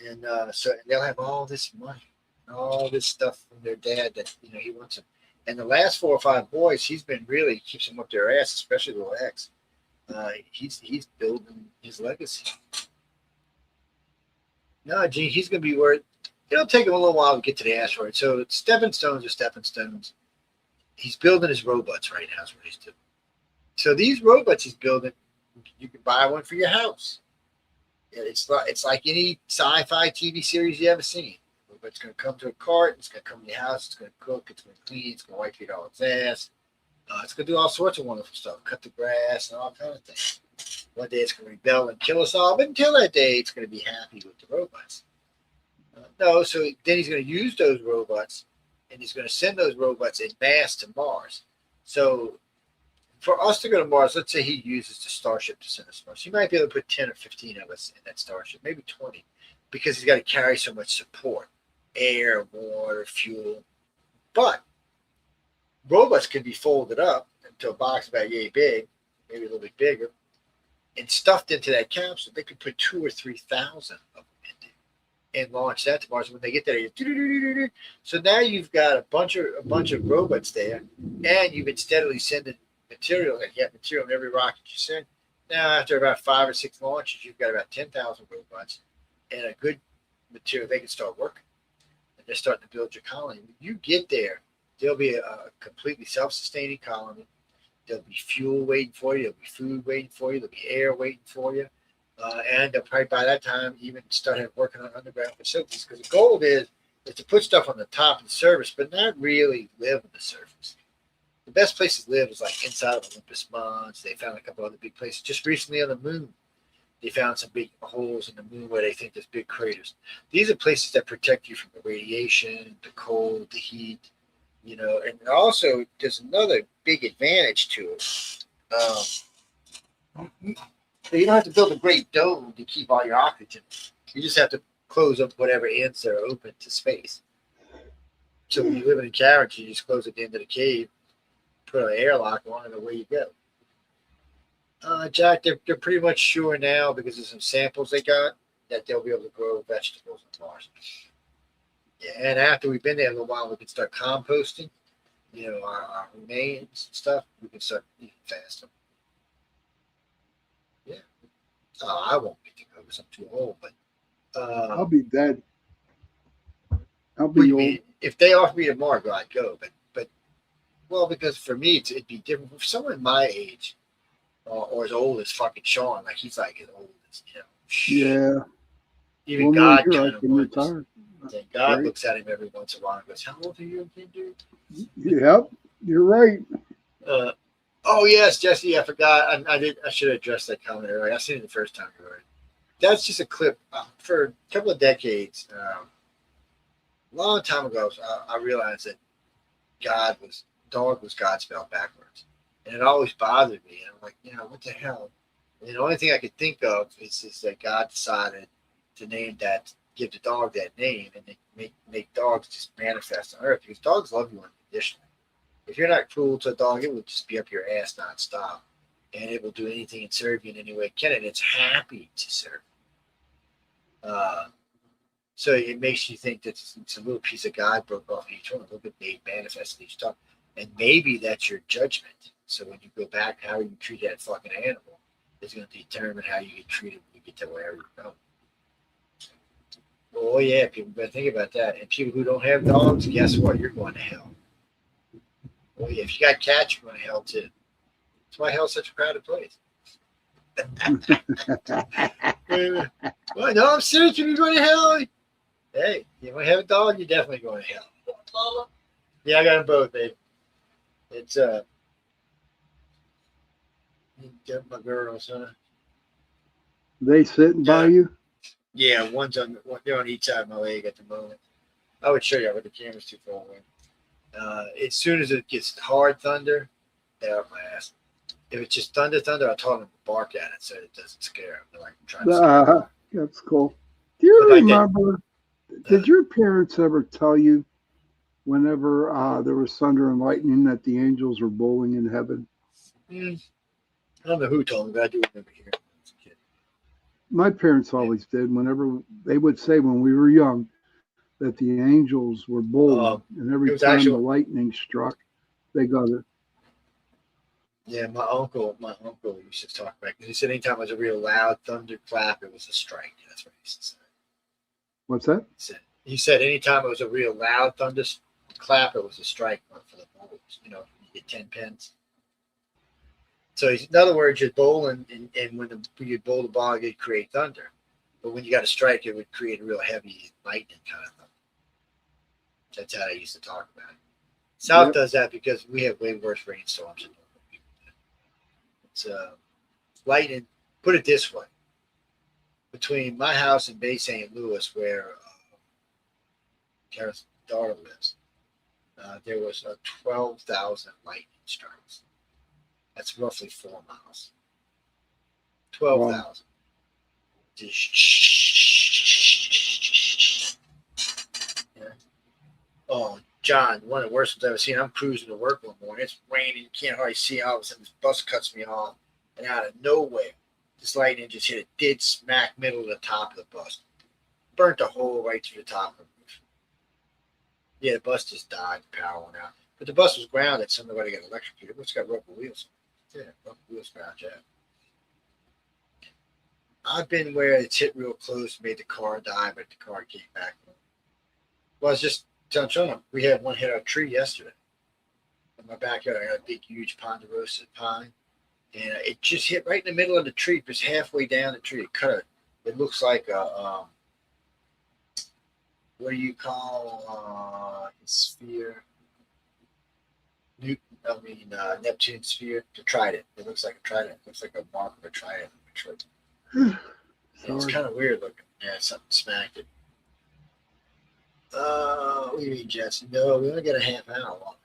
And so they'll have all this money, all this stuff from their dad that he wants them. And the last 4 or 5 boys, he's been really keeps them up their ass, especially the little X. He's building his legacy. No, Gene, he's going to be worth. It'll take him a little while to get to the asteroid. So stepping stones are stepping stones. He's building his robots right now. Is what he's doing. So these robots he's building, you can buy one for your house. It's like any sci-fi TV series you ever seen. It's going to come to a cart. It's going to come to your house. It's going to cook. It's going to clean. It's going to wipe your dog's ass. It's going to do all sorts of wonderful stuff. Cut the grass and all kinds of things. One day it's going to rebel and kill us all, but until that day, it's going to be happy with the robots. So then he's going to use those robots, and he's going to send those robots in mass to Mars. So for us to go to Mars, let's say he uses the Starship to send us to Mars. He might be able to put 10 or 15 of us in that Starship, maybe 20, because he's got to carry so much support, air, water, fuel. But robots can be folded up into a box about yay big, maybe a little bit bigger, and stuffed into that capsule. They could put 2,000 or 3,000 of them in there and launch that to Mars. When they get there, so now you've got a bunch of robots there, and you've been steadily sending material, and you have material in every rocket you send. Now, after about 5 or 6 launches, you've got about 10,000 robots and a good material. They can start working, and they're starting to build your colony. When you get there, there'll be a completely self-sustaining colony. There'll be fuel waiting for you. There'll be food waiting for you. There'll be air waiting for you. And they'll probably by that time even start working on underground facilities. Because the goal is to put stuff on the top of the surface, but not really live on the surface. the best places to live is like inside of Olympus Mons. They found a couple other big places. Just recently on the moon, they found some big holes in the moon where they think there's big craters. These are places that protect you from the radiation, the cold, the heat, you know. And also, there's another big advantage to it. You don't have to build a great dome to keep all your oxygen. You just have to close up whatever ends that are open to space. So when you live in a carriage, you just close at the end of the cave, put an airlock on, and away you go. Jack, they're pretty much sure now because of some samples they got that they'll be able to grow vegetables on Mars. Yeah, and after we've been there a little while, we can start composting. You know, our remains and stuff. We can start eating faster. Yeah. I won't get to go because I'm too old, but I'll be dead. I'll what do be you old. mean? If they offer me tomorrow, I'd go. But well, because for me, it'd be different. For someone my age or as old as fucking Sean, like he's like as old as, you know. Yeah. Even Well, God here kind I of can wonders. retire. And God Right. looks at him every once in a while and goes, "How old are you again, dude?" Yep, you're right. Oh yes, Jesse, I forgot. I should have addressed that comment earlier. I seen it the first time you heard it. That's just a clip for a couple of decades. A long time ago, I realized that dog was God spelled backwards, and it always bothered me. And I'm like, what the hell? And the only thing I could think of is that God decided to give the dog that name, and make dogs just manifest on Earth, because dogs love you unconditionally. If you're not cruel to a dog, it will just be up your ass nonstop, and it will do anything and serve you in any way it can, and it's happy to serve. So it makes you think that it's a little piece of God broke off each one, a little bit made manifest in each dog, and maybe that's your judgment. So when you go back, how you treat that fucking animal is going to determine how you get treated when you get to wherever you go. Oh yeah, people better think about that. And people who don't have dogs, guess what? You're going to hell. Oh yeah, if you got cats, you're going to hell too. That's why hell's such a crowded place. Well, no, I'm serious. If you're going to hell, hey, you want to have a dog, you're definitely going to hell. Yeah, I got them both, babe. It's my girls, huh? They sitting by you? Yeah, they're on each side of my leg at the moment. I would show you, but the camera's too far away. As soon as it gets hard thunder, they're up my ass. If it's just thunder, I told them to bark at it so it doesn't scare them. They're like trying to scare them. That's cool. Do you remember? Did your parents ever tell you, whenever there was thunder and lightning, that the angels were bowling in heaven? I don't know who told me, but I do remember hearing it as a kid. My parents always did. Whenever they would say when we were young that the angels were bowling, and every time the lightning struck, they got it. Yeah, my uncle used to talk about it. He said anytime it was a real loud thunder clap, it was a strike. That's what he used to say. What's that? He said anytime it was a real loud thunder clap, it was a strike for the bowls. You get 10 pence. So in other words, you're bowling, and when you bowl the ball, it'd create thunder. But when you got a strike, it would create a real heavy lightning kind of thunder. That's how they used to talk about it. South does that because we have way worse rainstorms than normal people do. It's lightning. Put it this way: between my house and Bay St. Louis, where Karen's daughter lives, there was 12,000 lightning strikes. That's roughly 4 miles. 12,000. Wow. Yeah. Oh, John, one of the worst ones I've ever seen. I'm cruising to work one morning. It's raining. You can't hardly see. All of a sudden, this bus cuts me off. And out of nowhere, this lightning just hit a dead smack middle of the top of the bus. Burnt a hole right through the top of the roof. Yeah, the bus just died. The power went out. But the bus was grounded. Somebody got electrocuted. It's got rubber wheels. Yeah, rubber wheels scratch out. I've been where it's hit real close, made the car die, but the car came back. Well, I was just telling Sean, we had one hit our tree yesterday. In my backyard, I got a big, huge ponderosa pine, and it just hit right in the middle of the tree, just halfway down the tree. It cut it. It looks like a, what do you call a sphere? Neptune sphere, the trident. It looks like a trident. It looks like a mark of a trident. It's kind of weird looking. Yeah, something smacked it. What do you mean, Jesse? No, we only got a half hour long.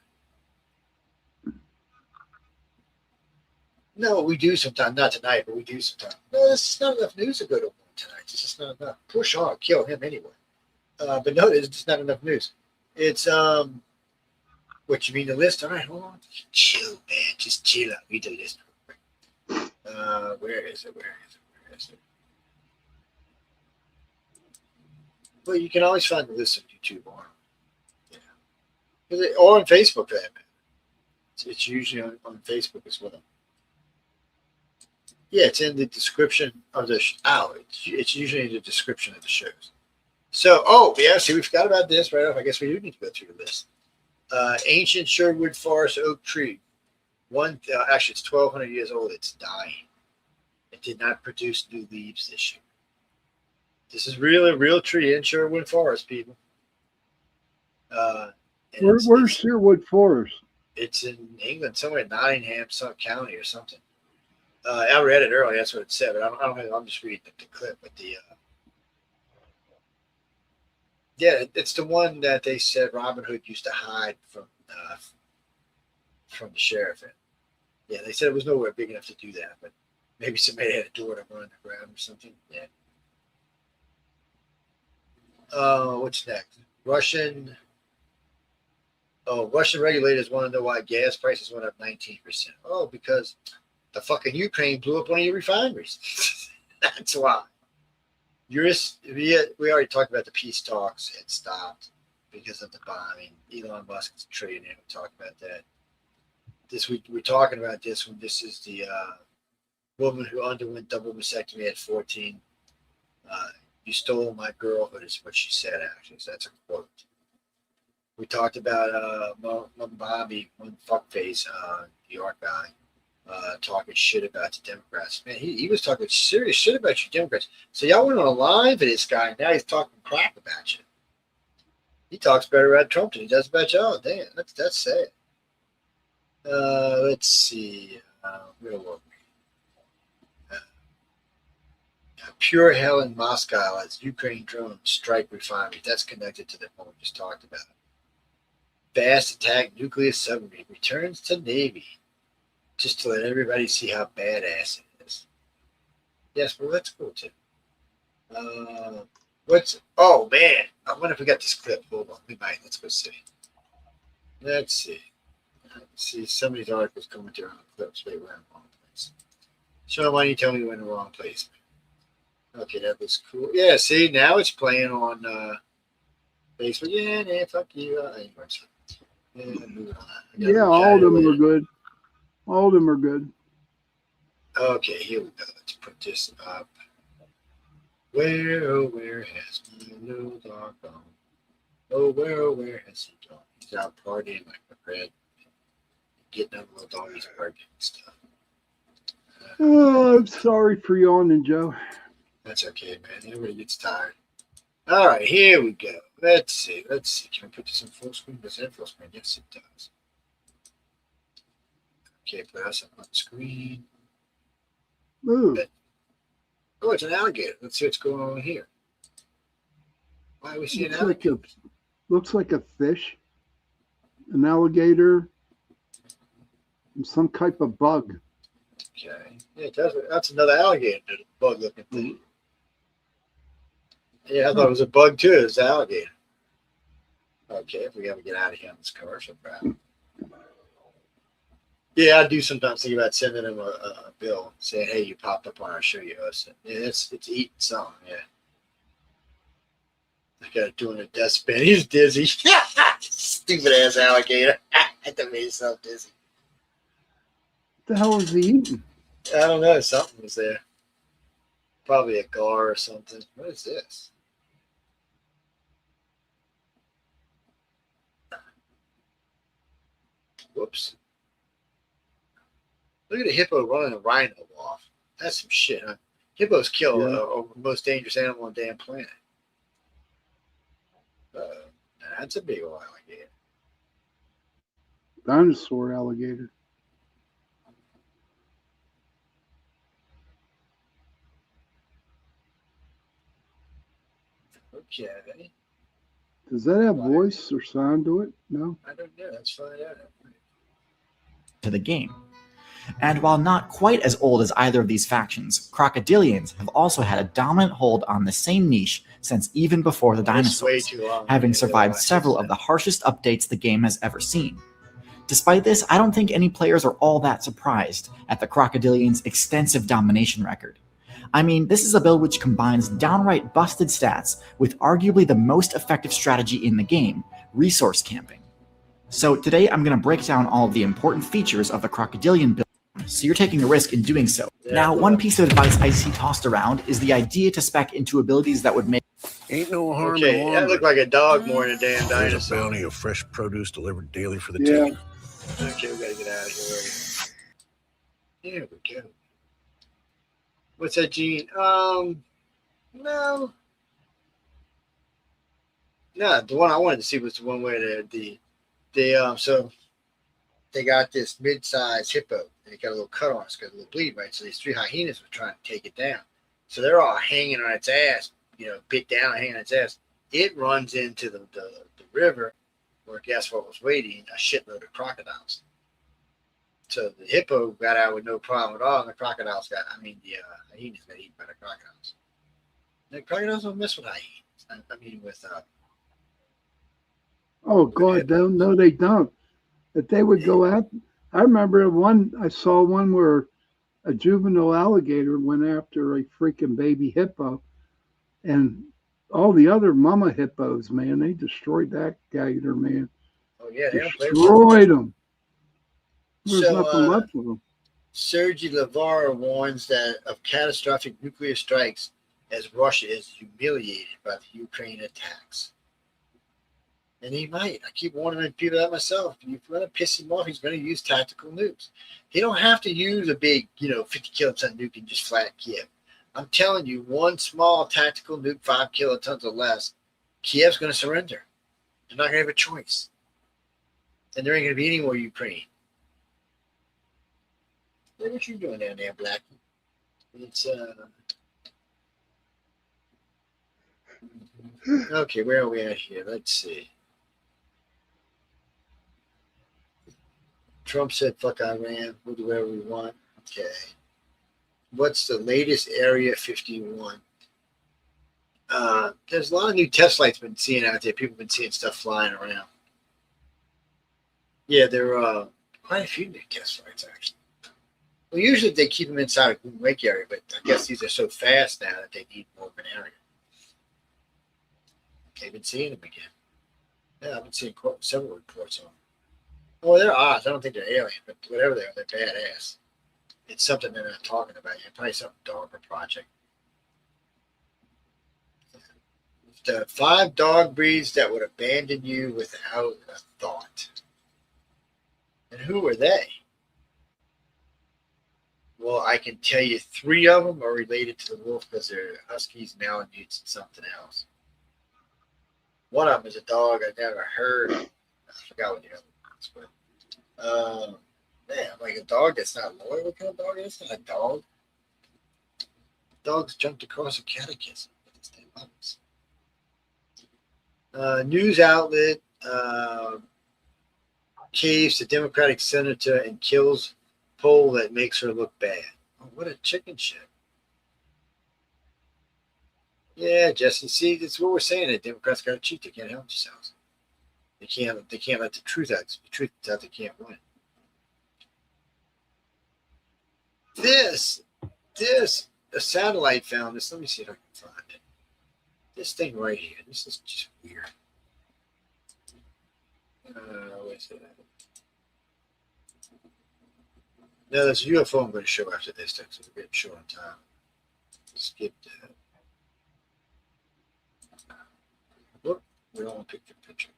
No, we do sometimes. Not tonight, but we do sometimes. No, this is not enough news to go to one tonight. It's just not enough. Push on, kill him anyway. But no, there's just not enough news. It's what you mean the list? All right, hold on. Chill, man. Just chill out. Read the list. Where is it? Where is it? Well, you can always find the list on YouTube or on Facebook for that, man. It's usually on Facebook as well. Yeah, it's in the description of the it's usually in the description of the shows. So, see, we forgot about this right off. I guess we do need to go through the list. Ancient Sherwood Forest oak tree. Actually, it's 1,200 years old. It's dying. It did not produce new leaves this year. This is really a real tree in Sherwood Forest, people. Where's Sherwood Forest? It's in England, somewhere in Nottingham, some county or something. I read it earlier. That's what it said, but I'm just reading the clip. But it's the one that they said Robin Hood used to hide from the sheriff in. Yeah, they said it was nowhere big enough to do that, but maybe somebody had a door to run underground or something. Yeah. What's next? Russian regulators want to know why gas prices went up 19%. Oh, because the fucking Ukraine blew up one of your refineries. That's why. We already talked about the peace talks had stopped because of the bombing. Elon Musk is a trillionaire. We talked about that. We're talking about this one. This is the woman who underwent double mastectomy at 14. You stole my girlhood is what she said, actually. So that's a quote. We talked about Bobby, one fuckface, New York guy, talking shit about the Democrats. Man, he was talking serious shit about you Democrats. So y'all went on a line for this guy. Now he's talking crap about you. He talks better about Trump than he does about y'all. Damn, that's sad. Let's see. Where were we? Pure hell in Moscow as Ukraine drones strike refinery. That's connected to the one we just talked about. Fast attack nuclear submarine returns to Navy. Just to let everybody see how badass it is. Yes, well, that's cool too. Oh man, I wonder if we got this clip. Hold on, we might. Let's go see. Let's see. Some of these articles coming through on the clips. They were in the wrong place. Sean, why don't you tell me we're in the wrong place? Okay, that was cool. Yeah, see, now it's playing on Facebook. Yeah, fuck you. Anyways. Yeah, all of them are good. All of them are good. Okay, here we go. Let's put this up. Where has my little dog gone? Oh, where has he gone? He's out partying like a red. Getting up little doggies barking and stuff. I'm sorry for yawning, Joe. That's okay, man. Everybody gets tired. All right, here we go. Let's see. Can we put this in full screen? Does it in full screen? Yes, it does. Okay, put us up on the screen. Ooh. Oh, it's an alligator. Let's see what's going on here. Why are we seeing alligator? Looks like a fish, an alligator, and some type of bug. Okay. Yeah, that's another alligator, bug looking thing. Yeah, I thought it was a bug too. It's an alligator. Okay, if we ever get out of here on this commercial crap. Yeah, I do sometimes think about sending him a bill saying, hey, you popped up on our show, you hosted. Yeah, it's eating something, yeah. I got it doing a death spin. He's dizzy. Stupid ass alligator. That made himself dizzy. What the hell is he eating? I don't know. Something was there. Probably a gar or something. What is this? Whoops. Look at a hippo running a rhino off. That's some shit, huh? Hippos kill the most dangerous animal on the damn planet. That's a big old alligator. dinosaur alligator. Okay. Does that have voice or sound to it? No. I don't know. Let's find out. To the game. And while not quite as old as either of these factions, crocodilians have also had a dominant hold on the same niche since even before the That's way dinosaurs, too long. having survived several of the harshest updates the game has ever seen. Despite this, I don't think any players are all that surprised at the crocodilians' extensive domination record. I mean, this is a build which combines downright busted stats with arguably the most effective strategy in the game, resource camping. So today I'm going to break down all of the important features of the crocodilian build, so you're taking a risk in doing so. Now, one piece of advice I see tossed around is the idea to spec into abilities that would make... Ain't no harm in Okay, that wandering. looked like a dog more than a damn There's a dinosaur. bounty of fresh produce delivered daily for the Yeah. taking. Okay, we gotta get out of here. Here we go. What's that, Gene? No. No, the one I wanted to see was the one where so they got this mid-sized hippo and it got a little cut on it, it's got a little bleed, right? So these 3 hyenas were trying to take it down. So they're all hanging on its ass, bit down, hanging on its ass. It runs into the river where guess what was waiting? A shitload of crocodiles. So the hippo got out with no problem at all, and the hyenas got eaten by the crocodiles. The crocodiles don't mess with hyenas. I mean, with Oh God, no, they don't. But they would go out. I remember I saw one where a juvenile alligator went after a freaking baby hippo, and all the other mama hippos, man, they destroyed that gator, man. oh yeah, they don't play with Destroyed them. There's So, nothing left of them. Sergei Lavrov warns that of catastrophic nuclear strikes as Russia is humiliated by the Ukraine attacks. And he might. I keep warning people that myself. If you're going to piss him off, he's going to use tactical nukes. He don't have to use a big, 50 kiloton nuke and just flat Kiev. I'm telling you, one small tactical nuke, 5 kilotons or less, Kiev's going to surrender. They're not going to have a choice. And there ain't going to be any more Ukraine. What you doing down there, Blackie? It's okay. Where are we at here? Let's see. Trump said, "Fuck Iran. We'll do whatever we want." Okay. What's the latest Area 51? There's a lot of new test flights been seeing out there. People have been seeing stuff flying around. Yeah, there are quite a few new test flights actually. Well, usually they keep them inside a Green Lake area, but I guess these are so fast now that they need more of an area. They've been seeing them again. Yeah, I've been seeing several reports on them. Well, they're odd. I don't think they're alien, but whatever they are, they're badass. It's something they're not talking about yet. Probably some dog or project. The 5 dog breeds that would abandon you without a thought. And who are they? Well, I can tell you 3 of them are related to the wolf because they're huskies, malamutes, and something else. One of them is a dog I never heard of. I forgot what the other one was, but like a dog that's not loyal. What kind of dog is that? A dog? Dogs jumped across a catechism with his name. News outlet caves to Democratic senator and kills pole that makes her look bad. Oh, what a chicken shit. Yeah, Jesse. See, that's what we're saying. That Democrats got to cheat. They can't help themselves. They can't let the truth out. The truth is out. They can't win. A satellite found this. Let me see if I can find it. This thing right here. This is just weird. Where's it at? No, there's a UFO I'm going to show after this thing, so we're getting short on time. Skip that. Look, we don't want to pick the picture.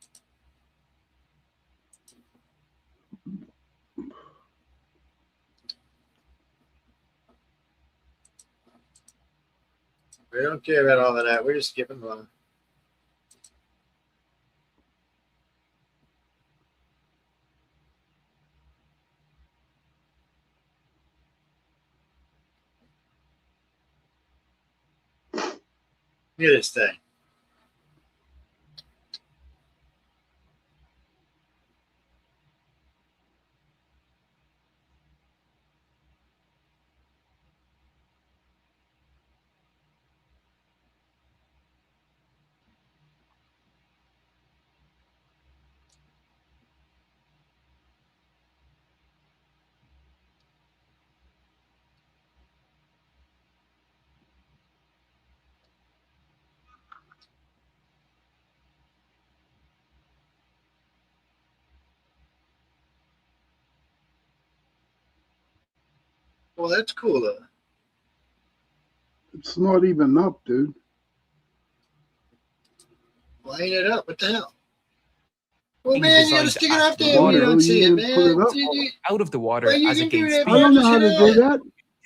We don't care about all of that. We're just skipping along. Look at this thing. Well, that's cool, though. It's not even up, dude. Line it up. What the hell? Well, man, you gotta stick it up there. water. You don't see it, man. Put it up. Out of the water Well, you as can it do gains that, speed. I don't know how to do that.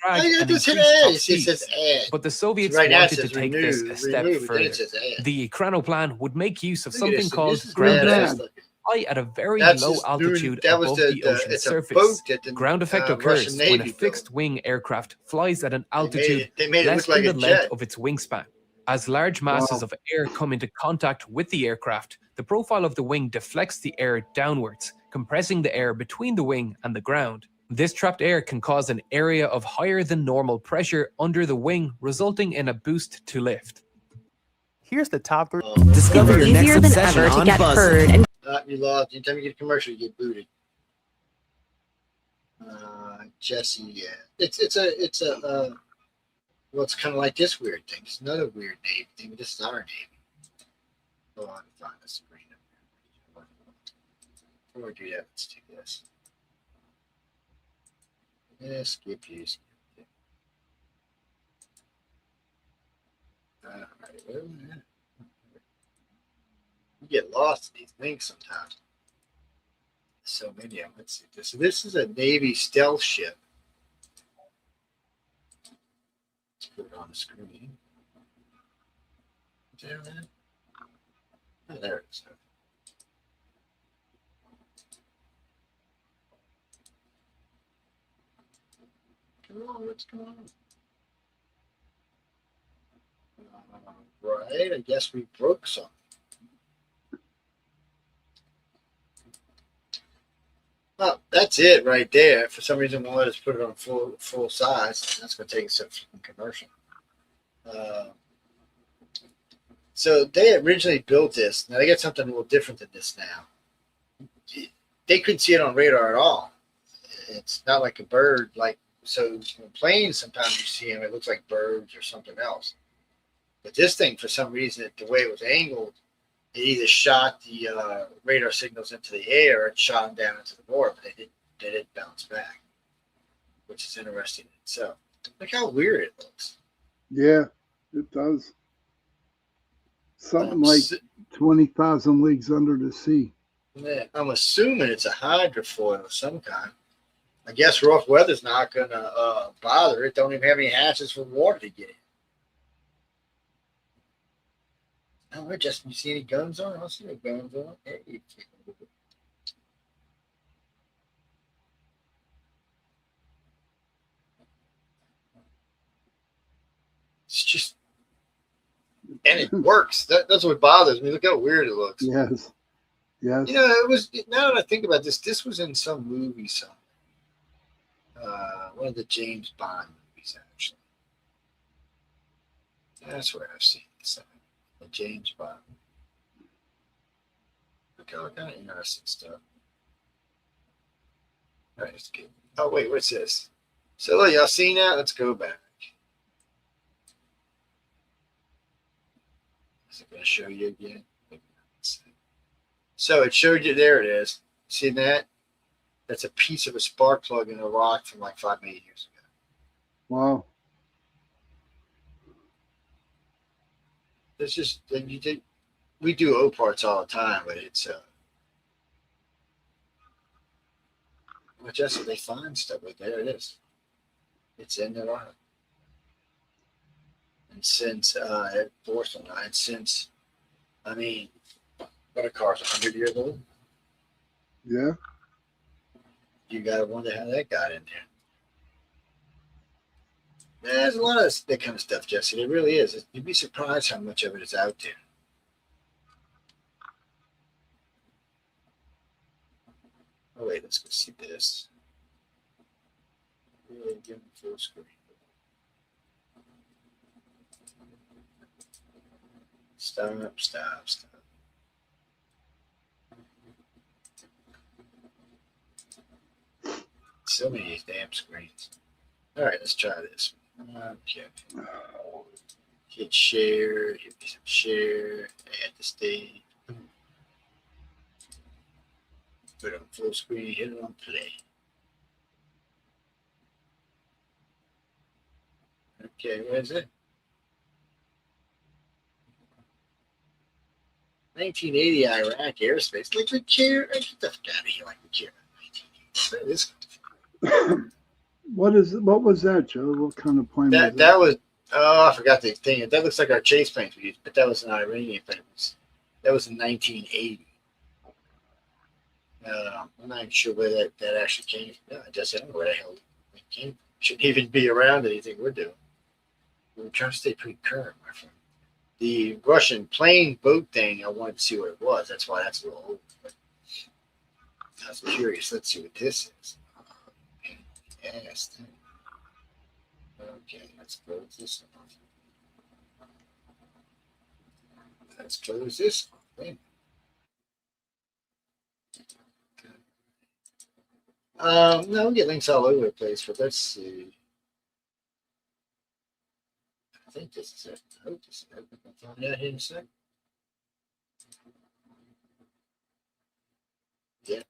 I got And this hit increased top ass. It speeds. says add. But the Soviets Right now it wanted to says take remove, this a step remove, and then further. it says add. The Ekranoplan would make use of Look at something this. called This is ground badass effect. looking. Fly at a very That's low this new- altitude that was above the- the the- ocean it's a surface. boat that the, Ground effect Russian occurs when a Navy fixed-wing aircraft flies at an They altitude made it less look like than a the length jet. of its wingspan. As large masses of air come into contact with the aircraft, the profile of the wing deflects the air downwards, compressing the air between the wing and the ground. This trapped air can cause an area of higher than normal pressure under the wing, resulting in a boost to lift. Here's the top 3. Discover your next easier than obsession ever to on get Buzz. heard and You lost. Anytime you get a commercial, you get booted. Jesse, yeah. It's a well, it's kind of like this weird thing. It's another weird Navy thing, but this is our Navy. Hold on, find the screen up here. Before we do that, let's do this. Yeah, skip you. All right, well, yeah. You get lost in these things sometimes. So many of them. Let's see this. So this is a Navy stealth ship. Let's put it on the screen. There, man. Oh, there it is. Come on, what's going on? Right, I guess we broke something. Well, that's it right there. For some reason, we'll let us put it on full size. That's going to take us to a commercial. So they originally built this. Now they got something a little different than this now. They couldn't see it on radar at all. It's not like a bird. So in planes, sometimes you see them, it looks like birds or something else. But this thing, for some reason, the way it was angled, it either shot the radar signals into the air or it shot them down into the water, but they didn't bounce back, which is interesting in itself. Look how weird it looks. Yeah, it does. Something like 20,000 leagues under the sea. Yeah, I'm assuming it's a hydrofoil of some kind. I guess rough weather's not going to bother it. Don't even have any hatches for water to get in. Oh, Justin, you see any guns on? I don't see any guns on. Hey. It's just, and it works. That's what bothers me. Look how weird it looks. Yes. Yes. You know, it was. Now that I think about this was in some movie somewhere. One of the James Bond movies, actually. That's where I've seen this. The James Bond. Look at all kind of interesting stuff. All right, let's get. Oh wait, what's this? So look, y'all seen that? Let's go back. Is it going to show you again? So it showed you. There it is. See that? That's a piece of a spark plug in a rock from like 5 million years ago. Wow. It's just we do O parts all the time, but it's well, Jesse, they find stuff, but there it is. It's in there. And since I mean, what a car's 100 years old. Yeah. You gotta wonder how that got in there. There's a lot of that kind of stuff, Jesse. There really is. You'd be surprised how much of it is out there. Oh wait, let's go see this. Yeah, give me full screen. Stop. So many of these damn screens. All right, let's try this. Okay. Hit share. Hit me some share. Add the state. Put it on full screen. Hit it on play. Okay, where is it? 1980 Iraq airspace. Like we care. Get the fuck out of here. Like we care. This. What was that, Joe? What kind of plane was that? That was. Oh, I forgot the thing. That looks like our chase planes we used, but that was an Iranian plane. That was in 1980. I'm not even sure where that actually came from. I don't know where the hell it came from. Shouldn't even be around anything we're doing. We're trying to stay pretty current, my friend. The Russian plane boat thing, I wanted to see what it was. That's why that's a little old. But I was curious. Let's see what this is. Yes. Okay, let's close this one. Let's close this one. No, we get links all over the place, but let's see. I think this is it. I hope this is it. We can find out here in a sec. Yeah.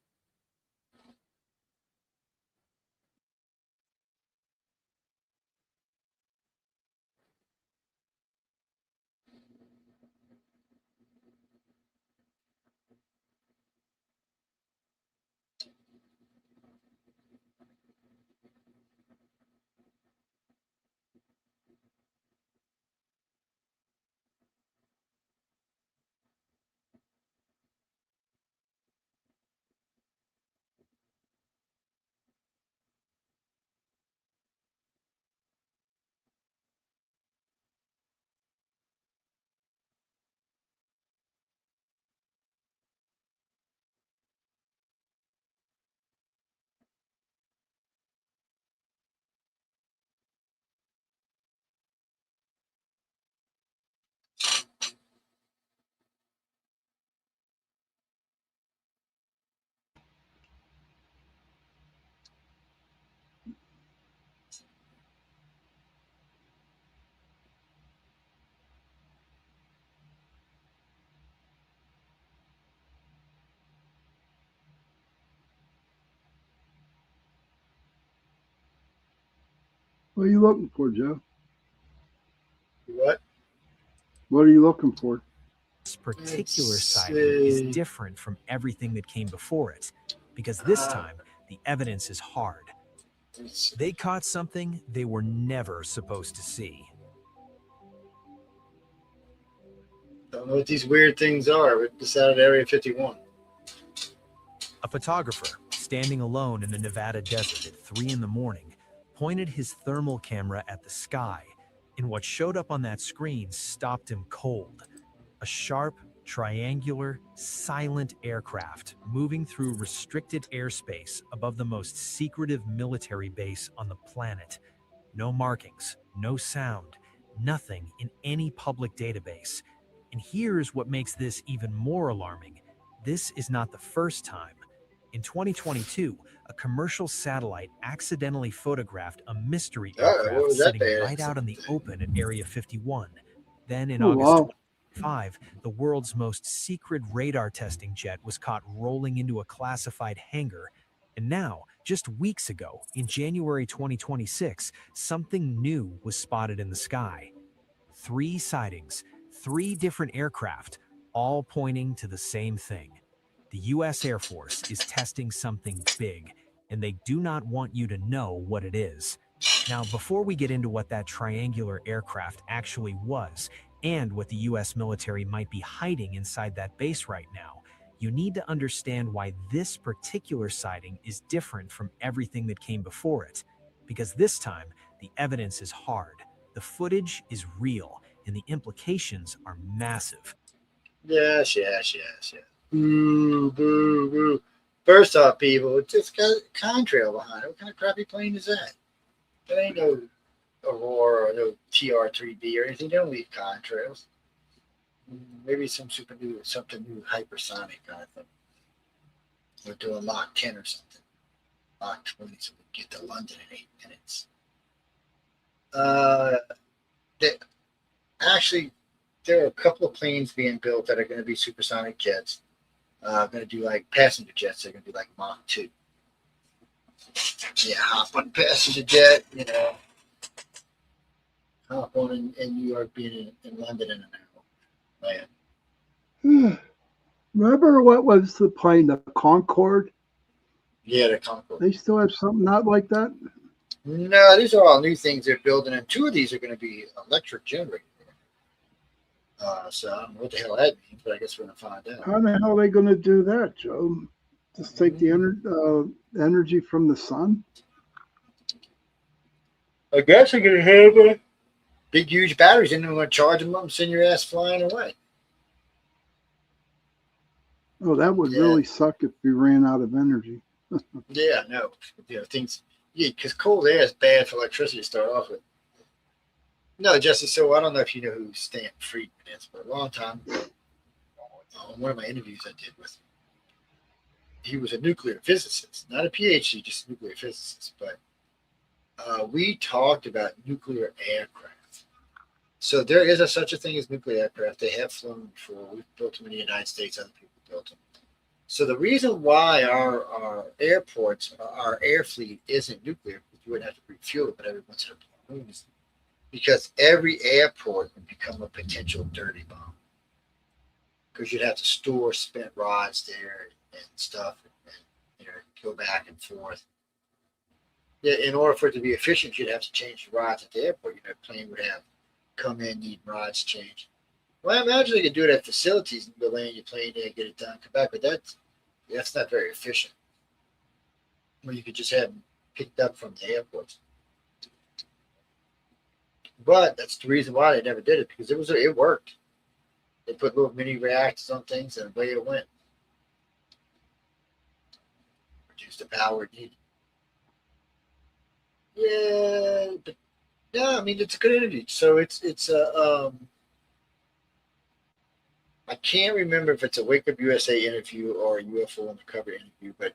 What are you looking for, Joe? What? What are you looking for? This particular sighting is different from everything that came before it, because this time the evidence is hard. They caught something they were never supposed to see. Don't know what these weird things are. We're just out at Area 51. A photographer standing alone in a Nevada desert at 3 in the morning pointed his thermal camera at the sky, and what showed up on that screen stopped him cold. A sharp, triangular, silent aircraft moving through restricted airspace above the most secretive military base on the planet. No markings, no sound, nothing in any public database. And here's what makes this even more alarming. This is not the first time. In 2022, a commercial satellite accidentally photographed a mystery aircraft sitting right out in the open at Area 51. Then in August 2005, the world's most secret radar testing jet was caught rolling into a classified hangar. And now, just weeks ago, in January 2026, something new was spotted in the sky. 3 sightings, 3 different aircraft, all pointing to the same thing. The U.S. Air Force is testing something big, and they do not want you to know what it is. Now, before we get into what that triangular aircraft actually was, and what the U.S. military might be hiding inside that base right now, you need to understand why this particular sighting is different from everything that came before it. Because this time, The evidence is hard, the footage is real, and the implications are massive. Yes. Boo, boo, boo. First off, people, it's just got a contrail behind it. What kind of crappy plane is that? That ain't no Aurora or no TR-3B or anything. They don't leave contrails. Maybe something new, hypersonic kind of thing. We're doing Mach 10 or something. Mach 20, so we can get to London in 8 minutes. Actually, there are a couple of planes being built that are going to be supersonic jets. Going to do like passenger jets. They're going to be like Mach 2. Yeah, hop on a passenger jet, hop on in New York, being in London in an hour. Man. Remember what was the plane, the Concorde? Yeah, the Concorde. They still have something not like that? No, these are all new things they're building, and 2 of these are going to be electric generators. So I don't know what the hell that means, but I guess we're going to find out. How the hell are they going to do that, Joe? Just take the energy from the sun? I guess they're going to have big, huge batteries, and they're going to charge them up and send your ass flying away. Oh, that would really suck if we ran out of energy. Yeah, no. Things. Yeah, because cold air is bad for electricity to start off with. No, Jesse, so I don't know if you know who Stan Friedman is, but a long time ago, on one of my interviews I did with him, he was a nuclear physicist, not a PhD, just a nuclear physicist. But we talked about nuclear aircraft. So there is such a thing as nuclear aircraft. They have flown before. We've built them in the United States. Other people built them. So the reason why our airports, our air fleet isn't nuclear, because you wouldn't have to refuel it, but every once in a blue moon, is because every airport would become a potential dirty bomb. Because you'd have to store spent rods there and stuff, and go back and forth. Yeah, in order for it to be efficient, you'd have to change the rods at the airport. The plane would have come in, need rods changed. Well, I imagine they could do it at facilities and go land your plane there, get it done, come back. But that's not very efficient. Well, you could just have them picked up from the airports. But that's the reason why they never did it, because it worked. They put little mini reactors on things, and away it went. Reduce the power it needed. Yeah, but yeah, I mean it's a good interview. So it's I can't remember if it's a Wake Up USA interview or a UFO Undercover interview, but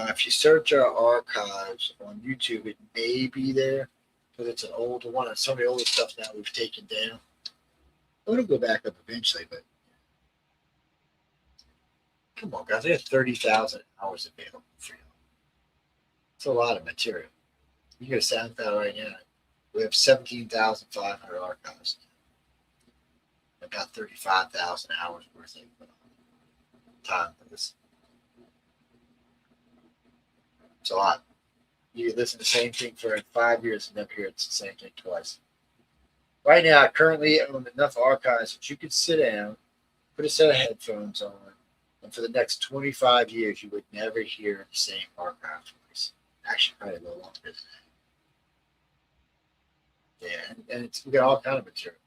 if you search our archives on YouTube, it may be there, because it's an older one, and some of the older stuff now we've taken down. It'll go back up eventually, but come on, guys, they have 30,000 hours available for you. It's a lot of material. You go to SoundCloud right now, we have 17,500 archives. About 35,000 hours worth of time for this. It's a lot. You can listen to the same thing for 5 years and never hear it's the same thing twice. Right now, I currently own enough archives that you could sit down, put a set of headphones on, and for the next 25 years, you would never hear the same archive voice. Actually, probably a little longer than that. Yeah, and we got all kind of material.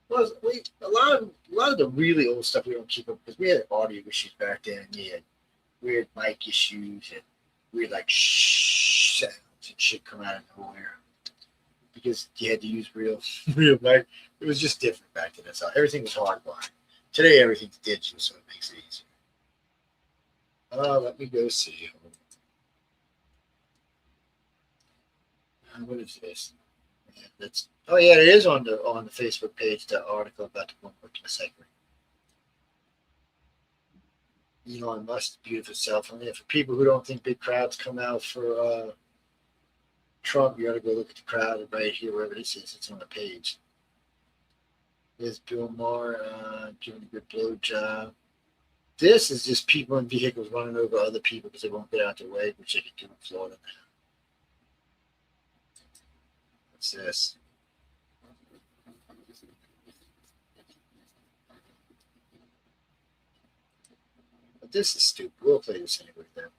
Well, a lot of the really old stuff we don't keep up, because we had audio issues back then. And we had weird mic issues and weird shh sounds and shit come out of nowhere, because you had to use real mic. It was just different back then. That's all. Everything was hardwired. Today everything's digital, so it makes it easier. Let me go see. What is this? Yeah, it is on the Facebook page, the article about the 1.2 segment. Elon Musk's beautiful self. I mean, for people who don't think big crowds come out for Trump, you got to go look at the crowd right here, wherever this is. It's on the page. There's Bill Maher giving a good blowjob. This is just people in vehicles running over other people because they won't get out their way, which they can do in Florida now. What's this? But this is stupid. We'll play this anyway then.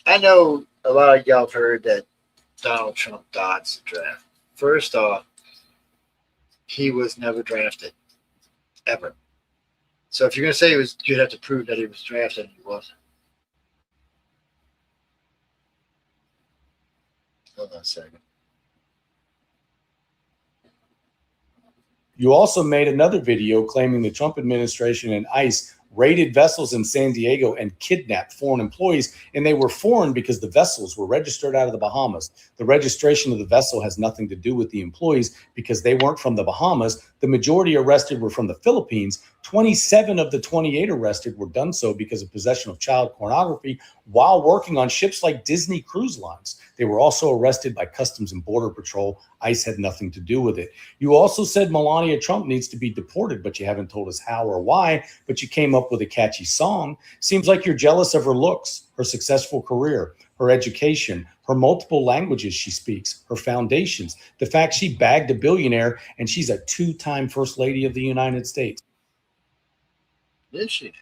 I know a lot of y'all have heard that Donald Trump dodged the draft. First off, he was never drafted, ever. So if you're going to say he was, you'd have to prove that he was drafted, and he wasn't. Hold on a second. You also made another video claiming the Trump administration and ICE raided vessels in San Diego and kidnapped foreign employees, and they were foreign because the vessels were registered out of the Bahamas. The registration of the vessel has nothing to do with the employees because they weren't from the Bahamas. The majority arrested were from the Philippines. 27 of the 28 arrested were done so because of possession of child pornography while working on ships like Disney Cruise Lines. They were also arrested by Customs and Border Patrol. ICE had nothing to do with it. You also said Melania Trump needs to be deported, but you haven't told us how or why, but you came up with a catchy song. Seems like you're jealous of her looks, her successful career, her education, her multiple languages she speaks, her foundations, the fact she bagged a billionaire, and she's a two-time First Lady of the United States. Is she?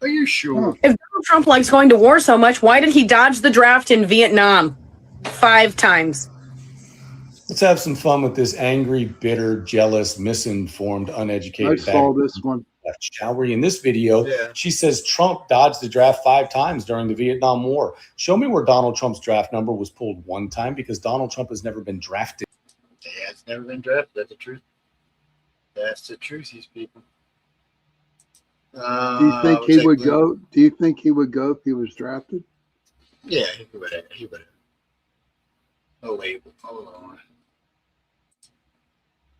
Are you sure? If Donald Trump likes going to war so much, why did he dodge the draft in Vietnam 5 times? Let's have some fun with this angry, bitter, jealous, misinformed, uneducated. I saw this one. Shall we? In this video, she says Trump dodged the draft 5 times during the Vietnam War. Show me where Donald Trump's draft number was pulled 1 time, because Donald Trump has never been drafted. Yeah, it's never been drafted. That's the truth. That's the truth, these people. Do you think he would go? Do you think he would go if he was drafted? Yeah, he would have. He would have. Oh, wait. Hold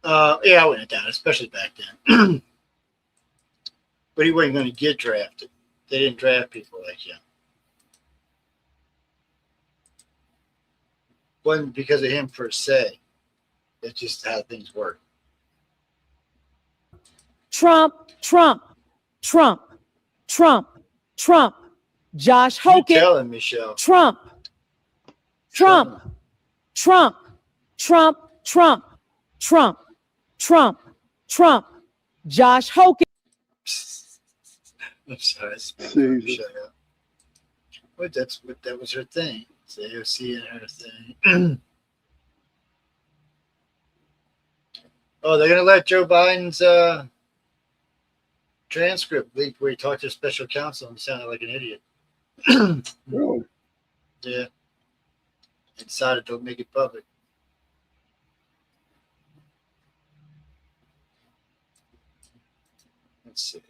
on. Yeah, I wouldn't have done it, especially back then. But he wasn't going to get drafted. They didn't draft people like him. Wasn't because of him per se. It's just how things work. Trump, Trump, Trump, Trump, Trump, Josh Hogan. You tell him, Michelle. Trump, Trump, Trump, Trump, Trump, Trump, Trump, Trump, Josh Hogan. I'm sorry, Michelle. But that was her thing. It's AOC and her thing. Oh, they're gonna let Joe Biden's transcript leak where he talked to a special counsel and sounded like an idiot. Really? Yeah. They decided to make it public. Let's see.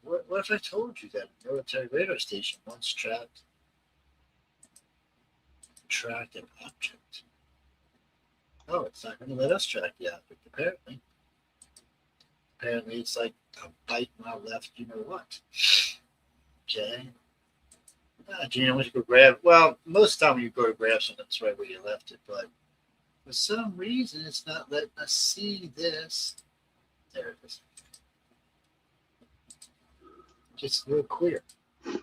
What if I told you that a military radar station once tracked an object? Oh, it's not going to let us track the object, apparently. Apparently, it's like a bite mile left, you know what. Okay. Gina went to go grab. Well, most of the time when you go to grab something, it's right where you left it. But for some reason, it's not letting us see this. There it is. Just real clear. Oh,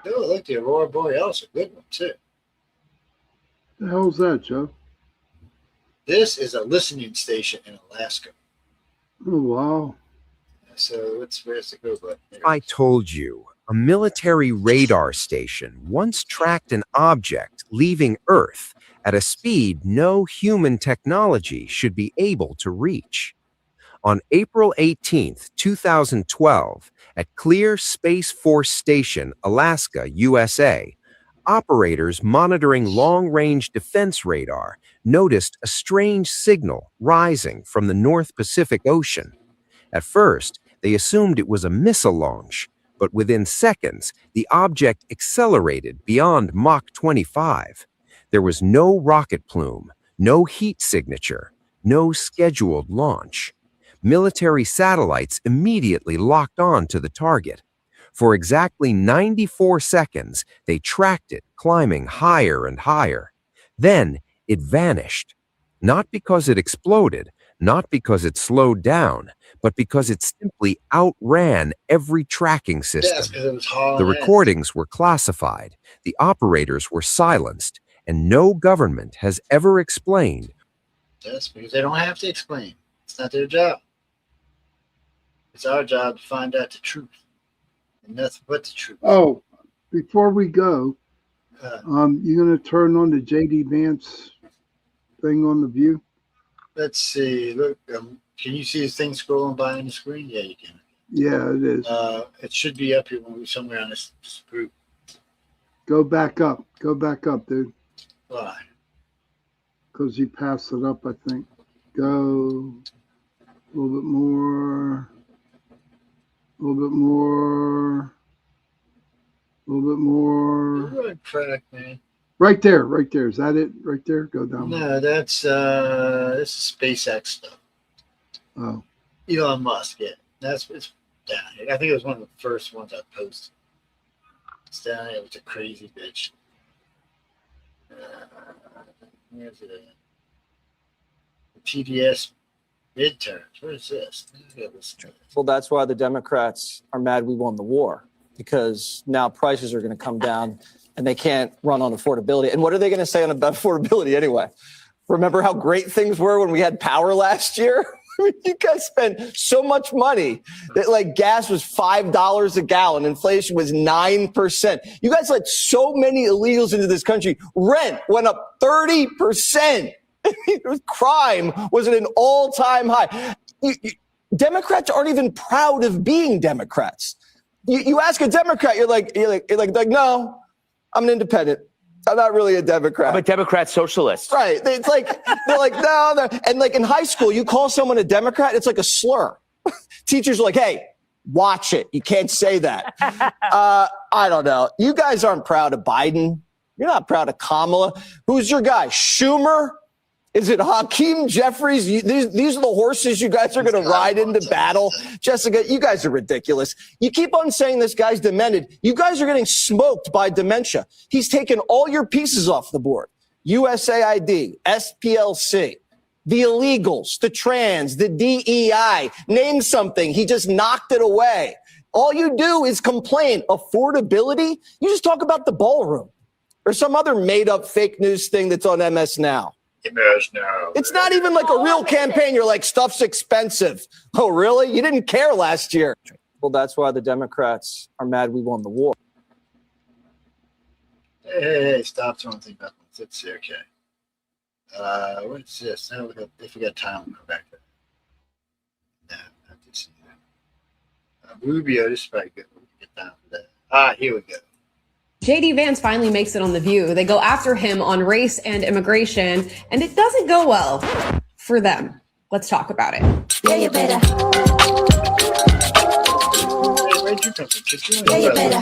look, the Aurora Borealis, a good one, too. The hell's that, Joe? This is a listening station in Alaska. Oh, wow. So where's the go button? I told you, a military radar station once tracked an object leaving Earth at a speed no human technology should be able to reach. On April 18th, 2012, at Clear Space Force Station, Alaska, USA, operators monitoring long-range defense radar noticed a strange signal rising from the North Pacific Ocean. At first, they assumed it was a missile launch, but within seconds, the object accelerated beyond Mach 25. There was no rocket plume, no heat signature, no scheduled launch. Military satellites immediately locked on to the target. For exactly 94 seconds, they tracked it, climbing higher and higher. Then it vanished. Not because it exploded, not because it slowed down, but because it simply outran every tracking system. Yes, because it was hauling The ass. recordings were classified, the operators were silenced, and no government has ever explained. That's because they don't have to explain. It's not their job. It's our job to find out the truth. And nothing but the truth. Oh, before we go, You gonna turn on the JD Vance thing on the view? Let's see. Look, can you see his thing scrolling by on the screen? Yeah, you can. Yeah, it is. It should be up here when we're somewhere on this group. Go back up. Go back up, dude. Why? Because you passed it up, I think. Go a little bit more. A little bit more. A little bit more. You're right, crack, man. Right there, right there. Is that it? Right there? Go down. No, that's this is SpaceX stuff. Oh. Elon Musk, yeah. It's down here. I think it was one of the first ones I posted. It's down here. It's a crazy bitch. Where's it at? The TDS midterms. What is this? Well, that's why the Democrats are mad we won the war, because now prices are going to come down and they can't run on affordability. And what are they going to say on about affordability anyway? Remember how great things were when we had power last year? You guys spent so much money that like gas was $5 a gallon. Inflation was 9%. You guys let so many illegals into this country. Rent went up 30%. Crime was at an all-time high. Democrats aren't even proud of being Democrats. You ask a Democrat, you're like, no, I'm an independent. I'm not really a Democrat. I'm a Democrat socialist. Right. It's like, they're like, no. And like in high school, you call someone a Democrat, it's like a slur. Teachers are like, hey, watch it. You can't say that. I don't know. You guys aren't proud of Biden. You're not proud of Kamala. Who's your guy? Schumer? Is it Hakeem Jeffries? These are the horses you guys are going to ride into battle. Jessica, you guys are ridiculous. You keep on saying this guy's demented. You guys are getting smoked by dementia. He's taken all your pieces off the board. USAID, SPLC, the illegals, the trans, the DEI. Name something. He just knocked it away. All you do is complain. Affordability? You just talk about the ballroom or some other made-up fake news thing that's on MS Now. It's not even like a real campaign. You're like, stuff's expensive. Oh, really? You didn't care last year. Well, that's why the Democrats are mad we won the war. Hey, stop throwing things up. It's okay. What's this? Now if we got time, we'll go back to that. No, not this either. Rubio, this is probably good. We can get down for that. Here we go. JD Vance finally makes it on The View. They go after him on race and immigration, and it doesn't go well for them. Let's talk about it. Yeah, you better. Where'd you come from? Yeah, you better.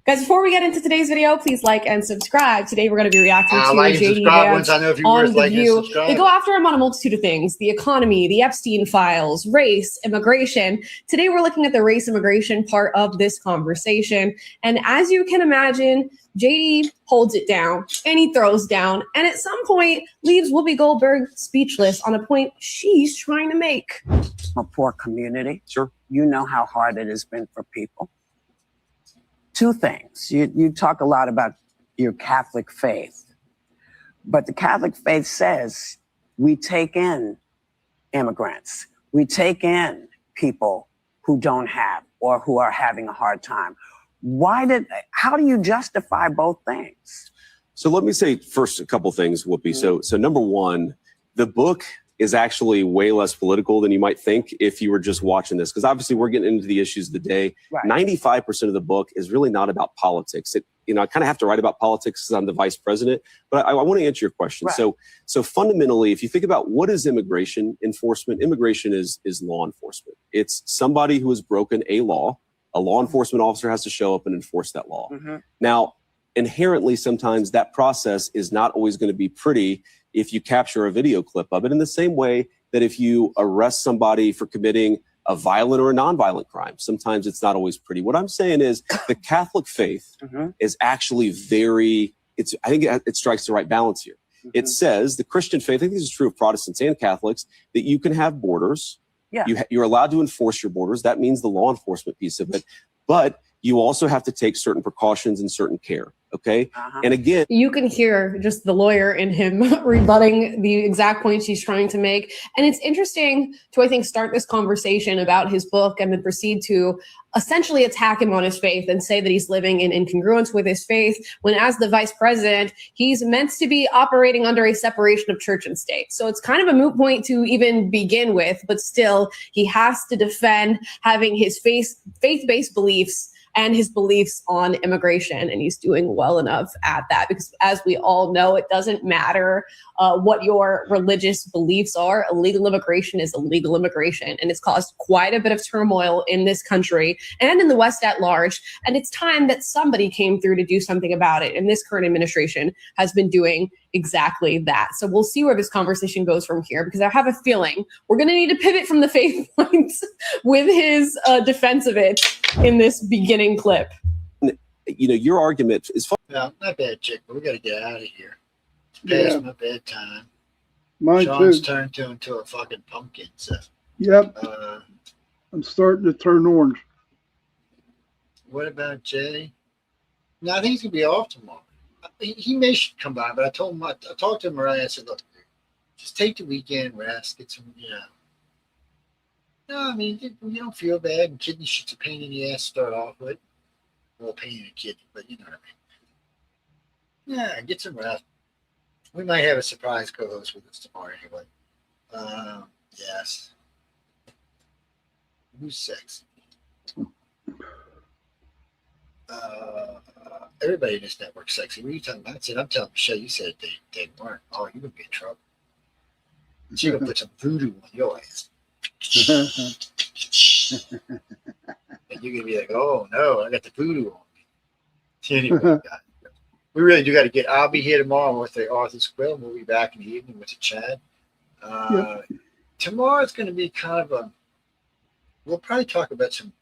Guys, before we get into today's video, please like and subscribe. Today we're going to be reacting to like JD Vance I know if you on The like View. They go after him on a multitude of things: the economy, the Epstein files, race, immigration. Today we're looking at the race immigration part of this conversation. And as you can imagine, JD holds it down and he throws down, and at some point leaves Whoopi Goldberg speechless on a point she's trying to make. A poor community. Sure. You know how hard it has been for people. Two things. You talk a lot about your Catholic faith, but the Catholic faith says we take in immigrants. We take in people who don't have or who are having a hard time. How do you justify both things? So let me say first a couple things, Whoopi. So number one, the book is actually way less political than you might think if you were just watching this, because obviously we're getting into the issues of the day. Right. 95% of the book is really not about politics. I kind of have to write about politics because I'm the vice president, but I want to answer your question. Right. So fundamentally, if you think about what is immigration enforcement, immigration is law enforcement. It's somebody who has broken a law. A law enforcement officer has to show up and enforce that law. Mm-hmm. Now, inherently, sometimes that process is not always going to be pretty if you capture a video clip of it, in the same way that if you arrest somebody for committing a violent or a nonviolent crime, sometimes it's not always pretty. What I'm saying is the Catholic faith is actually I think it strikes the right balance here. It says the Christian faith, I think this is true of Protestants and Catholics, that you can have borders. Yeah. You're allowed to enforce your borders. That means the law enforcement piece of it. But you also have to take certain precautions and certain care. Okay. And again, you can hear just the lawyer in him rebutting the exact points he's trying to make. And it's interesting to, I think, start this conversation about his book and then proceed to essentially attack him on his faith and say that he's living in incongruence with his faith, when as the vice president, he's meant to be operating under a separation of church and state. So it's kind of a moot point to even begin with, but still he has to defend having his faith-based beliefs and his beliefs on immigration. And he's doing well enough at that because, as we all know, it doesn't matter what your religious beliefs are. Illegal immigration is illegal immigration. And it's caused quite a bit of turmoil in this country and in the West at large. And it's time that somebody came through to do something about it. And this current administration has been doing exactly that. So we'll see where this conversation goes from here, because I have a feeling we're going to need to pivot from the faith points with his defense of it in this beginning clip. You know, your argument is fine. No, not bad, chick, but we got to get out of here. It's past my bedtime. Mine Sean's too. turned into a fucking pumpkin. So, Yep. I'm starting to turn orange. what about Jay? No, I think he's gonna be off tomorrow. He may come by, but I told him I talked to him earlier. I said, look, just take the weekend, rest, get some, you know. No, I mean, you don't feel bad, and kidney shit's a pain in the ass to start off with. Well, pain in the kidney, but you know what I mean. Yeah, get some rest. We might have a surprise co-host with us tomorrow anyway. Yes. Who's sexy? Everybody in this network's sexy. What are you talking about? I said, I'm telling Michelle, you said they weren't. Oh, you're going to be in trouble. She's going to put some voodoo on your ass. And you're going to be like, oh, no, I got the voodoo on me. Anyway, we really do got to get. I'll be here tomorrow with the Arthur's Quill. We'll be back in the evening with the Chad. Tomorrow's going to be kind of a. We'll probably talk about some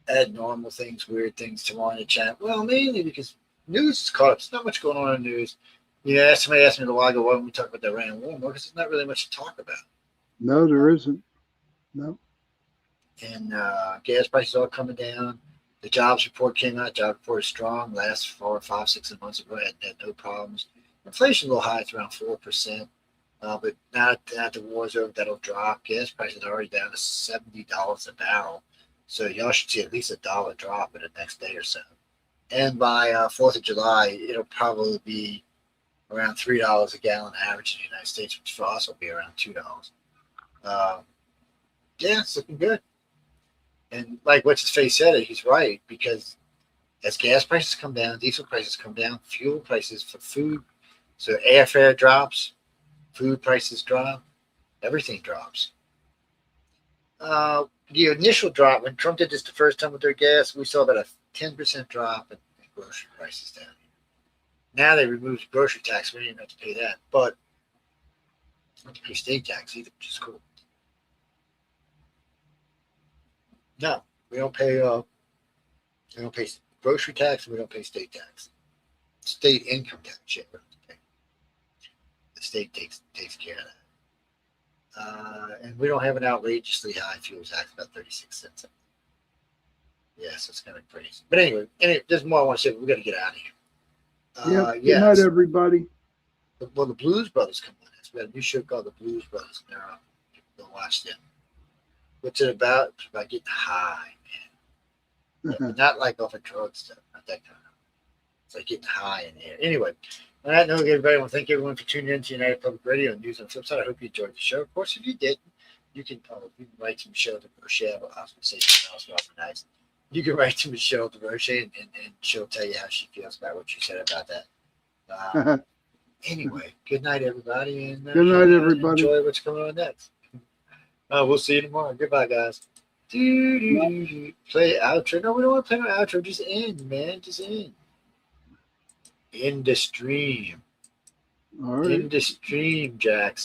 abnormal things, weird things tomorrow in the chat. Well, mainly because news is caught up. There's not much going on in the news. Yeah, somebody asked me a while ago, why don't we talk about the Iran war more? Because there's not really much to talk about. No, there isn't. No. And gas prices are coming down. The jobs report came out. Job report is strong. Last 4, 5, 6 months ago, had no problems. Inflation a little high. It's around 4%. But now that the war's over, that'll drop. Gas prices are already down to $70 a barrel. So y'all should see at least $1 drop in the next day or so. And by 4th of July, it'll probably be around $3 a gallon average in the United States, which for us will be around $2. Yeah, it's looking good. And like what's his face said it, he's right, because as gas prices come down, diesel prices come down, fuel prices for food, so airfare drops, food prices drop, everything drops. The initial drop, when Trump did this the first time with their gas, we saw about a 10% drop in grocery prices down here. Now they removed the grocery tax. We didn't have to pay that, but we don't have to pay state tax either, which is cool. No, we don't pay grocery tax, and we don't pay state tax. State income tax, shit, we don't have to pay. The state takes care of that. And we don't have an outrageously high fuel tax, about 36 cents. Yeah, so it's kind of crazy. But anyway, there's more I want to say, but we got to get out of here. Good night, everybody. Well, the Blues Brothers come on. We had a new show called The Blues Brothers. Go watch them. What's it about? It's about getting high, man. But not like off of drugs stuff, not that kind of. It's like getting high in there. Anyway, on that note, everybody, I want to thank everyone for tuning in to United Public Radio and News on Flipside. I hope you enjoyed the show. Of course, if you did, you can write to Michelle DeRoche. I was going to say something else nice. You can write to Michelle DeRoche, and she'll tell you how she feels about what you said about that. Anyway, good night, everybody. And good night, everybody. Enjoy what's going on next. We'll see you tomorrow. Goodbye, guys. Play outro. No, we don't want to play no outro. Just end, man. Just end. End the stream. All right. End the stream, Jackson.